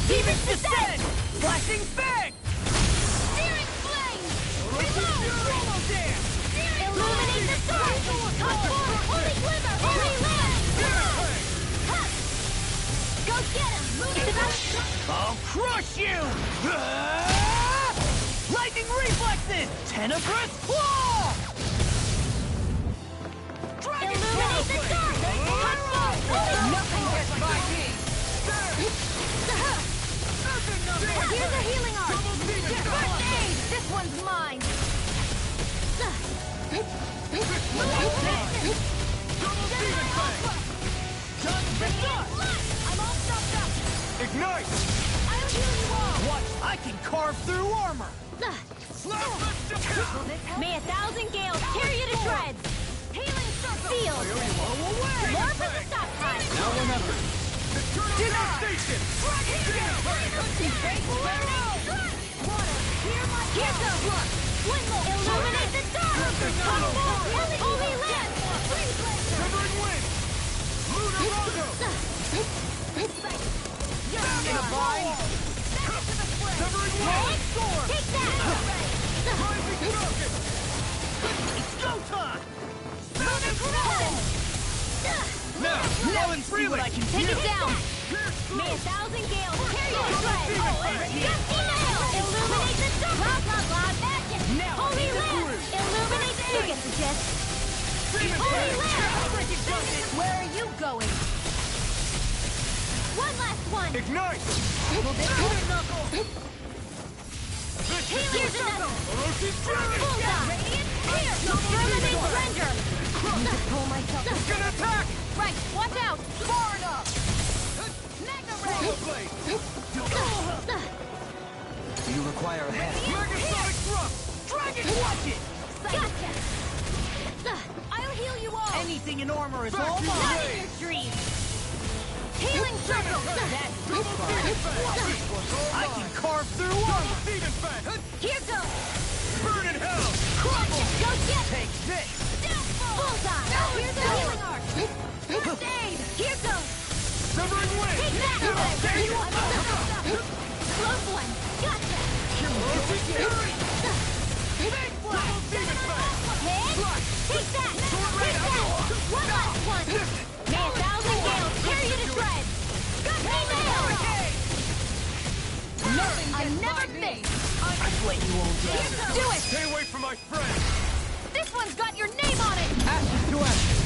Demon's descent! Flashing fang! Searing flame! Reload! Illuminate the sword! Come forth! Holy glimmer! Holy land! Go get him! I'll crush you! Lightning reflexes! Tenebrous claw! Illuminate the dark! Come forth! Nothing gets by me! Here's a healing arm! First aid! This one's mine! I'm all stopped up! Ignite! I'll heal you all! Watch, I can carve through armor! May 1,000 gales tear you to shreds! Healing circle! Sealed! More for the stop time! Now remember, Eternal Station! Here goes! Illuminate the dark! Holy Land! Severing Wind! Lunar Rondo! In a bind! Severing Wind! Take that! Rising Falcon! It's go time! Lunar Corruption! Now, Now and see what I can Take do! it down! May 1,000 gales tear you to shreds! Dusty nail! Illuminate the dark! Blah, blah, blah, magic! Now I Holy need the Land! groove. Illuminate the you get the gist! Holy Land! Where are you going? One last one! Ignite! Here's another! Orochi's Dragon! Bullseye! Radiant Spear! Illuminate Ranger! Need to pull myself. It's gonna attack! Right, watch out! Far enough! Mega Hollow Blade! Do you require a hand? Megasonic Thrust! Dragon, watch it! Gotcha! I'll heal you all! Anything in armor is Back all to mine! Not in your dreams! Healing circle! That's too far! I can carve through armor! Demon Fang! Here goes! Burn in Hell! Crumble! Go get it! Take this! Bullseye! Here's the healing arc! First aid! Here goes! Severing Wind! Take that! Close one! Gotcha! Orochi's Fury! Big one! Double Demon Fang! Hit! Take that! Take that! One last one! May 1,000 gales tear you to shreds! Gusty nail! I'm never finished! I'd let you all down. Do it! Stay away from my friend! This one's got your name on it! Ashes to ashes!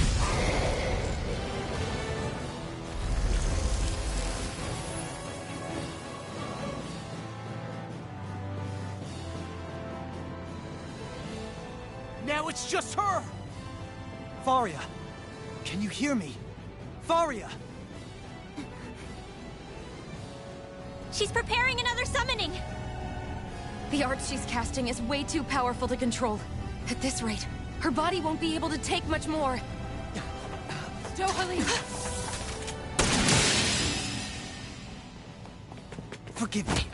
Now it's just her! Faria! Can you hear me? Faria! She's preparing another summoning! The art she's casting is way too powerful to control. At this rate, her body won't be able to take much more. Dohalim! Forgive me.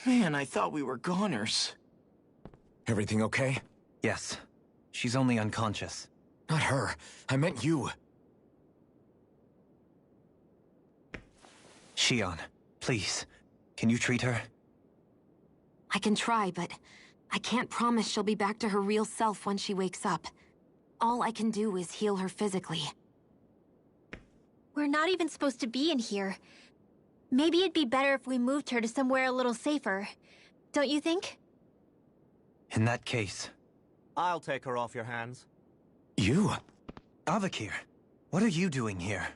Man, I thought we were goners. Everything okay? Yes. She's only unconscious. Not her. I meant you. Shion, please. Can you treat her? I can try, but I can't promise she'll be back to her real self when she wakes up. All I can do is heal her physically. We're not even supposed to be in here. Maybe it'd be better if we moved her to somewhere a little safer. Don't you think? In that case... I'll take her off your hands. You? Avakir, what are you doing here?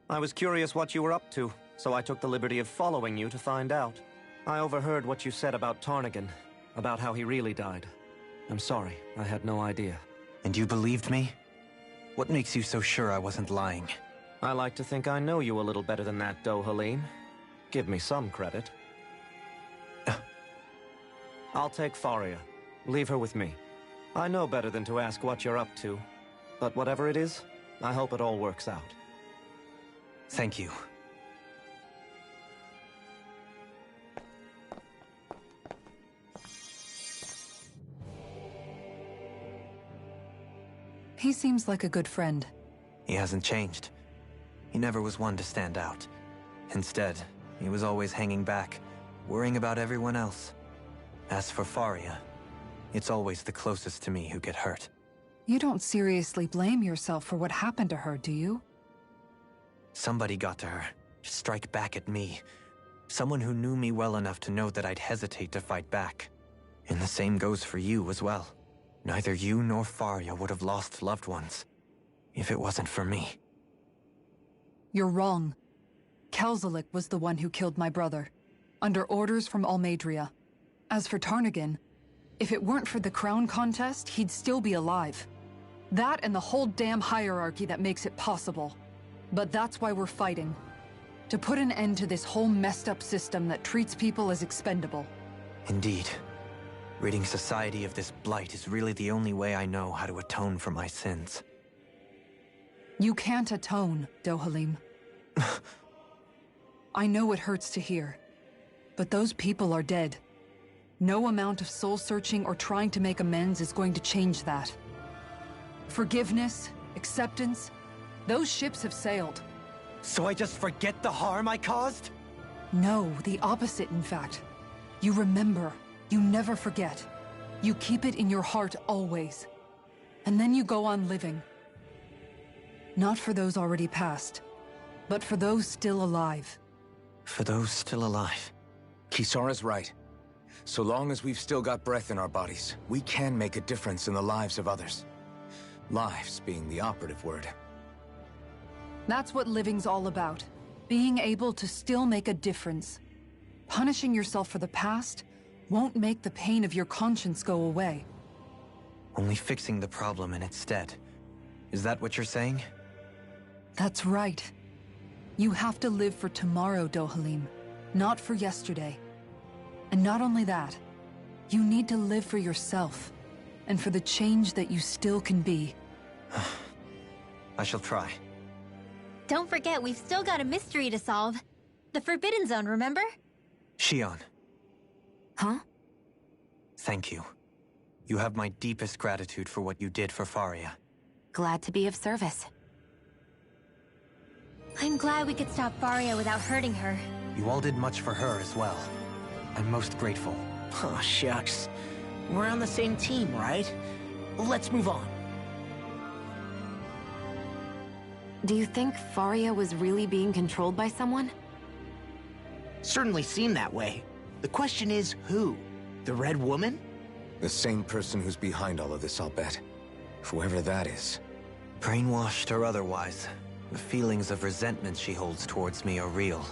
I was curious what you were up to, so I took the liberty of following you to find out. I overheard what you said about Tarnigan, about how he really died. I'm sorry, I had no idea. And you believed me? What makes you so sure I wasn't lying? I like to think I know you a little better than that, Dohalim. Give me some credit. I'll take Faria. Leave her with me. I know better than to ask what you're up to. But whatever it is, I hope it all works out. Thank you. He seems like a good friend. He hasn't changed. He never was one to stand out. Instead, he was always hanging back, worrying about everyone else. As for Faria, it's always the closest to me who get hurt. You don't seriously blame yourself for what happened to her, do you? Somebody got to her, to strike back at me. Someone who knew me well enough to know that I'd hesitate to fight back. And the same goes for you as well. Neither you nor Faria would have lost loved ones, if it wasn't for me. You're wrong. Kelzelik was the one who killed my brother, under orders from Almadria. As for Tarnigan, if it weren't for the crown contest, he'd still be alive. That and the whole damn hierarchy that makes it possible. But that's why we're fighting. To put an end to this whole messed up system that treats people as expendable. Indeed. Ridding society of this blight is really the only way I know how to atone for my sins. You can't atone, Dohalim. I know it hurts to hear, but those people are dead. No amount of soul-searching or trying to make amends is going to change that. Forgiveness, acceptance, those ships have sailed. So I just forget the harm I caused? No, the opposite, in fact. You remember. You never forget. You keep it in your heart always. And then you go on living. Not for those already past, but for those still alive. For those still alive. Kisara's right. So long as we've still got breath in our bodies, we can make a difference in the lives of others. Lives being the operative word. That's what living's all about. Being able to still make a difference. Punishing yourself for the past won't make the pain of your conscience go away. Only fixing the problem in its stead. Is that what you're saying? That's right. You have to live for tomorrow, Dohalim, not for yesterday. And not only that, you need to live for yourself, and for the change that you still can be. I shall try. Don't forget, we've still got a mystery to solve. The Forbidden Zone, remember? Shion. Huh? Thank you. You have my deepest gratitude for what you did for Faria. Glad to be of service. I'm glad we could stop Faria without hurting her. You all did much for her as well. I'm most grateful. Oh, shucks. We're on the same team, right? Let's move on. Do you think Faria was really being controlled by someone? Certainly seemed that way. The question is, who? The Red Woman? The same person who's behind all of this, I'll bet. Whoever that is. Brainwashed or otherwise, the feelings of resentment she holds towards me are real.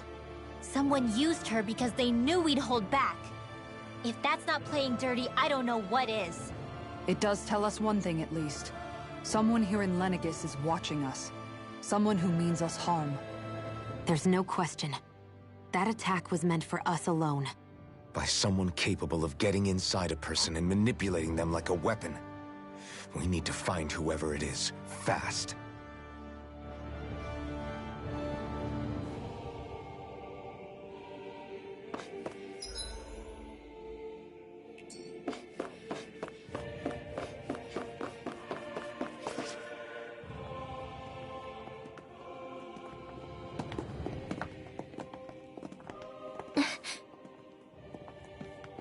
Someone used her because they knew we'd hold back. If that's not playing dirty, I don't know what is. It does tell us one thing at least. Someone here in Lenegis is watching us. Someone who means us harm. There's no question. That attack was meant for us alone. By someone capable of getting inside a person and manipulating them like a weapon. We need to find whoever it is, fast.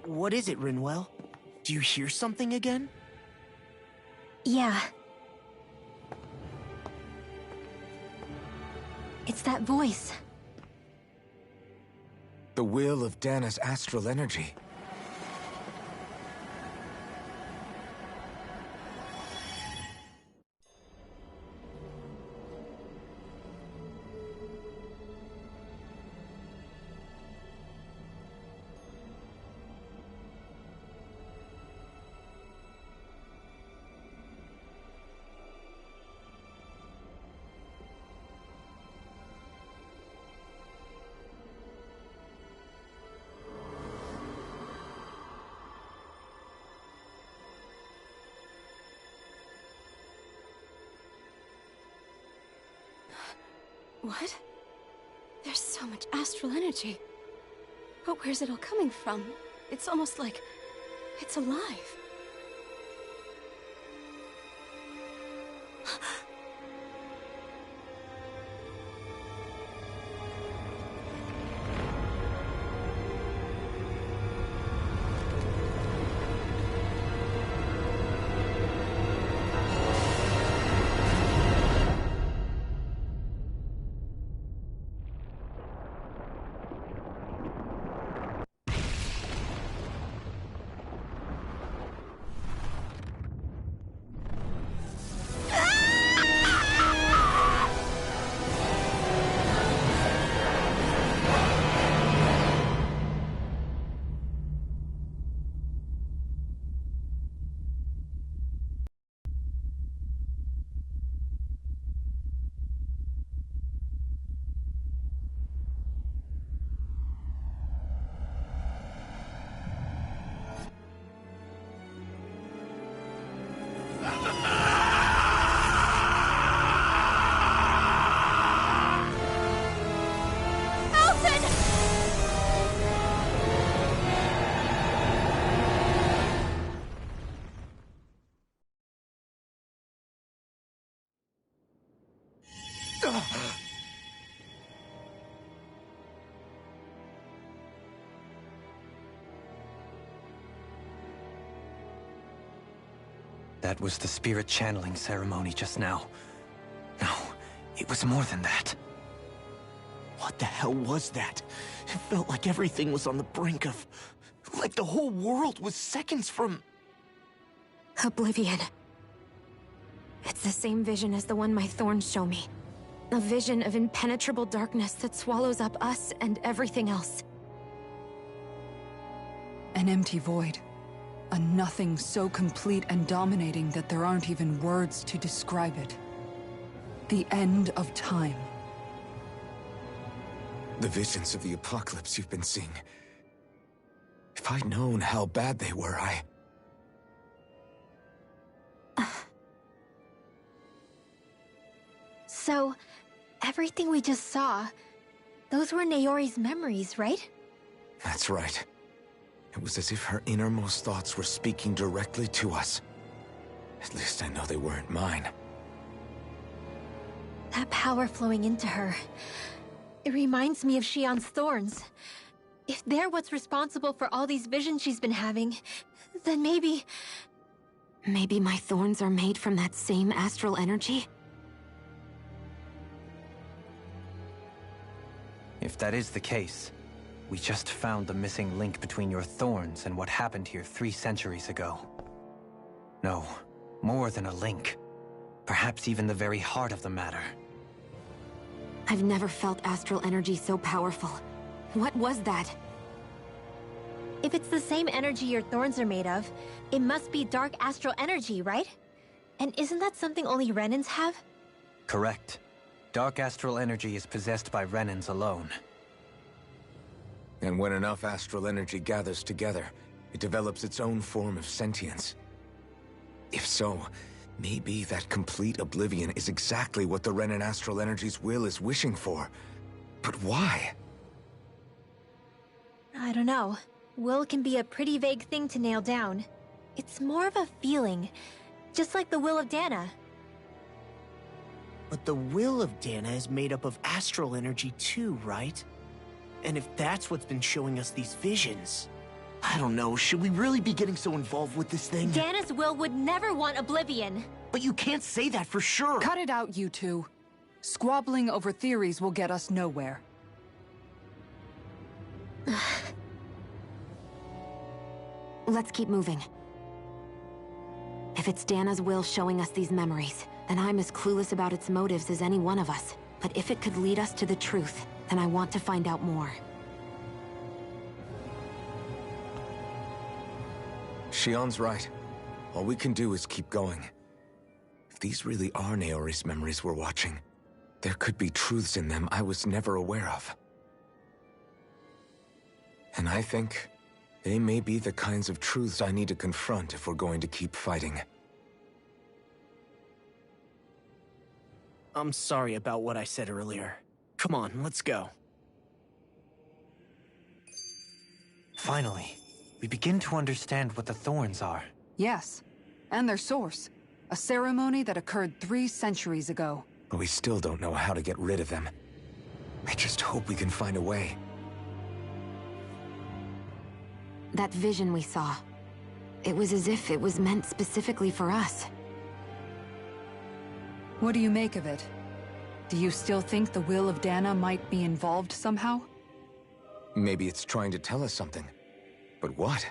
What is it, Rinwell? Do you hear something again? Yeah. It's that voice. The will of Dana's astral energy. What? There's so much astral energy. But where's it all coming from? It's almost like it's alive. That was the spirit channeling ceremony just now. No, it was more than that. What the hell was that? It felt like everything was on the brink of... like the whole world was seconds from... Oblivion. It's the same vision as the one my thorns show me. A vision of impenetrable darkness that swallows up us and everything else. An empty void. A nothing so complete and dominating that there aren't even words to describe it. The end of time. The visions of the apocalypse you've been seeing. If I'd known how bad they were, So, everything we just saw, those were Naori's memories, right? That's right. It was as if her innermost thoughts were speaking directly to us. At least I know they weren't mine. That power flowing into her, it reminds me of Shion's thorns. If they're what's responsible for all these visions she's been having, then maybe... Maybe my thorns are made from that same astral energy? If that is the case, we just found the missing link between your thorns and what happened here 3 centuries ago. No, more than a link. Perhaps even the very heart of the matter. I've never felt astral energy so powerful. What was that? If it's the same energy your thorns are made of, it must be dark astral energy, right? And isn't that something only Renans have? Correct. Dark astral energy is possessed by Renans alone. And when enough astral energy gathers together, it develops its own form of sentience. If so, maybe that complete oblivion is exactly what the Renan astral energy's will is wishing for. But why? I don't know. Will can be a pretty vague thing to nail down. It's more of a feeling, just like the will of Dana. But the will of Dana is made up of astral energy too, right? And if that's what's been showing us these visions... I don't know, should we really be getting so involved with this thing? Dana's will would never want oblivion. But you can't say that for sure! Cut it out, you two. Squabbling over theories will get us nowhere. Let's keep moving. If it's Dana's will showing us these memories, then I'm as clueless about its motives as any one of us. But if it could lead us to the truth, then I want to find out more. Shion's right. All we can do is keep going. If these really are Naori's memories we're watching, there could be truths in them I was never aware of. And I think they may be the kinds of truths I need to confront if we're going to keep fighting. I'm sorry about what I said earlier. Come on, let's go. Finally, we begin to understand what the thorns are. Yes, and their source. A ceremony that occurred 3 centuries ago. But we still don't know how to get rid of them. I just hope we can find a way. That vision we saw. It was as if it was meant specifically for us. What do you make of it? Do you still think the will of Dana might be involved somehow? Maybe it's trying to tell us something. But what?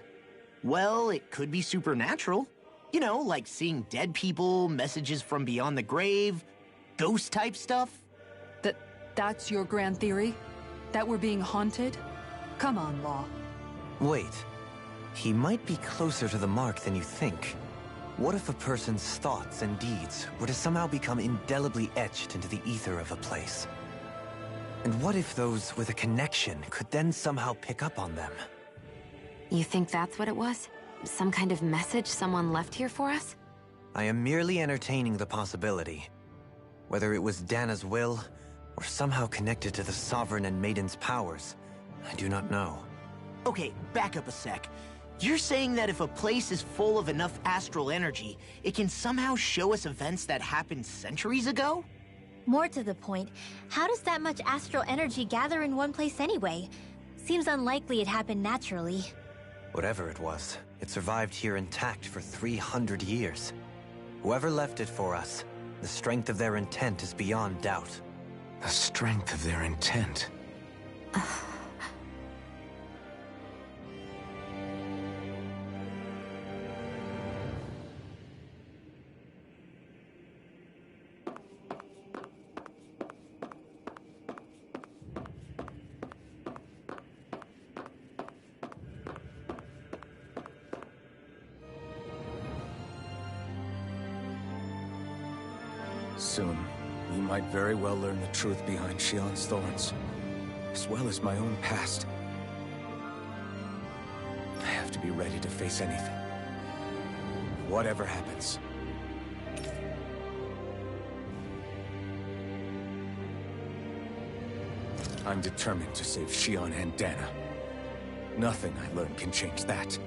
Well, it could be supernatural. You know, like seeing dead people, messages from beyond the grave, ghost-type stuff. That's your grand theory? That we're being haunted? Come on, Law. Wait. He might be closer to the mark than you think. What if a person's thoughts and deeds were to somehow become indelibly etched into the ether of a place? And what if those with a connection could then somehow pick up on them? You think that's what it was? Some kind of message someone left here for us? I am merely entertaining the possibility. Whether it was Dana's will, or somehow connected to the Sovereign and Maiden's powers, I do not know. Okay, back up a sec. You're saying that if a place is full of enough astral energy, it can somehow show us events that happened centuries ago? More to the point, how does that much astral energy gather in one place anyway? Seems unlikely it happened naturally. Whatever it was, it survived here intact for 300 years. Whoever left it for us, the strength of their intent is beyond doubt. The strength of their intent. Soon, we might very well learn the truth behind Shion's thorns, as well as my own past. I have to be ready to face anything. Whatever happens. I'm determined to save Shion and Dana. Nothing I learn can change that.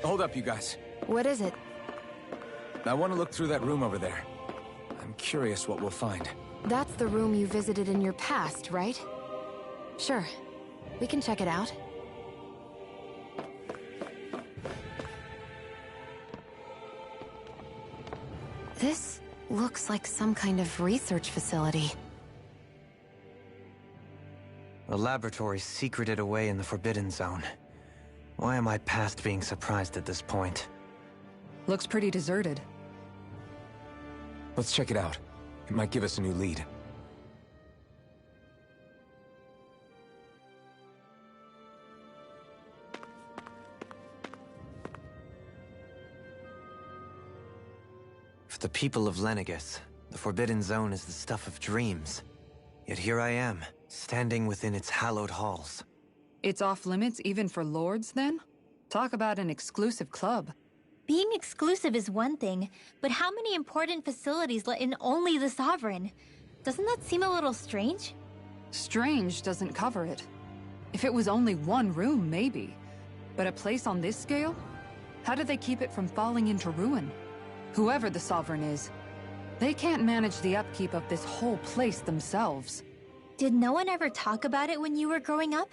Hold up, you guys. What is it? I want to look through that room over there. I'm curious what we'll find. That's the room you visited in your past, right? Sure. We can check it out. This looks like some kind of research facility. A laboratory secreted away in the Forbidden Zone. Why am I past being surprised at this point? Looks pretty deserted. Let's check it out. It might give us a new lead. For the people of Lenegis, the Forbidden Zone is the stuff of dreams. Yet here I am, standing within its hallowed halls. It's off limits even for lords, then? Talk about an exclusive club. Being exclusive is one thing, but how many important facilities let in only the Sovereign? Doesn't that seem a little strange? Strange doesn't cover it. If it was only one room, maybe. But a place on this scale? How do they keep it from falling into ruin? Whoever the Sovereign is, they can't manage the upkeep of this whole place themselves. Did no one ever talk about it when you were growing up?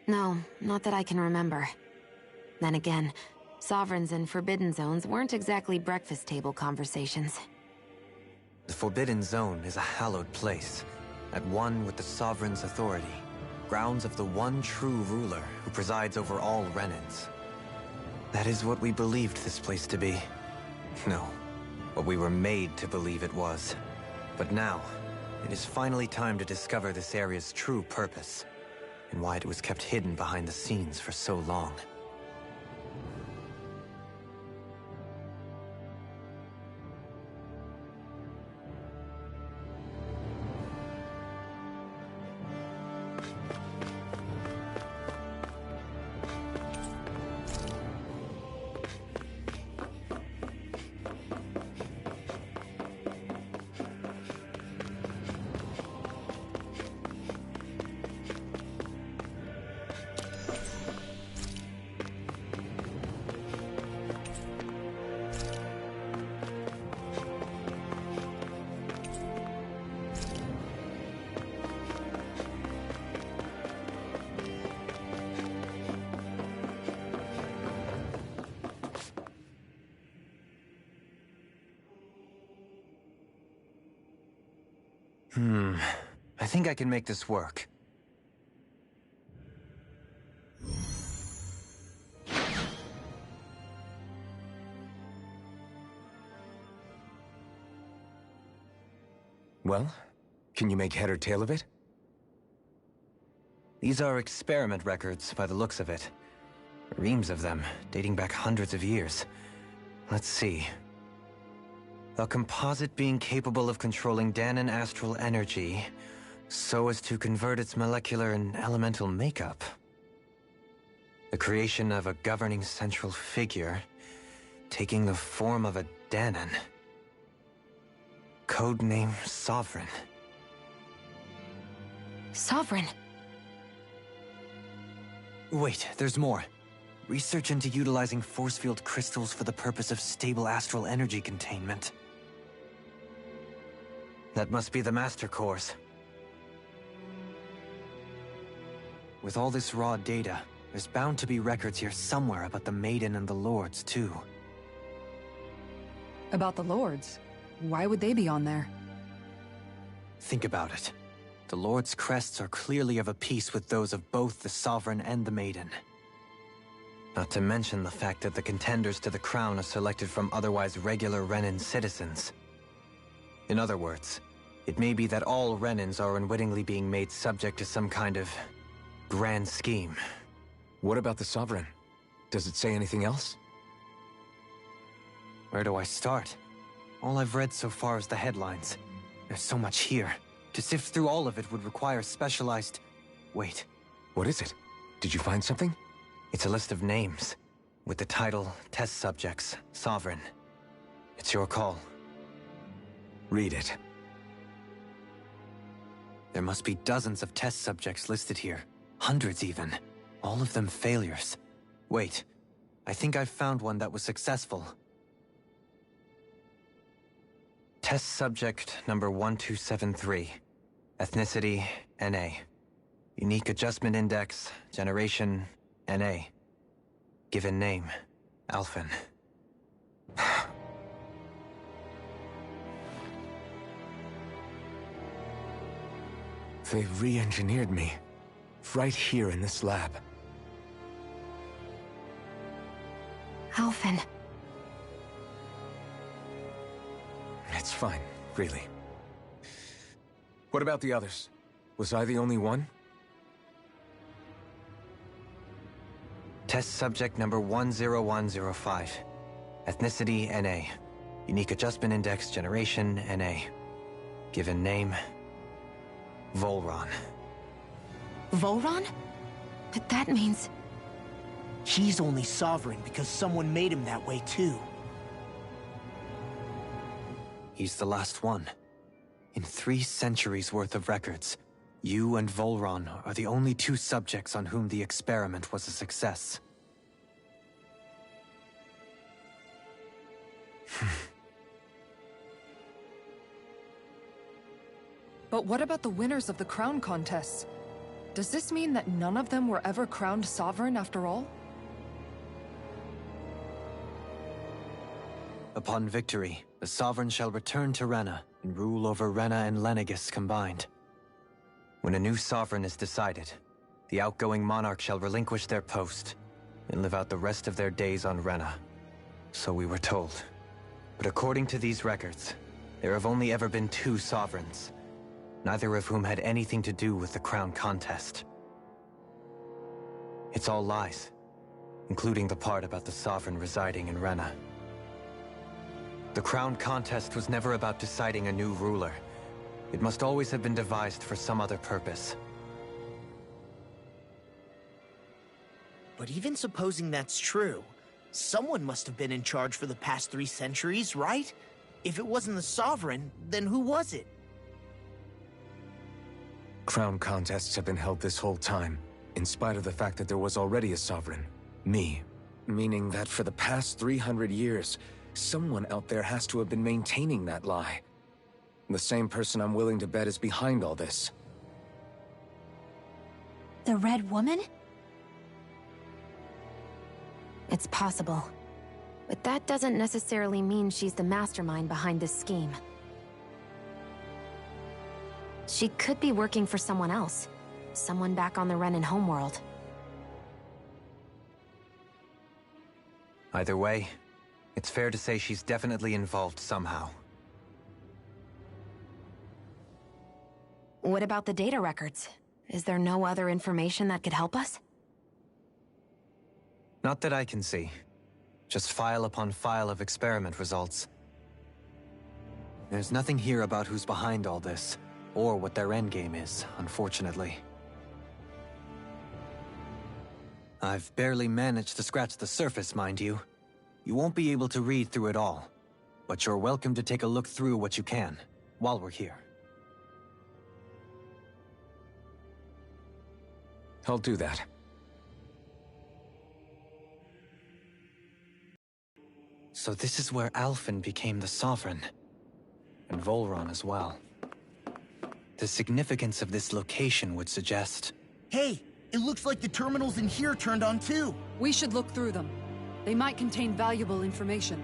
No, not that I can remember. Then again, Sovereigns and Forbidden Zones weren't exactly breakfast table conversations. The Forbidden Zone is a hallowed place, at one with the Sovereign's authority, grounds of the one true ruler who presides over all Renans. That is what we believed this place to be. No, what we were made to believe it was. But now, it is finally time to discover this area's true purpose, and why it was kept hidden behind the scenes for so long. I think I can make this work. Well, can you make head or tail of it? These are experiment records by the looks of it. Reams of them, dating back hundreds of years. Let's see. A composite being capable of controlling Danan astral energy, So as to convert its molecular and elemental makeup. The creation of a governing central figure, taking the form of a Danon. Codename Sovereign. Sovereign. Wait, there's more. Research into utilizing force field crystals for the purpose of stable astral energy containment. That must be the Master Cores. With all this raw data, there's bound to be records here somewhere about the Maiden and the Lords, too. About the Lords? Why would they be on there? Think about it. The Lord's crests are clearly of a piece with those of both the Sovereign and the Maiden. Not to mention the fact that the contenders to the crown are selected from otherwise regular Renan citizens. In other words, it may be that all Renans are unwittingly being made subject to some kind of grand scheme. What about the Sovereign? Does it say anything else? Where do I start? All I've read so far is the headlines. There's so much here. To sift through all of it would require specialized... Wait. What is it? Did you find something? It's a list of names, with the title, Test Subjects, Sovereign. It's your call. Read it. There must be dozens of test subjects listed here. Hundreds even. All of them failures. Wait, I think I've found one that was successful. Test subject number 1273. Ethnicity, NA. Unique adjustment index, generation, NA. Given name, Alphen. They re-engineered me. Right here in this lab. Alphen. It's fine, really. What about the others? Was I the only one? Test subject number 10105. Ethnicity, NA. Unique adjustment index, generation, NA. Given name, Volron. Volron? But that means... He's only Sovereign because someone made him that way too. He's the last one. In 3 centuries worth of records, you and Volron are the only 2 subjects on whom the experiment was a success. But what about the winners of the crown contests? Does this mean that none of them were ever crowned sovereign after all? Upon victory, the Sovereign shall return to Rena and rule over Rena and Lenegis combined. When a new Sovereign is decided, the outgoing monarch shall relinquish their post and live out the rest of their days on Rena. So we were told. But according to these records, there have only ever been 2 Sovereigns, neither of whom had anything to do with the crown contest. It's all lies, including the part about the Sovereign residing in Rena. The crown contest was never about deciding a new ruler. It must always have been devised for some other purpose. But even supposing that's true, someone must have been in charge for the past 3 centuries, right? If it wasn't the Sovereign, then who was it? Crown contests have been held this whole time, in spite of the fact that there was already a Sovereign. Me. Meaning that for the past 300 years, someone out there has to have been maintaining that lie. The same person I'm willing to bet is behind all this. The Red Woman? It's possible. But that doesn't necessarily mean she's the mastermind behind this scheme. She could be working for someone else. Someone back on the Renan homeworld. Either way, it's fair to say she's definitely involved somehow. What about the data records? Is there no other information that could help us? Not that I can see. Just file upon file of experiment results. There's nothing here about who's behind all this, Or what their endgame is, unfortunately. I've barely managed to scratch the surface, mind you. You won't be able to read through it all, but you're welcome to take a look through what you can, while we're here. I'll do that. So this is where Alphen became the Sovereign. And Volron as well. The significance of this location would suggest... Hey, it looks like the terminals in here turned on too. We should look through them. They might contain valuable information.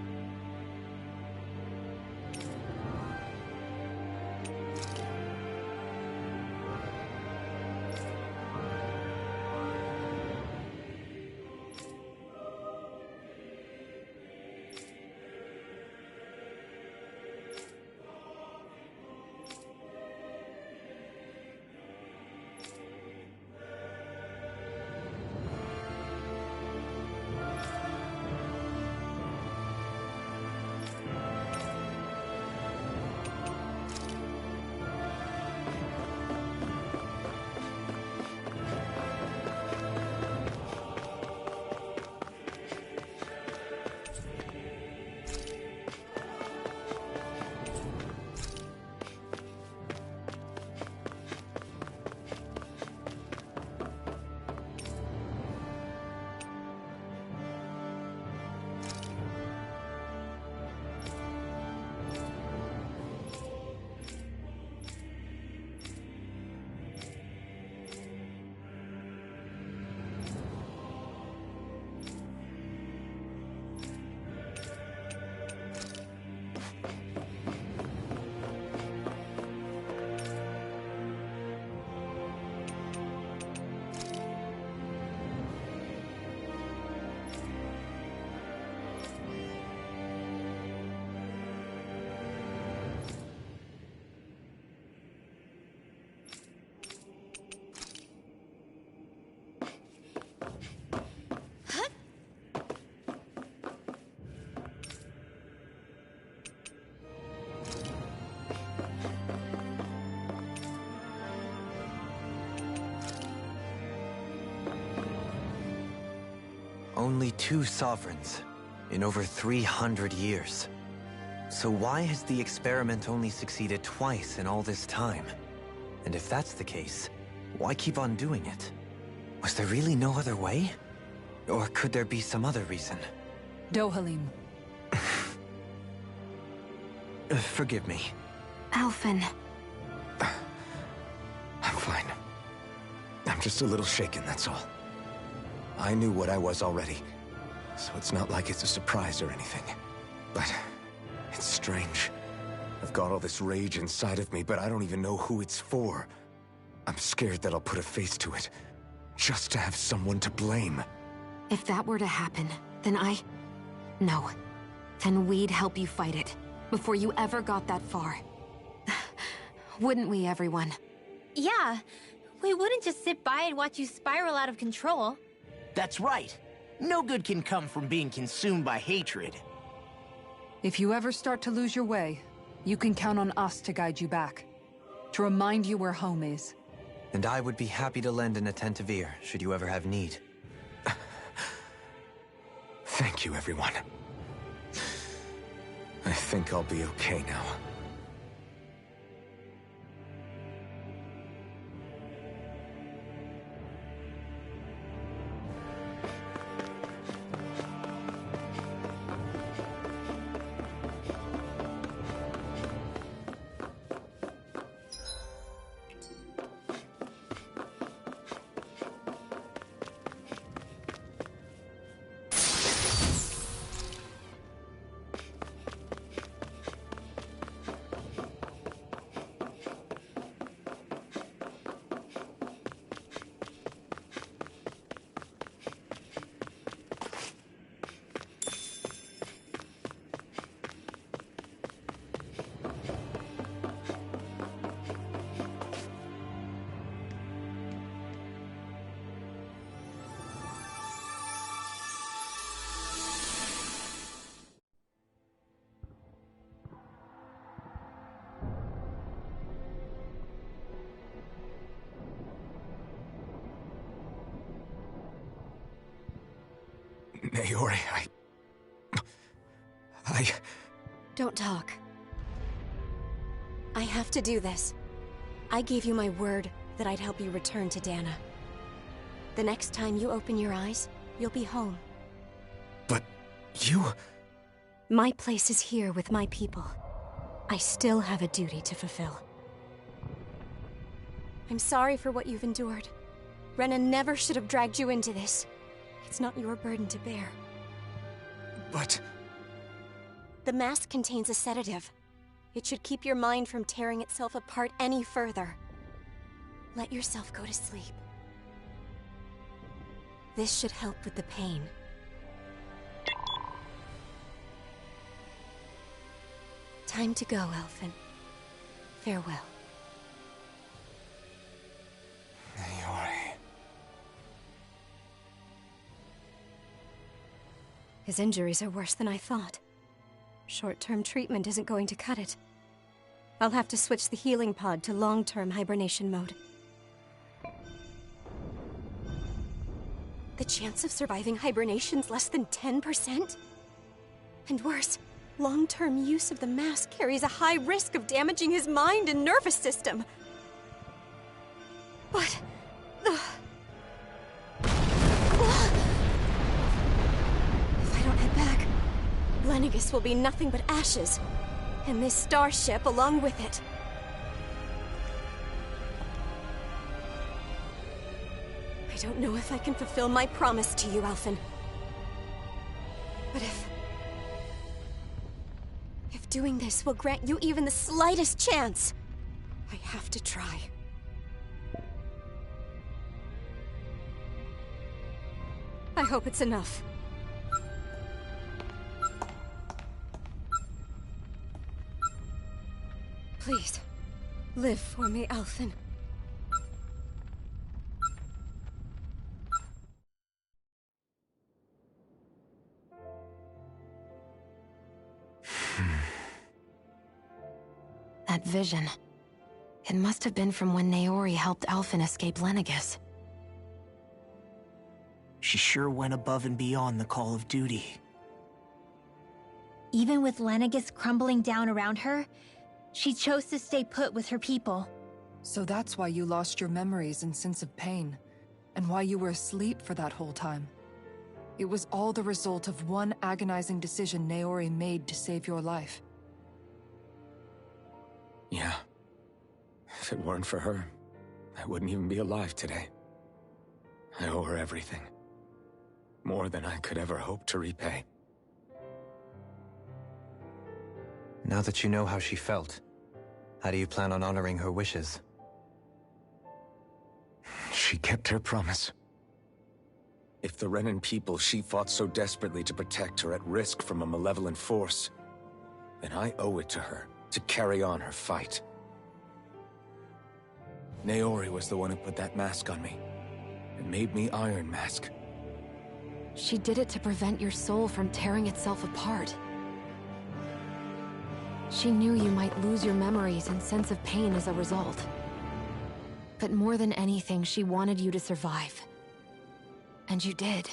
Only 2 sovereigns in over 300 years. So why has the experiment only succeeded twice in all this time? And if that's the case, why keep on doing it? Was there really no other way? Or could there be some other reason? Dohalim. Forgive me. Alphen. I'm fine. I'm just a little shaken, that's all. I knew what I was already, so it's not like it's a surprise or anything. But it's strange. I've got all this rage inside of me, but I don't even know who it's for. I'm scared that I'll put a face to it, just to have someone to blame. If that were to happen, then No. Then we'd help you fight it, before you ever got that far. Wouldn't we, everyone? Yeah, we wouldn't just sit by and watch you spiral out of control. That's right. No good can come from being consumed by hatred. If you ever start to lose your way, you can count on us to guide you back. To remind you where home is. And I would be happy to lend an attentive ear, should you ever have need. Thank you, everyone. I think I'll be okay now. Naori, I... Don't talk. I have to do this. I gave you my word that I'd help you return to Dana. The next time you open your eyes, you'll be home. But you... My place is here with my people. I still have a duty to fulfill. I'm sorry for what you've endured. Rena never should have dragged you into this. It's not your burden to bear. But... The mask contains a sedative. It should keep your mind from tearing itself apart any further. Let yourself go to sleep. This should help with the pain. Time to go, Elfin. Farewell. Naori... His injuries are worse than I thought. Short-term treatment isn't going to cut it. I'll have to switch the healing pod to long-term hibernation mode. The chance of surviving hibernation's less than 10%? And worse, long-term use of the mask carries a high risk of damaging his mind and nervous system. What? If I don't head back, Lenegis will be nothing but ashes, and this starship along with it. I don't know if I can fulfill my promise to you, Alphen. But if doing this will grant you even the slightest chance, I have to try. I hope it's enough. Please, live for me, Alphen. That vision. It must have been from when Naori helped Alphen escape Lenegis. She sure went above and beyond the call of duty. Even with Lenegis crumbling down around her, she chose to stay put with her people. So that's why you lost your memories and sense of pain, and why you were asleep for that whole time. It was all the result of one agonizing decision Naori made to save your life. Yeah. If it weren't for her, I wouldn't even be alive today. I owe her everything. More than I could ever hope to repay. Now that you know how she felt, how do you plan on honoring her wishes? She kept her promise. If the Renan people she fought so desperately to protect are at risk from a malevolent force, then I owe it to her to carry on her fight. Naori was the one who put that mask on me, and made me Iron Mask. She did it to prevent your soul from tearing itself apart. She knew you might lose your memories and sense of pain as a result. But more than anything, she wanted you to survive. And you did.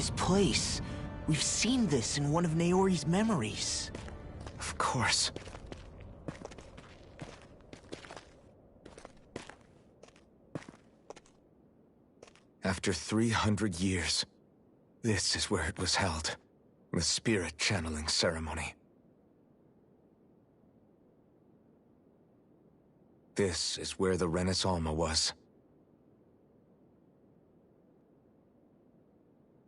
this place. We've seen this in one of Naori's memories. Of course. After 300 years, this is where it was held. The spirit channeling ceremony. This is where the Renis Alma was.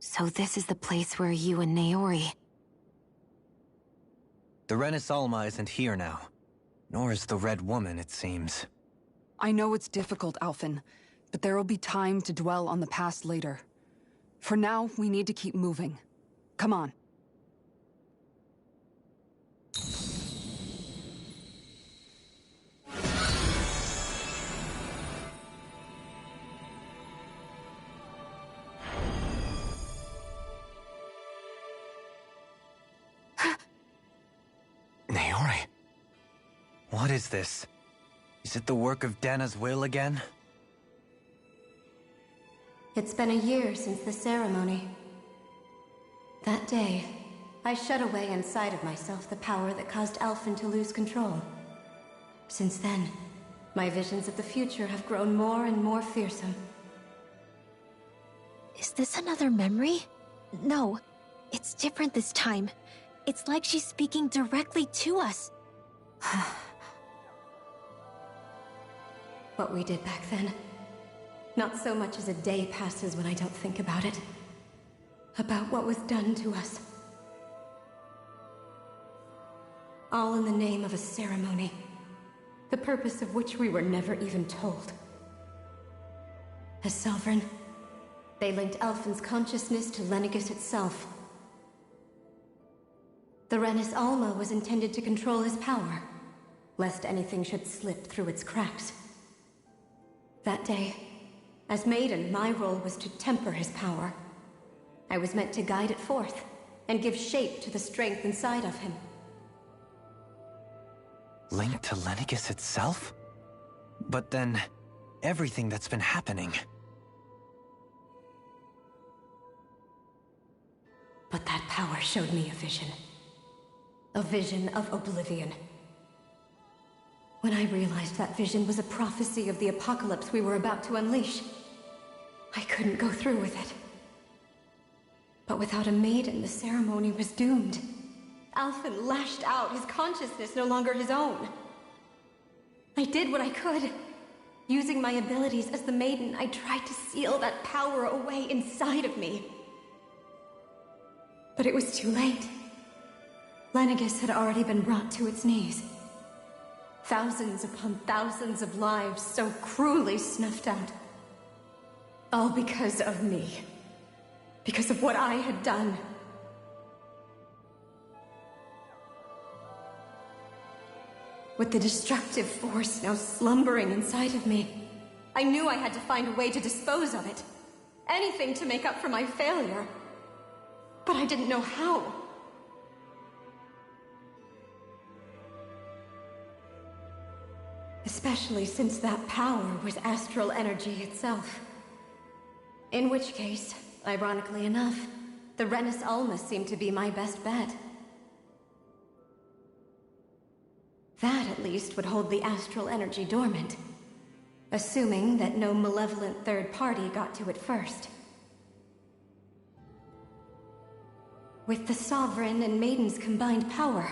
So this is the place where you and Naori... The Renis Alma isn't here now. Nor is the Red Woman, it seems. I know it's difficult, Alphen, but there will be time to dwell on the past later. For now, we need to keep moving. Come on. Naori. What is this? Is it the work of Dana's will again? It's been a year since the ceremony. That day, I shut away inside of myself the power that caused Alphen to lose control. Since then, my visions of the future have grown more and more fearsome. Is this another memory? No, it's different this time. It's like she's speaking directly to us. What we did back then. Not so much as a day passes when I don't think about it. About what was done to us. All in the name of a ceremony. The purpose of which we were never even told. As Sovereign, they linked Alphen's consciousness to Lenegis itself. The Renis Alma was intended to control his power, lest anything should slip through its cracks. That day, as Maiden, my role was to temper his power. I was meant to guide it forth, and give shape to the strength inside of him. Linked to Lenegis itself? But then, everything that's been happening... But that power showed me a vision. A vision of oblivion. When I realized that vision was a prophecy of the apocalypse we were about to unleash, I couldn't go through with it. But without a maiden, the ceremony was doomed. Alphen lashed out, his consciousness no longer his own. I did what I could. Using my abilities as the maiden, I tried to seal that power away inside of me. But it was too late. Lenegis had already been brought to its knees. Thousands upon thousands of lives so cruelly snuffed out. All because of me. Because of what I had done. With the destructive force now slumbering inside of me, I knew I had to find a way to dispose of it. Anything to make up for my failure. But I didn't know how. Especially since that power was astral energy itself. In which case, ironically enough, the Renis Alma seemed to be my best bet. That, at least, would hold the astral energy dormant. Assuming that no malevolent third party got to it first. With the Sovereign and Maiden's combined power,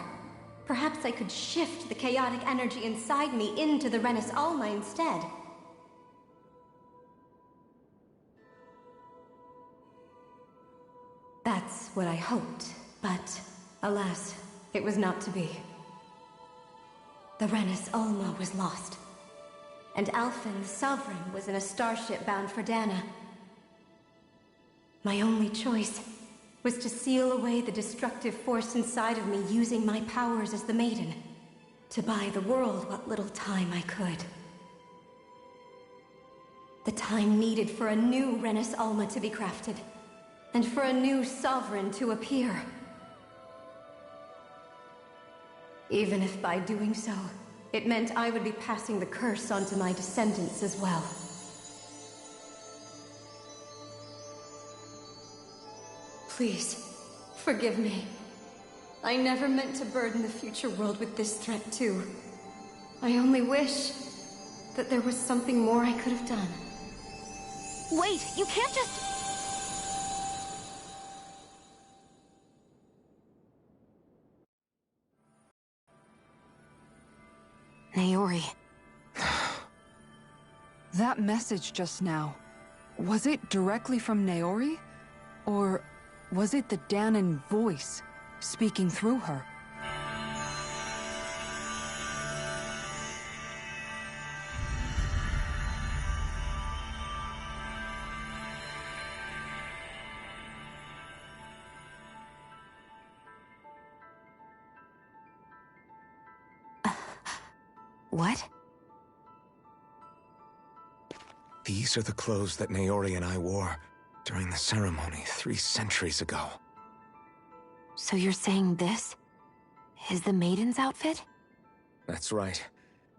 perhaps I could shift the chaotic energy inside me into the Renis Alma instead. That's what I hoped, but alas, it was not to be. The Renis Alma was lost, and Alphen, the Sovereign, was in a starship bound for Dana. My only choice was to seal away the destructive force inside of me using my powers as the Maiden, to buy the world what little time I could. The time needed for a new Renis Alma to be crafted, and for a new Sovereign to appear. Even if by doing so, it meant I would be passing the curse onto my descendants as well. Please, forgive me. I never meant to burden the future world with this threat too. I only wish that there was something more I could have done. Wait, you can't just... Naori. That message just now, was it directly from Naori? Or was it the Danon voice speaking through her? What? These are the clothes that Naori and I wore during the ceremony 3 centuries ago. So you're saying this is the Maiden's outfit? That's right.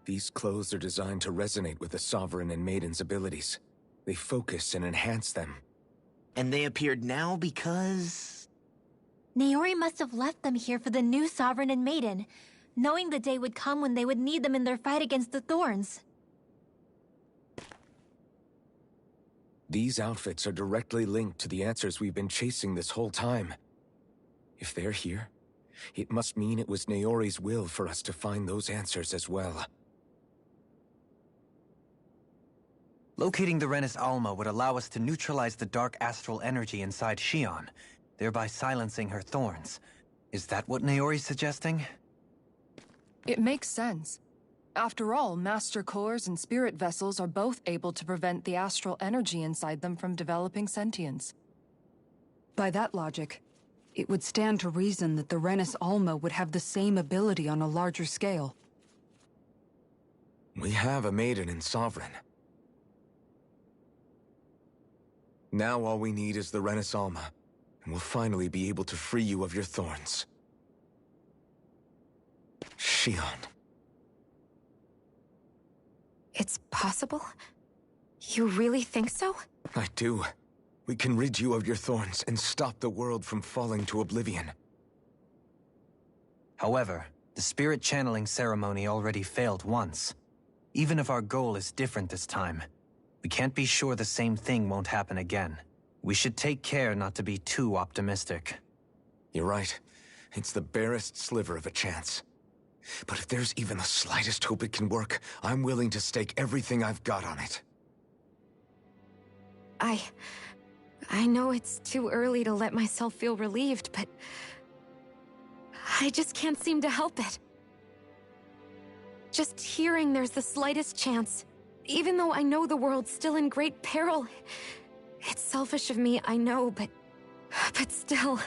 These clothes are designed to resonate with the Sovereign and Maiden's abilities. They focus and enhance them. And they appeared now because... Naori must have left them here for the new Sovereign and Maiden, knowing the day would come when they would need them in their fight against the Thorns. These outfits are directly linked to the answers we've been chasing this whole time. If they're here, it must mean it was Naori's will for us to find those answers as well. Locating the Renis Alma would allow us to neutralize the dark astral energy inside Shion, thereby silencing her thorns. Is that what Naori's suggesting? It makes sense. After all, Master Cores and Spirit Vessels are both able to prevent the astral energy inside them from developing sentience. By that logic, it would stand to reason that the Renis Alma would have the same ability on a larger scale. We have a Maiden and Sovereign. Now all we need is the Renis Alma, and we'll finally be able to free you of your thorns. Shion. It's possible? You really think so? I do. We can rid you of your thorns and stop the world from falling to oblivion. However, the spirit channeling ceremony already failed once. Even if our goal is different this time, we can't be sure the same thing won't happen again. We should take care not to be too optimistic. You're right. It's the barest sliver of a chance. But if there's even the slightest hope it can work, I'm willing to stake everything I've got on it. I know it's too early to let myself feel relieved, but... I just can't seem to help it. Just hearing there's the slightest chance, even though I know the world's still in great peril. It's selfish of me, I know, but still...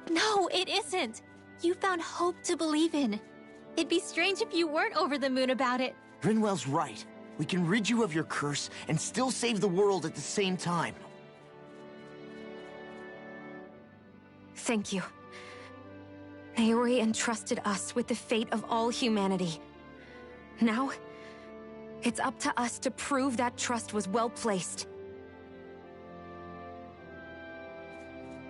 No, it isn't! You found hope to believe in. It'd be strange if you weren't over the moon about it. Rinwell's right. We can rid you of your curse and still save the world at the same time. Thank you. Naori entrusted us with the fate of all humanity. Now, it's up to us to prove that trust was well placed.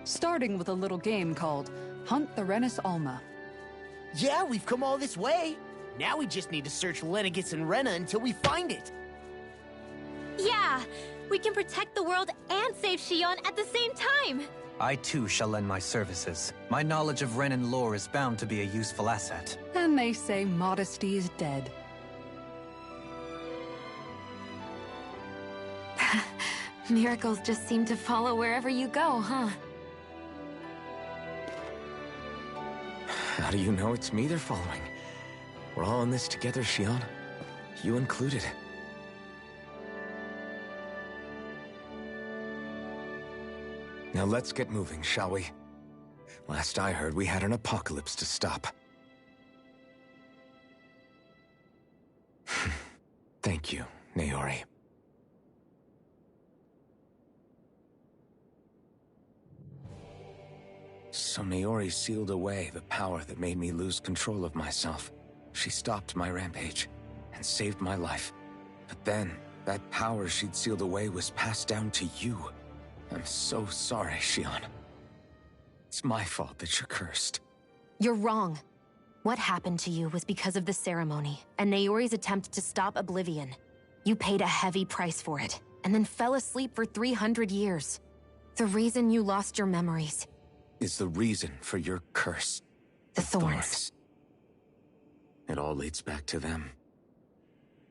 Starting with a little game called Hunt the Renis Alma. Yeah, we've come all this way. Now we just need to search Lenegis and Rena until we find it. Yeah! We can protect the world and save Shion at the same time! I too shall lend my services. My knowledge of Renan lore is bound to be a useful asset. And they say modesty is dead. Miracles just seem to follow wherever you go, huh? How do you know it's me they're following? We're all in this together, Shion. You included. Now let's get moving, shall we? Last I heard, we had an apocalypse to stop. Thank you, Naori. So Naori sealed away the power that made me lose control of myself. She stopped my rampage and saved my life. But then, that power she'd sealed away was passed down to you. I'm so sorry, Shion. It's my fault that you're cursed. You're wrong. What happened to you was because of the ceremony, and Naori's attempt to stop Oblivion. You paid a heavy price for it, and then fell asleep for 300 years. The reason you lost your memories is the reason for your curse. The thorns. It all leads back to them.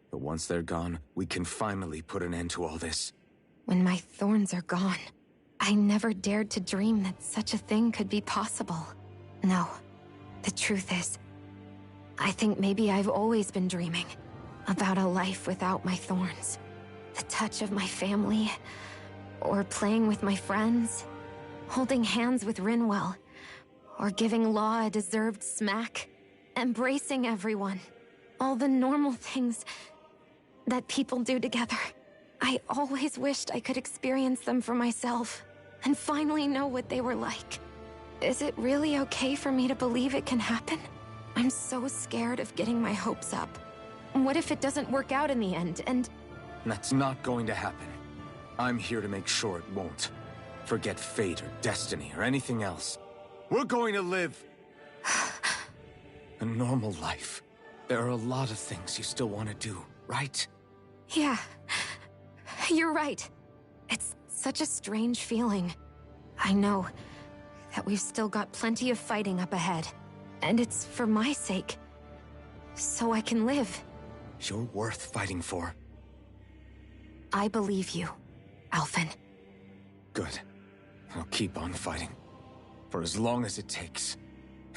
But once they're gone, we can finally put an end to all this. When my thorns are gone, I never dared to dream that such a thing could be possible. No, the truth is, I think maybe I've always been dreaming about a life without my thorns. The touch of my family, or playing with my friends, holding hands with Rinwell, or giving Law a deserved smack, embracing everyone. All the normal things that people do together. I always wished I could experience them for myself, and finally know what they were like. Is it really okay for me to believe it can happen? I'm so scared of getting my hopes up. What if it doesn't work out in the end, and... That's not going to happen. I'm here to make sure it won't. Forget fate or destiny or anything else. We're going to live a normal life. There are a lot of things you still want to do, right? Yeah, you're right. It's such a strange feeling. I know that we've still got plenty of fighting up ahead. And it's for my sake. So I can live. You're worth fighting for. I believe you, Alphen. Good. I'll keep on fighting. For as long as it takes.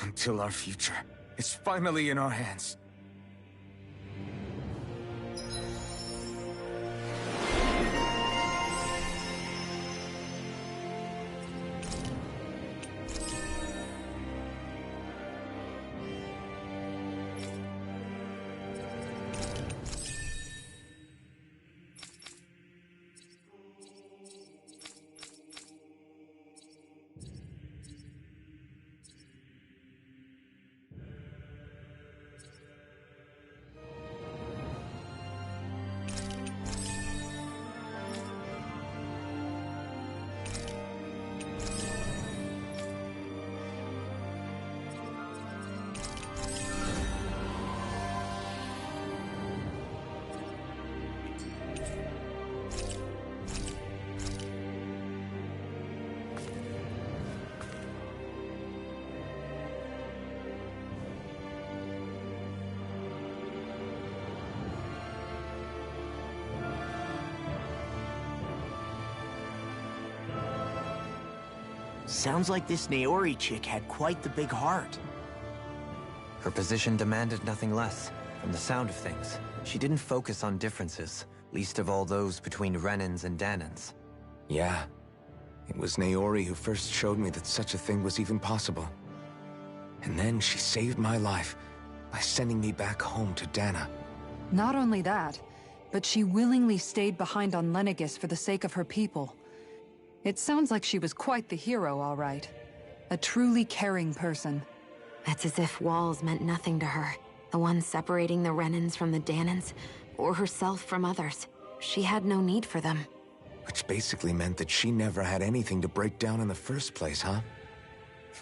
Until our future is finally in our hands. Sounds like this Naori chick had quite the big heart. Her position demanded nothing less. From the sound of things, she didn't focus on differences, least of all those between Renans and Danans. Yeah. It was Naori who first showed me that such a thing was even possible. And then she saved my life by sending me back home to Dana. Not only that, but she willingly stayed behind on Lenegis for the sake of her people. It sounds like she was quite the hero, all right. A truly caring person. It's as if walls meant nothing to her. The ones separating the Renans from the Danans, or herself from others. She had no need for them. Which basically meant that she never had anything to break down in the first place, huh?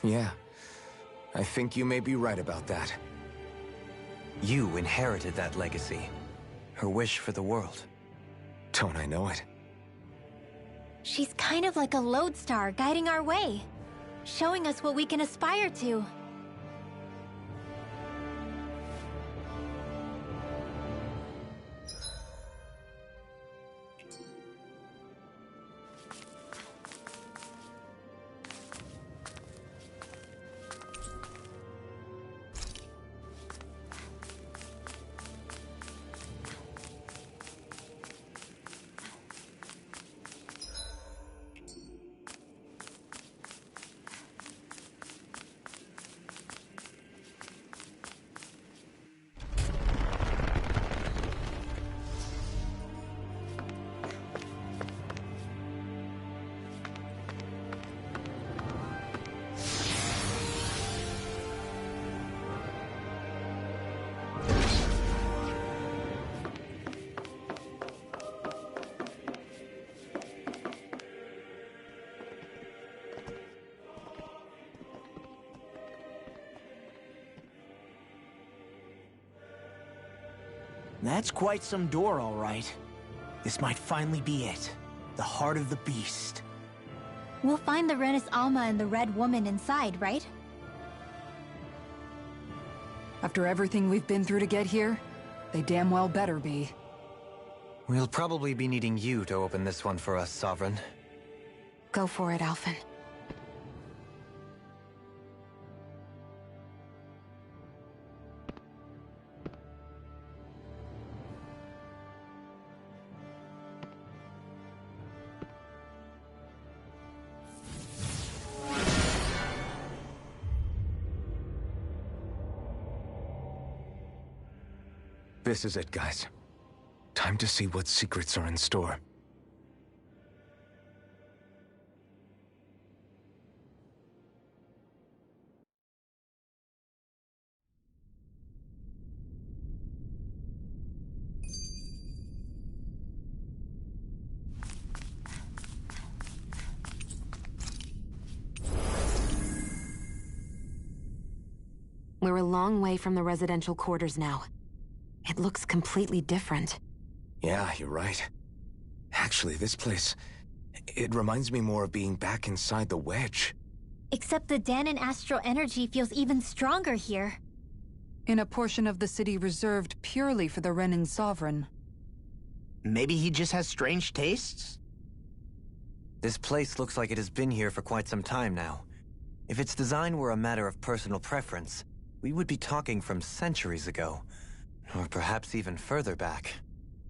Yeah. I think you may be right about that. You inherited that legacy. Her wish for the world. Don't I know it? She's kind of like a lodestar guiding our way, showing us what we can aspire to. That's quite some door, all right. This might finally be it. The heart of the beast. We'll find the Renis Alma and the Red Woman inside, right? After everything we've been through to get here, they damn well better be. We'll probably be needing you to open this one for us, Sovereign. Go for it, Alphen. This is it, guys. Time to see what secrets are in store. We're a long way from the residential quarters now. It looks completely different. Yeah, you're right. Actually, this place... it reminds me more of being back inside the Wedge. Except the Danon astral energy feels even stronger here. In a portion of the city reserved purely for the Renin Sovereign. Maybe he just has strange tastes? This place looks like it has been here for quite some time now. If its design were a matter of personal preference, we would be talking from centuries ago. Or perhaps even further back.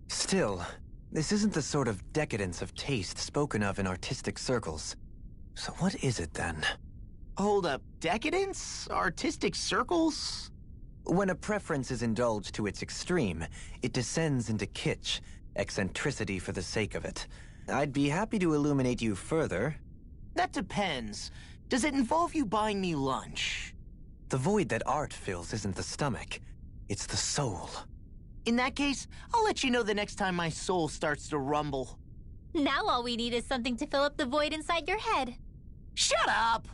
Still, this isn't the sort of decadence of taste spoken of in artistic circles. So what is it then? Hold up, decadence? Artistic circles? When a preference is indulged to its extreme, it descends into kitsch, eccentricity for the sake of it. I'd be happy to illuminate you further. That depends. Does it involve you buying me lunch? The void that art fills isn't the stomach. It's the soul. In that case, I'll let you know the next time my soul starts to rumble. Now all we need is something to fill up the void inside your head. Shut up!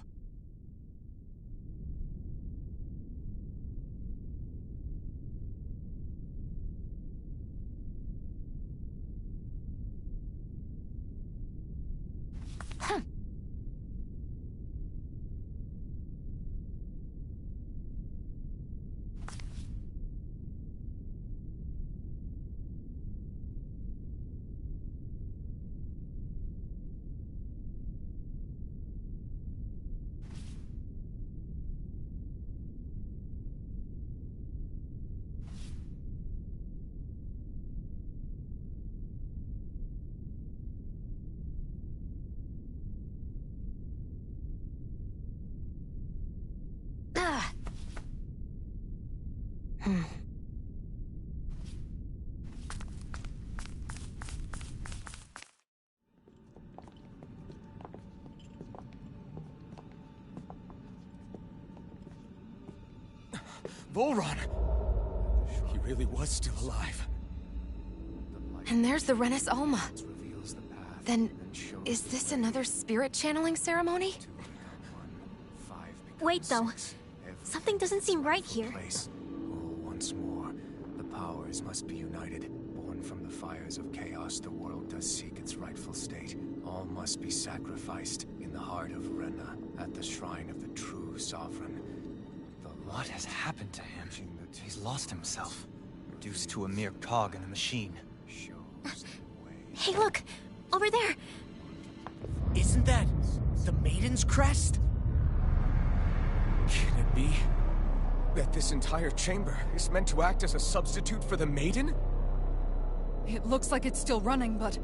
Volron! He really was still alive. And there's the Renis Alma. Then, is this another spirit channeling ceremony? Wait, though. Something doesn't seem right here. Once more, the powers must be united. Born from the fires of chaos, the world does seek its rightful state. All must be sacrificed in the heart of Rena, at the shrine of the true sovereign. What has happened to him? He's lost himself, reduced to a mere cog in the machine. Hey, look! Over there! Isn't that the Maiden's crest? Can it be that this entire chamber is meant to act as a substitute for the Maiden? It looks like it's still running, but...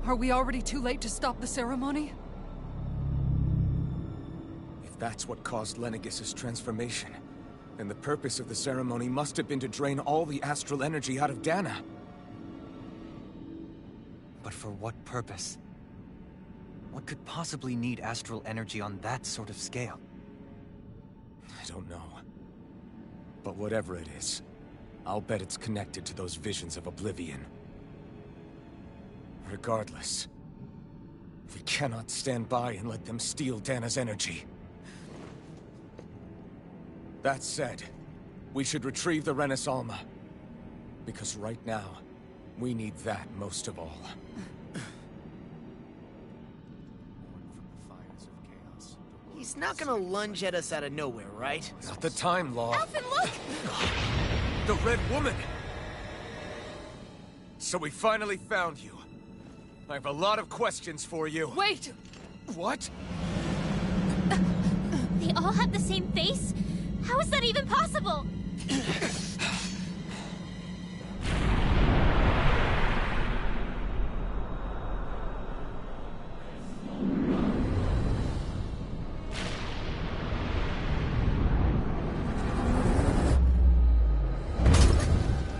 are we already too late to stop the ceremony? If that's what caused Lenegis' transformation, then the purpose of the ceremony must have been to drain all the astral energy out of Dana. But for what purpose? What could possibly need astral energy on that sort of scale? I don't know. But whatever it is, I'll bet it's connected to those visions of oblivion. Regardless, we cannot stand by and let them steal Dana's energy. That said, we should retrieve the Renis Alma. Because right now, we need that most of all. He's not gonna lunge at us out of nowhere, right? Not the time, Law. Alphen, look! The Red Woman! So we finally found you. I have a lot of questions for you. Wait! What? They all have the same face? How is that even possible?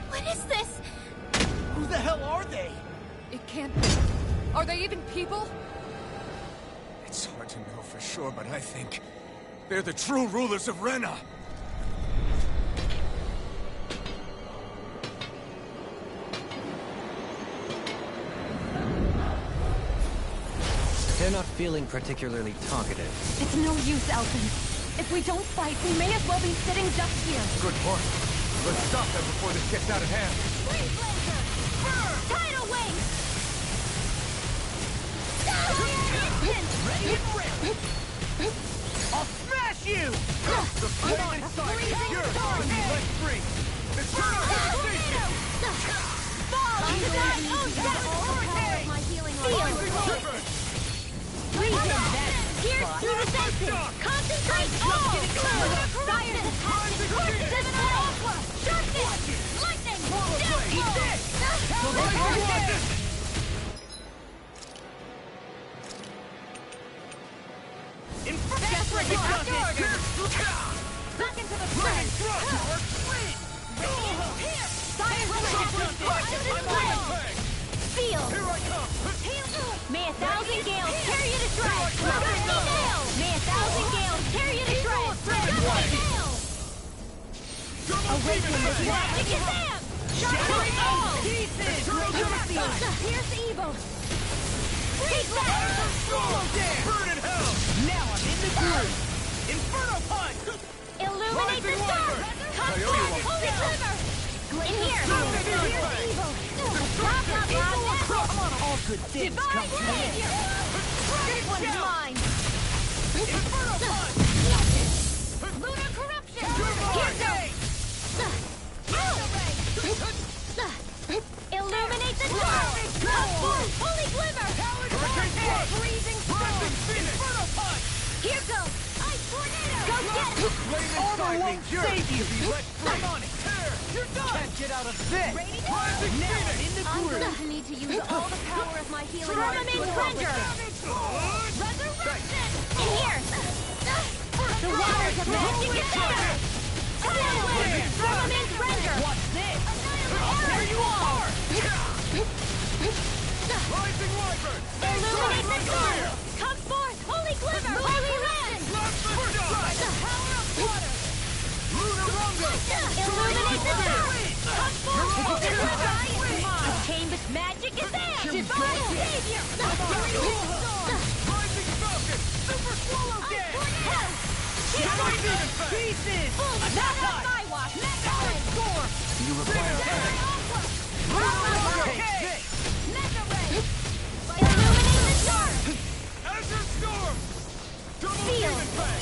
What is this? Who the hell are they? It can't be. Are they even people? It's hard to know for sure, but I think they're the true rulers of Rena. They're not feeling particularly talkative. It's no use, Alphen. If we don't fight, we may as well be sitting just here. Good point. Let's stop them before this gets out of hand. Freeze Blazer! Burn! Tidal Wave! Ready and ready! I'll smash you! The flame inside is yours when you let free! It's Tornado! Fall into that own Hurricane! my healing Feel! Reason! Pierce through the senses! Concentrate all! Fire! Scorch 7 Aqua! Sharpness! Lightning! Back into the front! Feel! Here I come! May 1,000 gales carry you to shreds! May 1,000 gales carry you to shreds! Awaken the magic is them! Sharpen all! Here's the Evo! Take that! Burn in hell! Now I'm in the groove! Inferno Punch! Illuminate the dark! Come forth, Holy Sliver! In here! Here's Evo! Blah, blah, blah, All good things come Divine to an end! Savior! This one's mine! Inferno Punch! Lunar Corruption! Here goes! Illuminate the dark! Come forth, Holy Glimmer! Freezing storm! Inferno Punch! Here goes! Ice Tornado! Go get it! Armor won't save you! I'm on it! You're done! Can't get out of this! Now I'm in the I'm groove! going to need to use all the power of my healing Firmament Ranger! Resurrection! In here! The waters of magic is there! Firmament Ranger! What's this? Here you are! Rising Wyvern! Illuminate the dark! Come forth, Holy Glimmer! Holy Land! By the power of water! Lunar Rungo! Illuminate the dark! Come forth, Holy Land! Chambus magic is there! Divine Savior! Rising Falcon! Super Swallow Gang! Pieces! Not on my watch! Score! You require Okay! Illuminate the dark! Azure Storm! Double Feel. Demon Fang!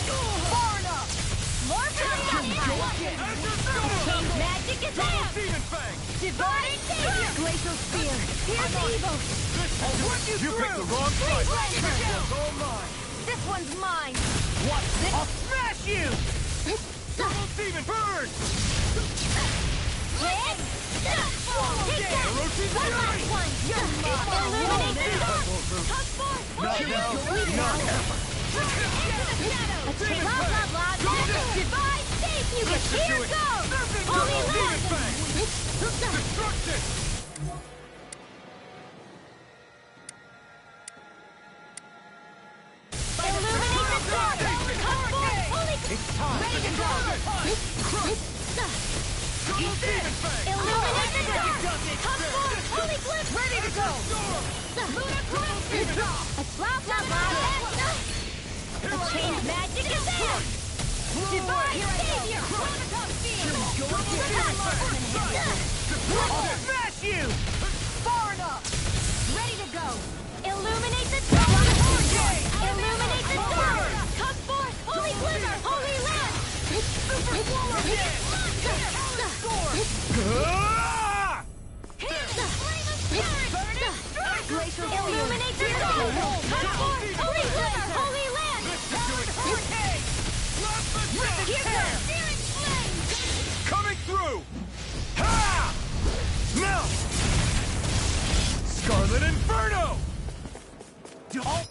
Far enough! More power! Azure Storm! Change magic is Double there! Demon Fang! Divine Savior! Glacial Spear! Here's Evo! I'll run you You through! picked the wrong Freeze fight. Blazer! It's all mine! This one's mine! What's this? I'll smash you! Double Demon Burn! Hit! Take that! Orochi's One last Fury! one! Illuminate the dark! Come forth! Holy Land! A chain blah blah blah! Divine Savior! Here goes! Holy Land! Destruction! Illuminate the dark! Come forth! Holy... It's time! Ready to go! Double Demon Fang! Illuminate the dark! Come forth! Holy Glimmer! Ready to go! Lunar Corruption! A blah blah blah! A chain magic is there! Divine Savior! I'll smash you! Far enough! Ready to go! Illuminate the dark! Illuminate the dark! Come forth! Holy glimmer! Holy lamp! Illuminate the dark! Come forth! Holy glimmer! Holy lamp! Here comes Searing Flame! Coming through! Ha! Now! Scarlet Inferno! Don't...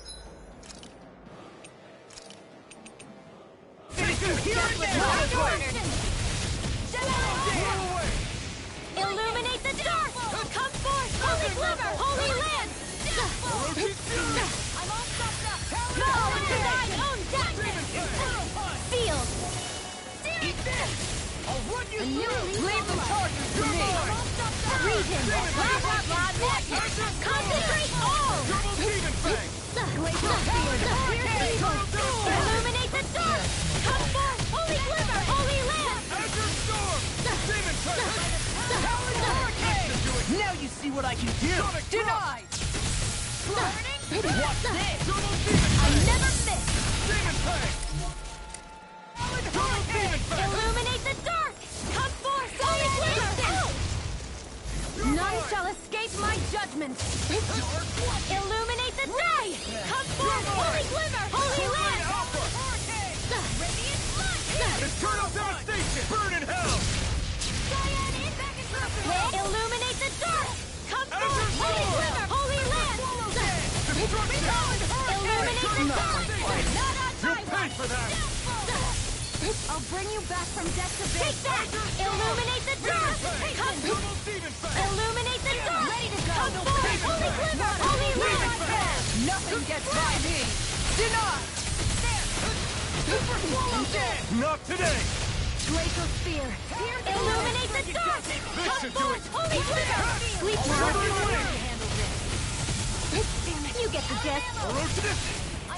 Illuminate the dark! Come forth! Holy glimmer! Holy lamp! I'm all stopped up! Follow into thine own darkness! Sealed! Eat this! I'll run you New through! leave the charges to me! Region! Blah blah blah madness! Concentrate all! Double Demon Fang! Glacial Spear! Illuminate the dark! Come forth! Holy glimmer! Holy lamp! Azure Storm! Demon Fang! Now you see what I can do! Denied! Watch this! Double Demon I Fang! never miss! Demon Fang! Double Demon Fang! Illuminate the dark! Come forth! Holy glimmer! None shall escape my judgment! Illuminate the dark! Come forth! Holy glimmer! Holy lamp! Radiant light! Eternal devastation! Burn in hell! Illuminate the dark! Come forth! Holy glimmer! Holy lamp! Illuminate the dark! Not on my You'll pay for that! I'll bring you back from death to victory! Take that! Illuminate the dark! Come Double Demon Fang! Illuminate the dark! Ready to go! Come forth! Holy glimmer! Holy lamp! Nothing gets by me! Denied! Super Swallow Dead! Not today! Glacial Spear! Illuminate the dark! Come forth! Holy glimmer! Sleep You get the gist!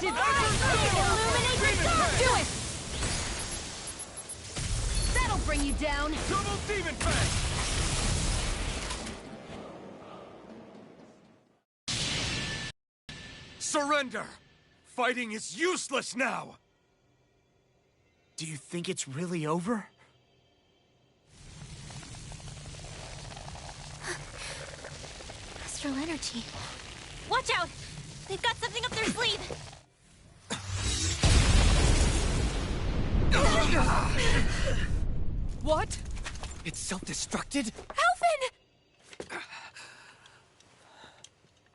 Divine! Illuminate the dark! Do it! That'll bring you down! Double Demon Fang! Surrender! Fighting is useless now! Do you think it's really over? Astral energy. Watch out! They've got something up their sleeve! What? It's self-destructed? Alphen!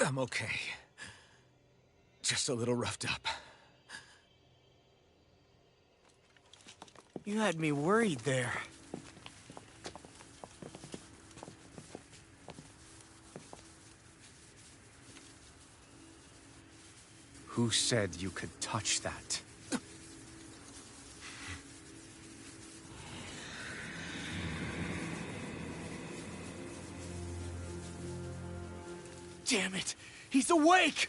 I'm okay. Just a little roughed up. You had me worried there. Who said you could touch that? Damn it! He's awake!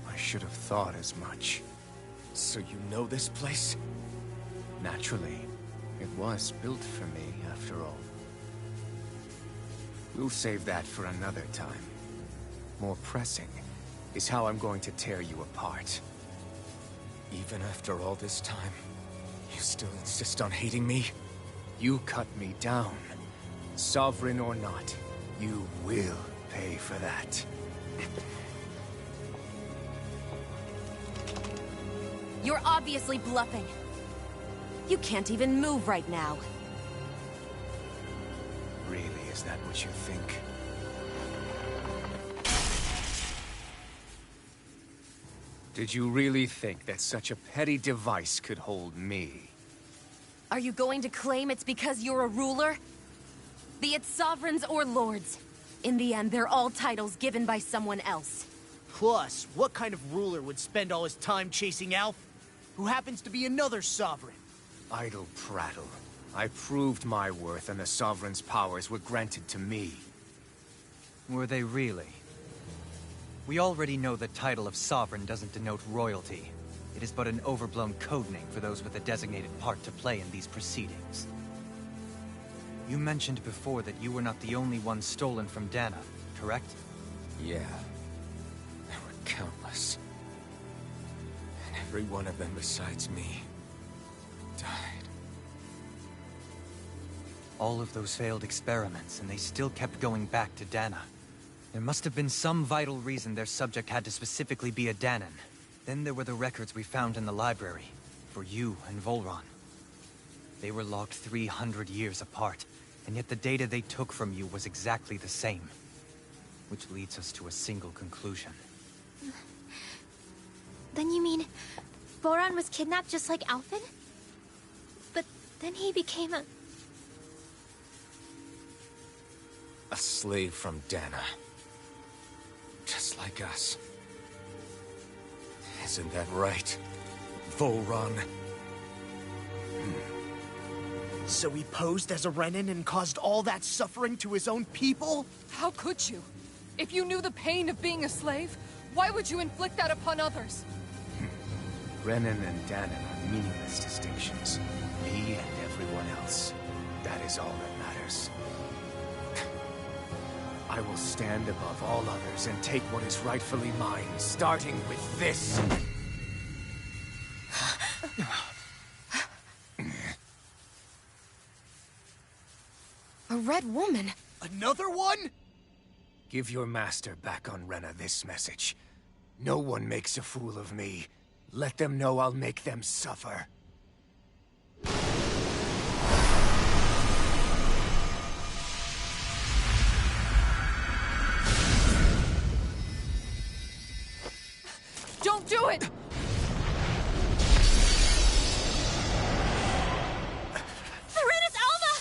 I should have thought as much. So you know this place? Naturally. It was built for me, after all. We'll save that for another time. More pressing is how I'm going to tear you apart. Even after all this time, you still insist on hating me? You cut me down. Sovereign or not, you will pay for that. You're obviously bluffing. You can't even move right now. Really, is that what you think? Did you really think that such a petty device could hold me? Are you going to claim it's because you're a ruler? Be it sovereigns or lords. In the end, they're all titles given by someone else. Plus, what kind of ruler would spend all his time chasing Alf, who happens to be another sovereign? Idle prattle. I proved my worth and the Sovereign's powers were granted to me. Were they really? We already know the title of Sovereign doesn't denote royalty. It is but an overblown codename for those with a designated part to play in these proceedings. You mentioned before that you were not the only one stolen from Dana, correct? Yeah. There were countless. And every one of them besides me died. All of those failed experiments, and they still kept going back to Dana. There must have been some vital reason their subject had to specifically be a Danan. Then there were the records we found in the library, for you and Volron. They were logged 300 years apart, and yet the data they took from you was exactly the same. Which leads us to a single conclusion. Then you mean Voron was kidnapped just like Alphen? But then he became a slave from Dana. Just like us. Isn't that right, Volron? So he posed as a Renan and caused all that suffering to his own people? How could you? If you knew the pain of being a slave, why would you inflict that upon others? Renan and Danan are meaningless distinctions. Me and everyone else. That is all that matters. I will stand above all others and take what is rightfully mine, starting with this. A red woman? Another one? Give your master back on Rena this message. No one makes a fool of me. Let them know I'll make them suffer. Don't do it! Serenus Alma!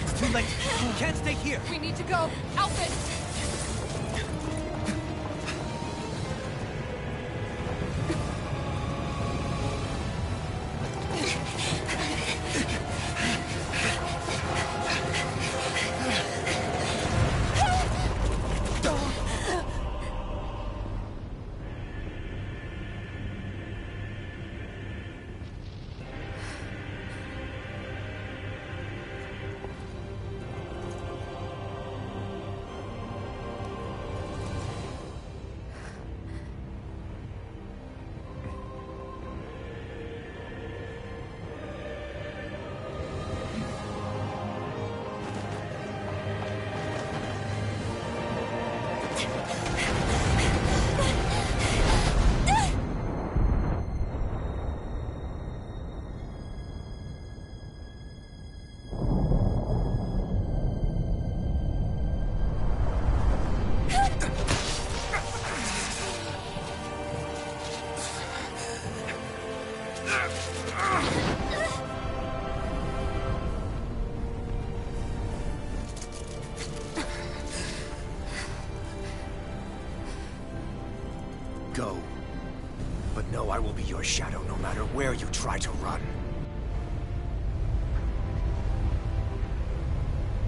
It's too late. We can't stay here. We need to go. Alphen! Go. But know I will be your shadow no matter where you try to run.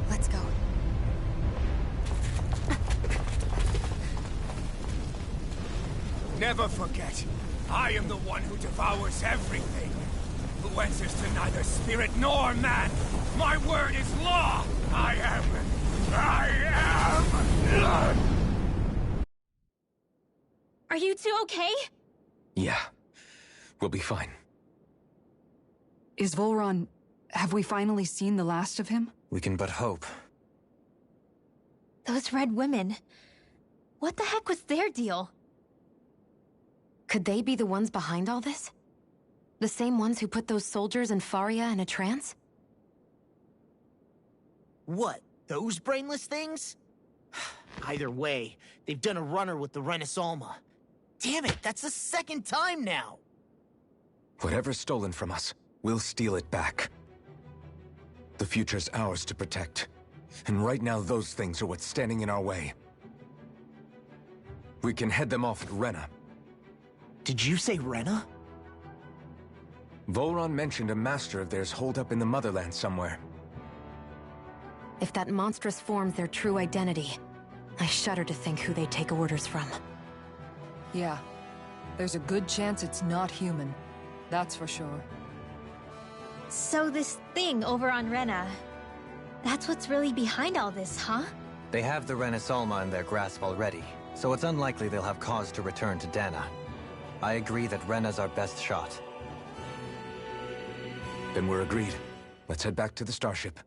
Let's go. Never forget, I am the one who devours everything. Who answers to neither spirit nor man. My word is law. I am. Are you two okay? Yeah. We'll be fine. Is Volron... have we finally seen the last of him? We can but hope. Those red women. What the heck was their deal? Could they be the ones behind all this? The same ones who put those soldiers in Faria in a trance? What, those brainless things? Either way, they've done a runner with the Renus Alma. Damn it, that's the second time now! Whatever's stolen from us, we'll steal it back. The future's ours to protect. And right now those things are what's standing in our way. We can head them off at Rena. Did you say Rena? Volron mentioned a master of theirs holed up in the motherland somewhere. If that monstrous form's their true identity, I shudder to think who they take orders from. Yeah. There's a good chance it's not human. That's for sure. So this thing over on Rena, that's what's really behind all this, huh? They have the Renasolma in their grasp already, so it's unlikely they'll have cause to return to Dana. I agree that Rena's our best shot. Then we're agreed. Let's head back to the starship.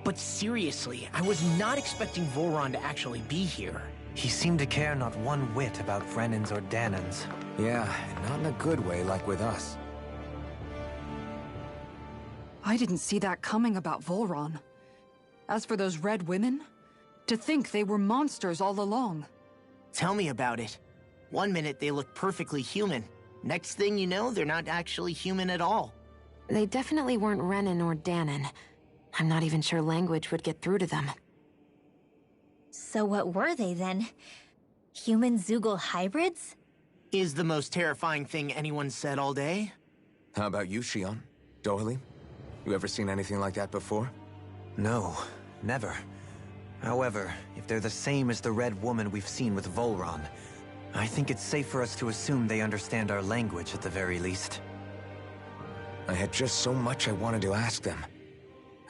But seriously, I was not expecting Voron to actually be here. He seemed to care not one whit about Renans or Danans. Yeah, not in a good way like with us. I didn't see that coming about Volron. As for those red women, to think they were monsters all along. Tell me about it. One minute they look perfectly human. Next thing you know, they're not actually human at all. They definitely weren't Renan or Danan. I'm not even sure language would get through to them. So what were they then? Human Zoogle hybrids? Is the most terrifying thing anyone said all day. How about you, Shion? Dohalim? You ever seen anything like that before? No, never. However, if they're the same as the Red Woman we've seen with Volron, I think it's safe for us to assume they understand our language at the very least. I had just so much I wanted to ask them.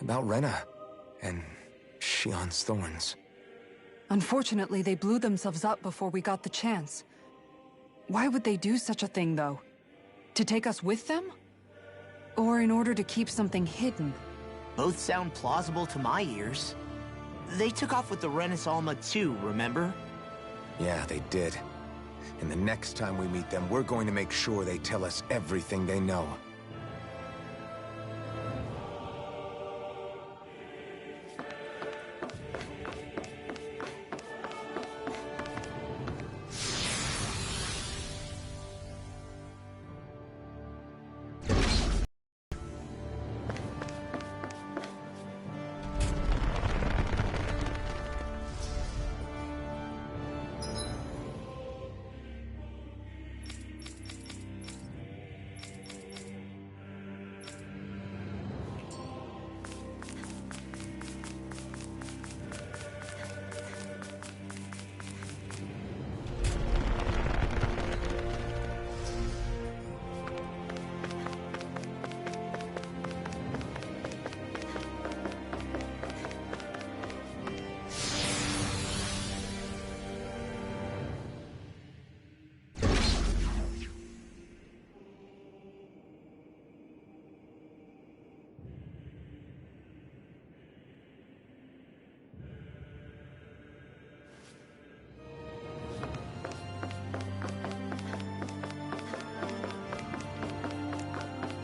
About Rena, and Shion's thorns. Unfortunately, they blew themselves up before we got the chance. Why would they do such a thing, though? To take us with them? Or in order to keep something hidden? Both sound plausible to my ears. They took off with the Renasolma too, remember? Yeah, they did. And the next time we meet them, we're going to make sure they tell us everything they know.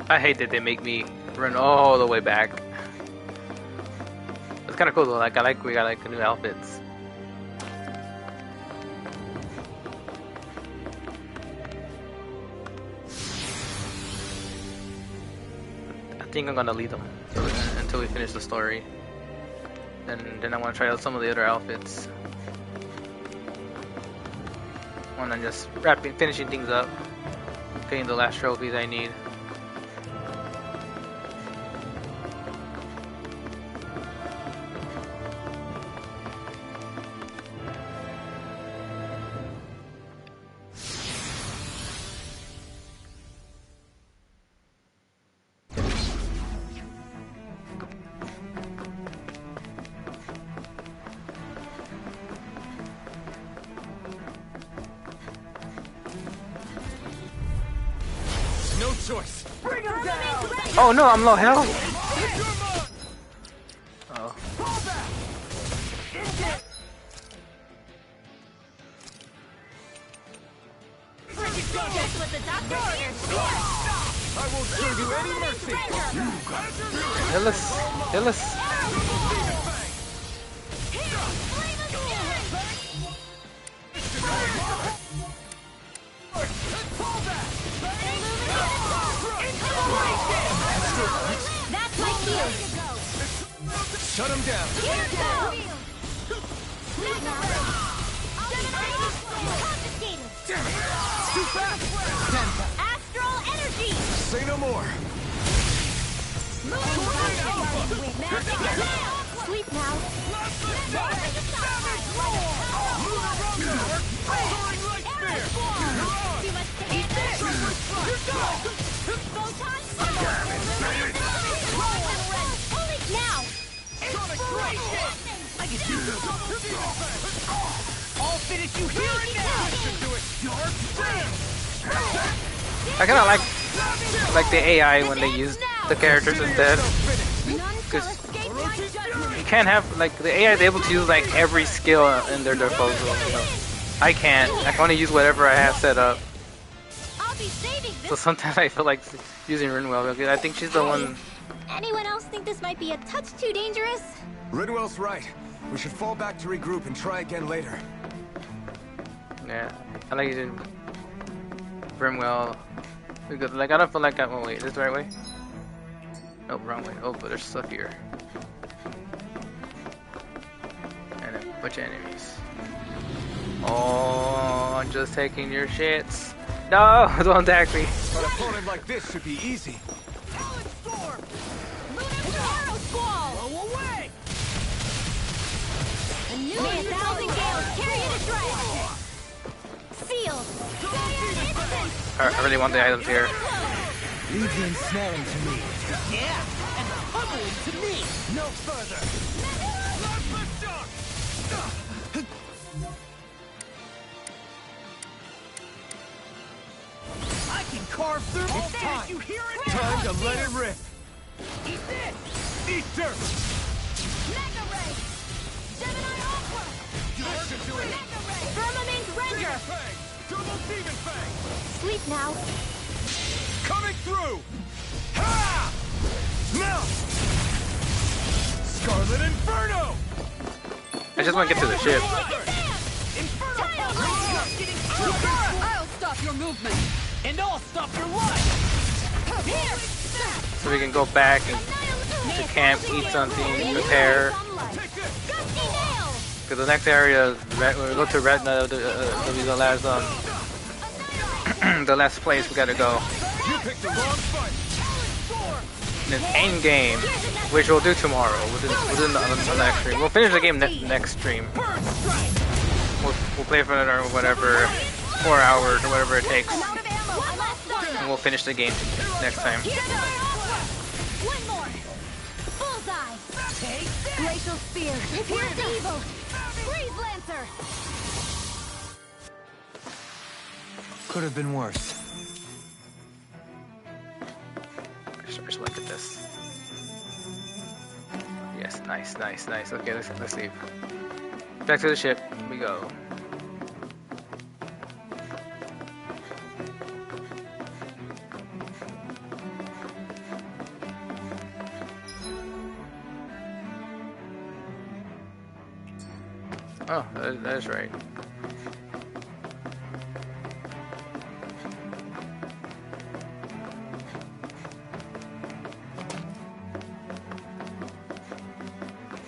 I hate that they make me run all the way back. It's kind of cool though. Like we got like new outfits. I think I'm gonna leave them until we finish the story, and then I want to try out some of the other outfits. When I'm just finishing things up, getting the last trophies I need. No choice. Bring him down. Oh no, I'm low health. Oh. Just what the doctor orders. I won't show you any mercy. Hillis. That's my cue. Shut him down. Here it goes. Too fast. Astral energy. Say no more. Move. Sleep now. I can do this. I'll finish you here and now. I kind of like the AI when they use the characters instead, because you can't have like the AI is able to use like every skill in their disposal. You know, I can't. I can only use whatever I have set up. So sometimes I feel like using Rinwell because I think she's the one. Anyone else think this might be a touch too dangerous? Rinwell's right. We should fall back to regroup and try again later. Yeah, I like using Brimwell because like I don't feel like oh wait, is this the right way? Oh, wrong way. Oh, but there's stuff here. And a bunch of enemies. Oh, I'm just taking your shits. No, don't attack me. An opponent like this should be easy. May 1,000 gales carry you to shreds. Sealed. I really want the items here. Leave the ensnaring to me. Yeah, and the pummeling to me. No further. I can carve through. It's time. You hear it? Time to let it rip. Eat this. Eat dirt. Mega Ray. Gemini Aqua. Firmament Render. Double Demon Fang. Sleep now. Coming through. Ha! Now. Scarlet Inferno. I just want to get to the ship. I'll stop your movement. And I'll stop your life. Here. So we can go back and to camp, eat something, prepare. Because the next area, when we go to Retna, will be the last the last place we gotta go. You picked the wrong fight. And then end game, which we'll do tomorrow within the next stream. We'll finish the game next stream. We'll play for another whatever 4 hours or whatever it takes, and we'll finish the game next time. One more. Bullseye. Glacial Spear. Pierce Evil. Freeze Lancer. Could have been worse. Just look at this. Yes, nice. Okay, let's leave. Back to the ship we go. Oh, that is right.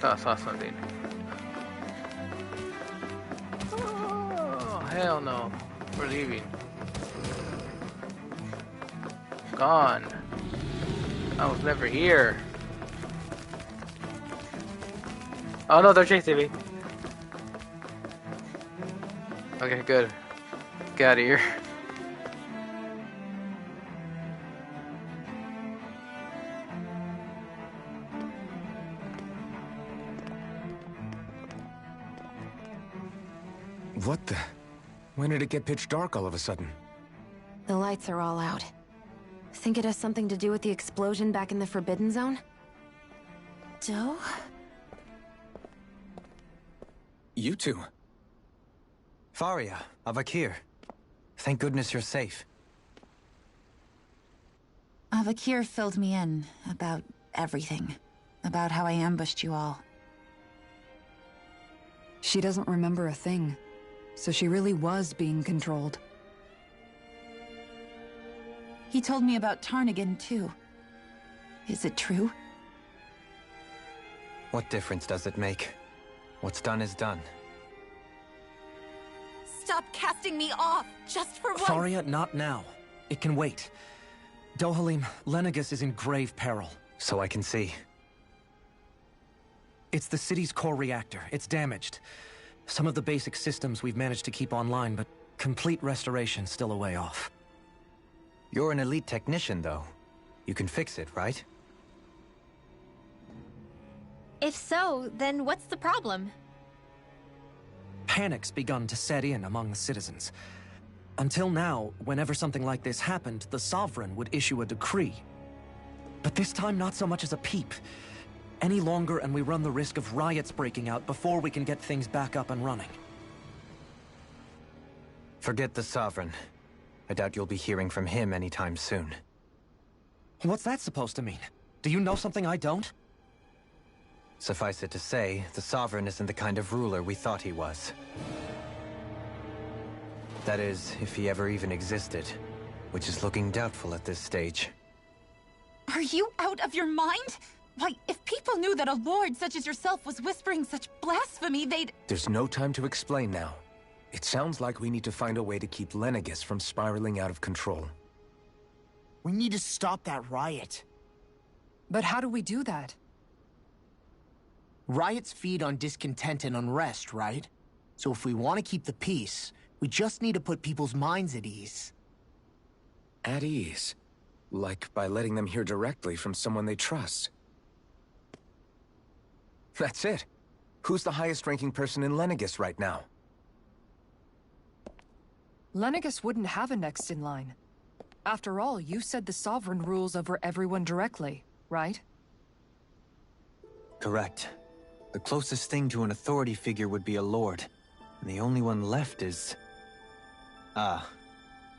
I saw something. Oh, hell no. We're leaving. Gone. I was never here. Oh no, they're chasing me. Okay, good. Get out of here. What the? When did it get pitch dark all of a sudden? The lights are all out. Think it has something to do with the explosion back in the Forbidden Zone? Doe? You two. Faria, Avakir. Thank goodness you're safe. Avakir filled me in about everything. About how I ambushed you all. She doesn't remember a thing, so she really was being controlled. He told me about Tarnigan, too. Is it true? What difference does it make? What's done is done. Stop casting me off, just for once! Faria, not now. It can wait. Dohalim, Lenegus is in grave peril. So I can see. It's the city's core reactor. It's damaged. Some of the basic systems we've managed to keep online, but complete restoration's still a way off. You're an elite technician, though. You can fix it, right? If so, then what's the problem? Panic's begun to set in among the citizens. Until now, whenever something like this happened, the Sovereign would issue a decree. But this time, not so much as a peep. Any longer, and we run the risk of riots breaking out before we can get things back up and running. Forget the Sovereign. I doubt you'll be hearing from him anytime soon. What's that supposed to mean? Do you know something I don't? Suffice it to say, the Sovereign isn't the kind of ruler we thought he was. That is, if he ever even existed, which is looking doubtful at this stage. Are you out of your mind? Why, if people knew that a lord such as yourself was whispering such blasphemy, they'd... There's no time to explain now. It sounds like we need to find a way to keep Lenegis from spiraling out of control. We need to stop that riot. But how do we do that? Riots feed on discontent and unrest, right? So if we want to keep the peace, we just need to put people's minds at ease. At ease? Like by letting them hear directly from someone they trust. That's it. Who's the highest-ranking person in Lenegis right now? Lenegis wouldn't have a next in line. After all, you said the Sovereign rules over everyone directly, right? Correct. The closest thing to an authority figure would be a lord. And the only one left is... Ah.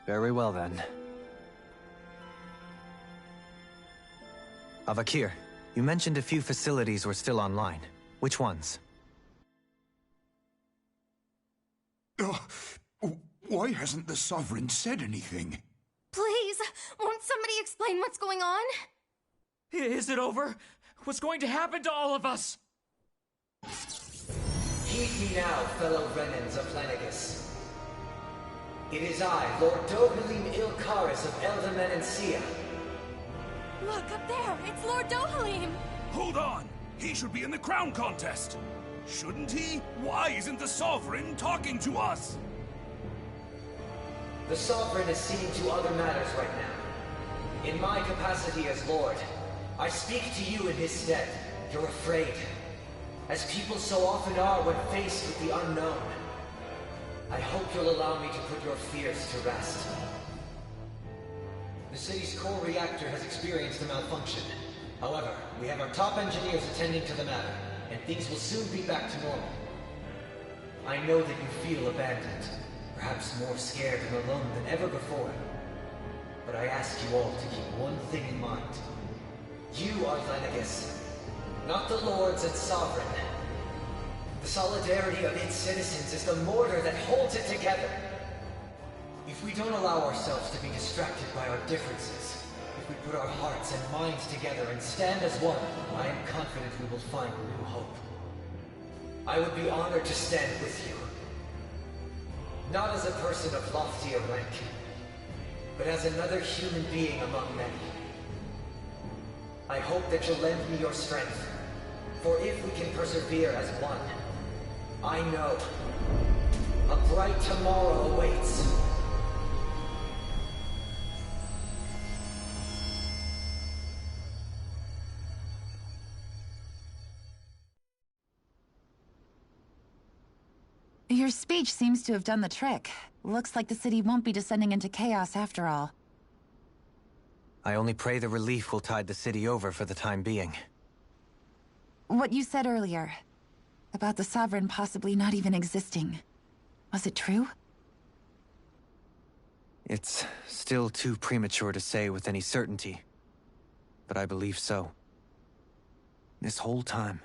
Very well then. Avakir, you mentioned a few facilities were still online. Which ones? Why hasn't the Sovereign said anything? Please, won't somebody explain what's going on? Is it over? What's going to happen to all of us? Heed me now, fellow Renans of Lenegis. It is I, Lord Dohalim Ilkaris of Elder Menancia. Look, up there! It's Lord Dohalim! Hold on! He should be in the crown contest! Shouldn't he? Why isn't the Sovereign talking to us? The Sovereign is seeing to other matters right now. In my capacity as Lord, I speak to you in his stead. You're afraid. As people so often are when faced with the unknown. I hope you'll allow me to put your fears to rest. The city's core reactor has experienced a malfunction. However, we have our top engineers attending to the matter, and things will soon be back to normal. I know that you feel abandoned, perhaps more scared and alone than ever before. But I ask you all to keep one thing in mind. You are Lenegis, not the Lords and Sovereign. The solidarity of its citizens is the mortar that holds it together. If we don't allow ourselves to be distracted by our differences, if we put our hearts and minds together and stand as one, I am confident we will find new hope. I would be honored to stand with you. Not as a person of loftier rank, but as another human being among many. I hope that you'll lend me your strength, for if we can persevere as one, I know a bright tomorrow awaits. Your speech seems to have done the trick. Looks like the city won't be descending into chaos after all. I only pray the relief will tide the city over for the time being. What you said earlier, about the Sovereign possibly not even existing, was it true? It's still too premature to say with any certainty, but I believe so. This whole time,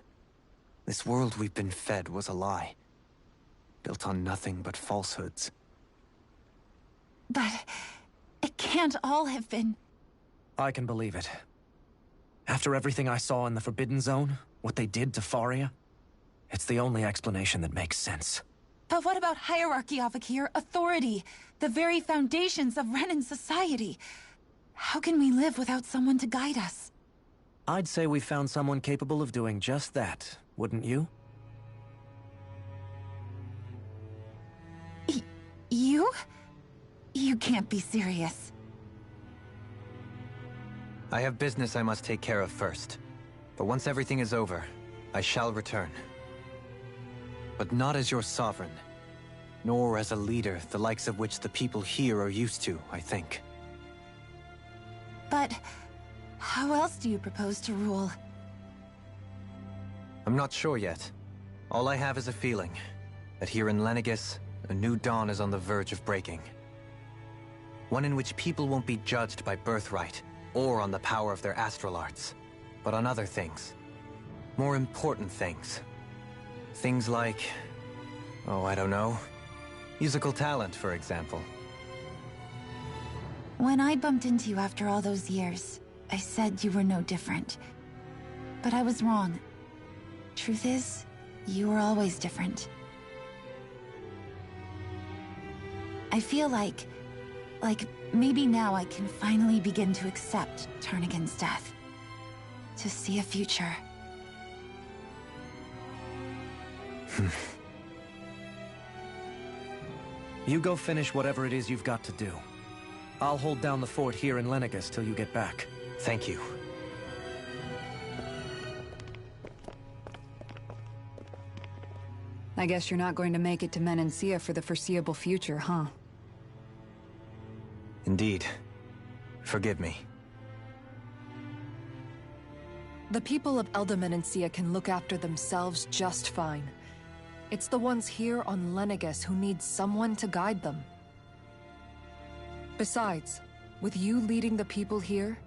this world we've been fed was a lie, built on nothing but falsehoods. But it can't all have been... I can believe it. After everything I saw in the Forbidden Zone, what they did to Faria, it's the only explanation that makes sense. But what about hierarchy, Avakir? Authority? The very foundations of Renan society? How can we live without someone to guide us? I'd say we found someone capable of doing just that, wouldn't you? You? You can't be serious. I have business I must take care of first. But once everything is over, I shall return. But not as your sovereign, nor as a leader the likes of which the people here are used to, I think. But how else do you propose to rule? I'm not sure yet. All I have is a feeling that here in Lenegis, a new dawn is on the verge of breaking. One in which people won't be judged by birthright or on the power of their astral arts, but on other things. More important things. Things like, oh, I don't know, musical talent, for example. When I bumped into you after all those years, I said you were no different. But I was wrong. Truth is, you were always different. I feel like maybe now I can finally begin to accept Turnagain's death. To see a future. You go finish whatever it is you've got to do. I'll hold down the fort here in Lenegis till you get back. Thank you. I guess you're not going to make it to Menancia for the foreseeable future, huh? Indeed. Forgive me. The people of Elda Menancia can look after themselves just fine. It's the ones here on Lenegis who need someone to guide them. Besides, with you leading the people here,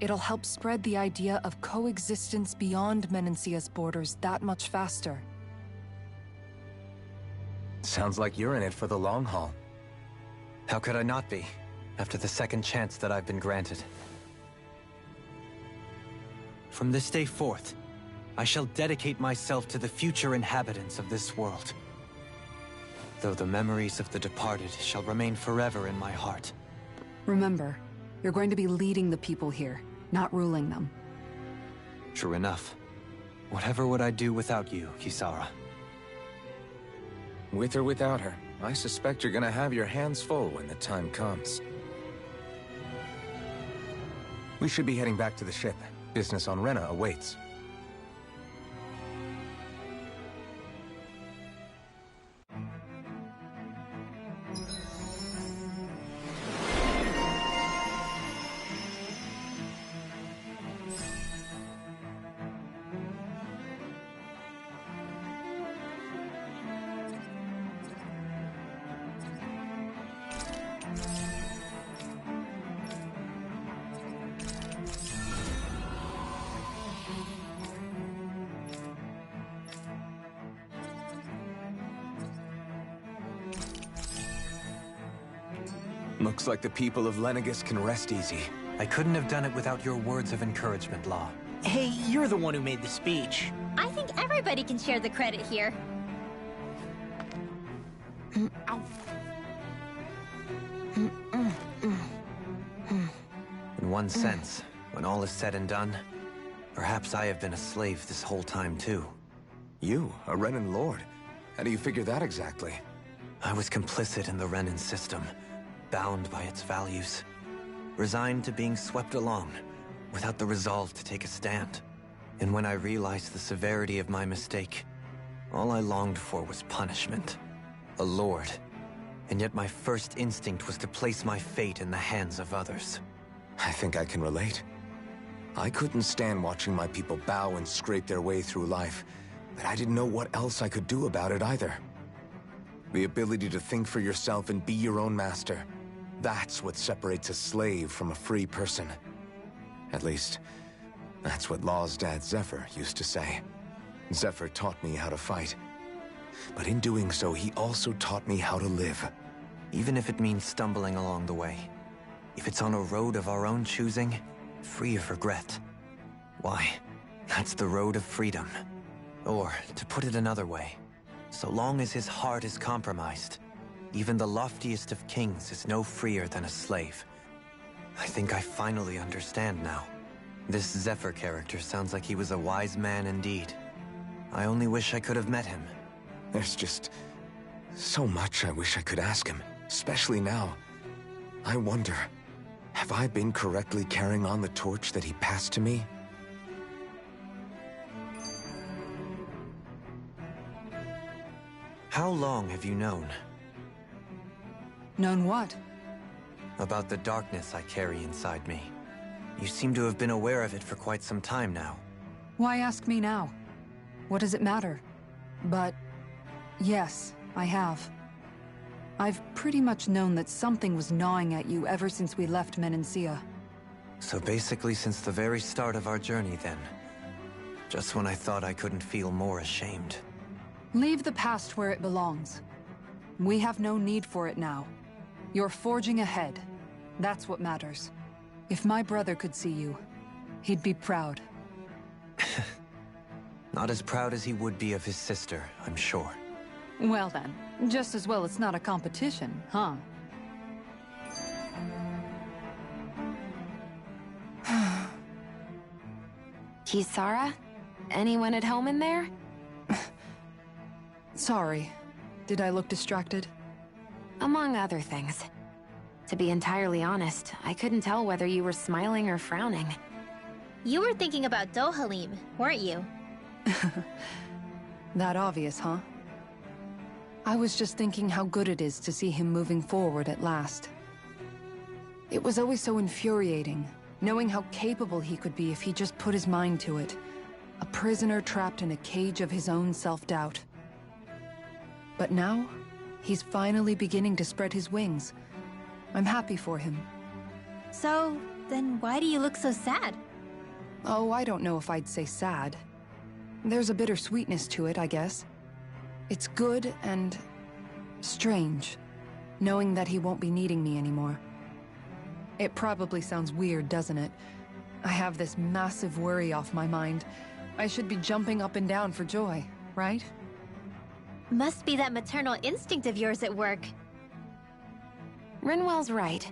it'll help spread the idea of coexistence beyond Menancia's borders that much faster. Sounds like you're in it for the long haul. How could I not be, after the second chance that I've been granted? From this day forth, I shall dedicate myself to the future inhabitants of this world. Though the memories of the departed shall remain forever in my heart. Remember, you're going to be leading the people here, not ruling them. True enough. Whatever would I do without you, Kisara? With or without her, I suspect you're gonna have your hands full when the time comes. We should be heading back to the ship. Business on Rena awaits. Looks like the people of Lenegis can rest easy. I couldn't have done it without your words of encouragement, Law. Hey, you're the one who made the speech. I think everybody can share the credit here. In one sense, when all is said and done, perhaps I have been a slave this whole time too. You, a Renan Lord? How do you figure that exactly? I was complicit in the Renan system, bound by its values, resigned to being swept along, without the resolve to take a stand. And when I realized the severity of my mistake, all I longed for was punishment. A lord. And yet my first instinct was to place my fate in the hands of others. I think I can relate. I couldn't stand watching my people bow and scrape their way through life, but I didn't know what else I could do about it either. The ability to think for yourself and be your own master. That's what separates a slave from a free person. At least, that's what Law's dad Zephyr used to say. Zephyr taught me how to fight. But in doing so, he also taught me how to live. Even if it means stumbling along the way. If it's on a road of our own choosing, free of regret. Why, that's the road of freedom. Or, to put it another way, so long as his heart is compromised, even the loftiest of kings is no freer than a slave. I think I finally understand now. This Zephyr character sounds like he was a wise man indeed. I only wish I could have met him. There's just so much I wish I could ask him, especially now. I wonder, have I been correctly carrying on the torch that he passed to me? How long have you known? Known what? About the darkness I carry inside me. You seem to have been aware of it for quite some time now. Why ask me now? What does it matter? But yes, I have. I've pretty much known that something was gnawing at you ever since we left Menancia. So basically since the very start of our journey then. Just when I thought I couldn't feel more ashamed. Leave the past where it belongs. We have no need for it now. You're forging ahead. That's what matters. If my brother could see you, he'd be proud. Not as proud as he would be of his sister, I'm sure. Well then, just as well it's not a competition, huh? Kisara? Anyone at home in there? Sorry. Did I look distracted? Among other things. To be entirely honest, I couldn't tell whether you were smiling or frowning. You were thinking about Dohalim, weren't you? That obvious, huh? I was just thinking how good it is to see him moving forward at last. It was always so infuriating, knowing how capable he could be if he just put his mind to it. A prisoner trapped in a cage of his own self-doubt. But now, he's finally beginning to spread his wings. I'm happy for him. So, then why do you look so sad? Oh, I don't know if I'd say sad. There's a bittersweetness to it, I guess. It's good and strange, knowing that he won't be needing me anymore. It probably sounds weird, doesn't it? I have this massive worry off my mind. I should be jumping up and down for joy, right? Must be that maternal instinct of yours at work. Rinwell's right.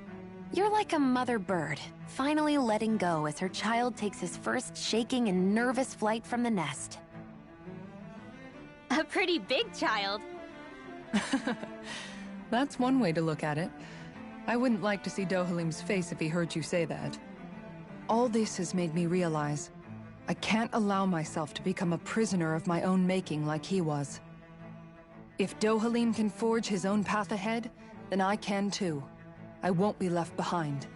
You're like a mother bird, finally letting go as her child takes his first shaking and nervous flight from the nest. A pretty big child. That's one way to look at it. I wouldn't like to see Dohalim's face if he heard you say that. All this has made me realize I can't allow myself to become a prisoner of my own making like he was. If Dohalim can forge his own path ahead, then I can too. I won't be left behind.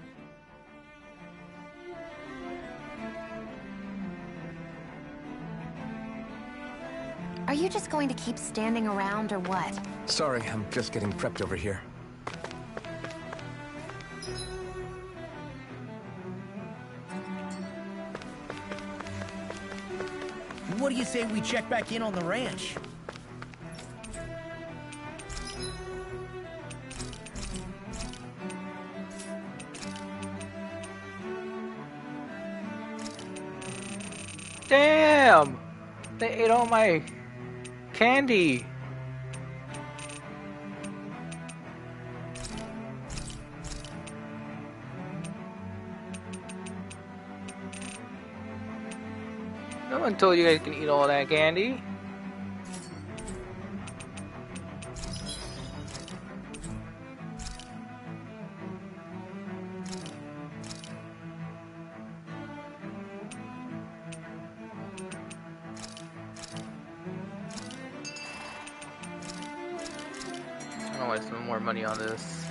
Are you just going to keep standing around or what? Sorry, I'm just getting prepped over here. What do you say we check back in on the ranch? Damn! They ate all my candy. No one told you guys can eat all that candy. I want some more money on this.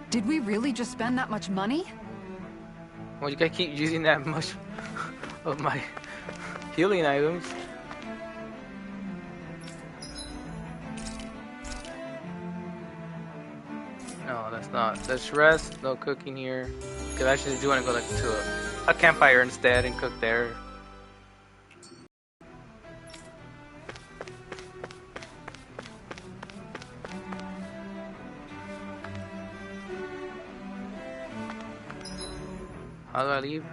Did we really just spend that much money? Well, you gotta keep using that much of my healing items. No, that's not. Let's rest. No cooking here. Because I actually do want to go like to a campfire instead and cook there. How do I leave?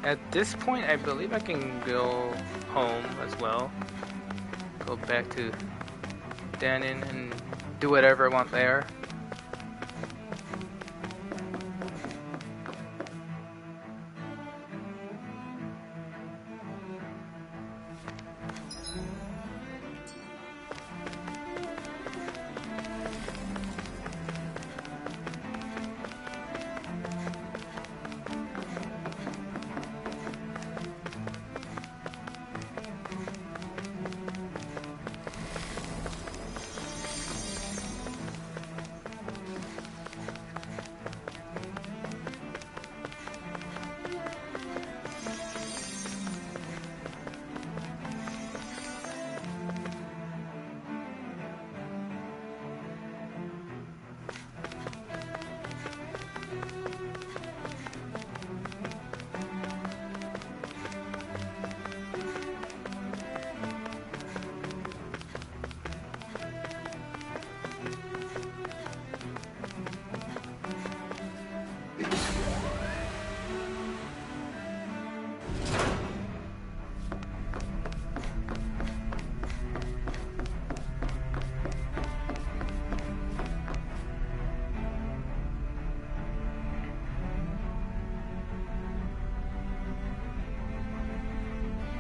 At this point, I believe I can go home as well. Go back to Danon and do whatever I want there.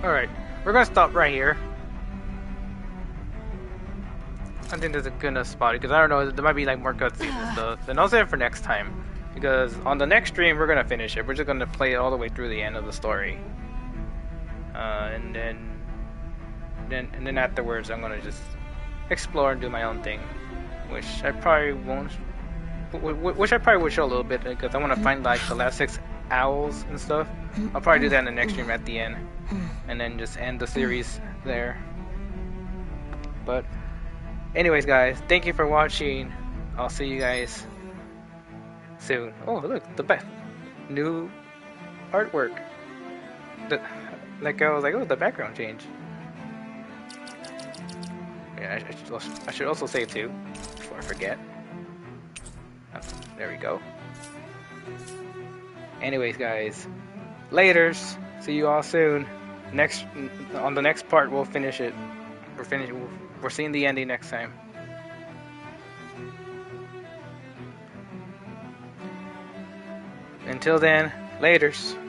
Alright, we're gonna stop right here. I think that's a good enough spot because I don't know, there might be like more cutscenes and stuff. And I'll save it for next time. Because on the next stream, we're gonna finish it. We're just gonna play it all the way through the end of the story. And then afterwards, I'm gonna just explore and do my own thing. Which I probably won't. Which I probably will show a little bit because I want to find like the last 6 owls and stuff. I'll probably do that in the next stream at the end. And then just end the series there. But anyways, guys, thank you for watching. I'll see you guys soon. Oh, look, the best new artwork. Like I was like, oh, the background changed. Yeah, I should also save too before I forget. Oh, there we go. Anyways, guys, laters. See you all soon. On the next part, we'll finish it. We're seeing the ending next time. Until then, laters.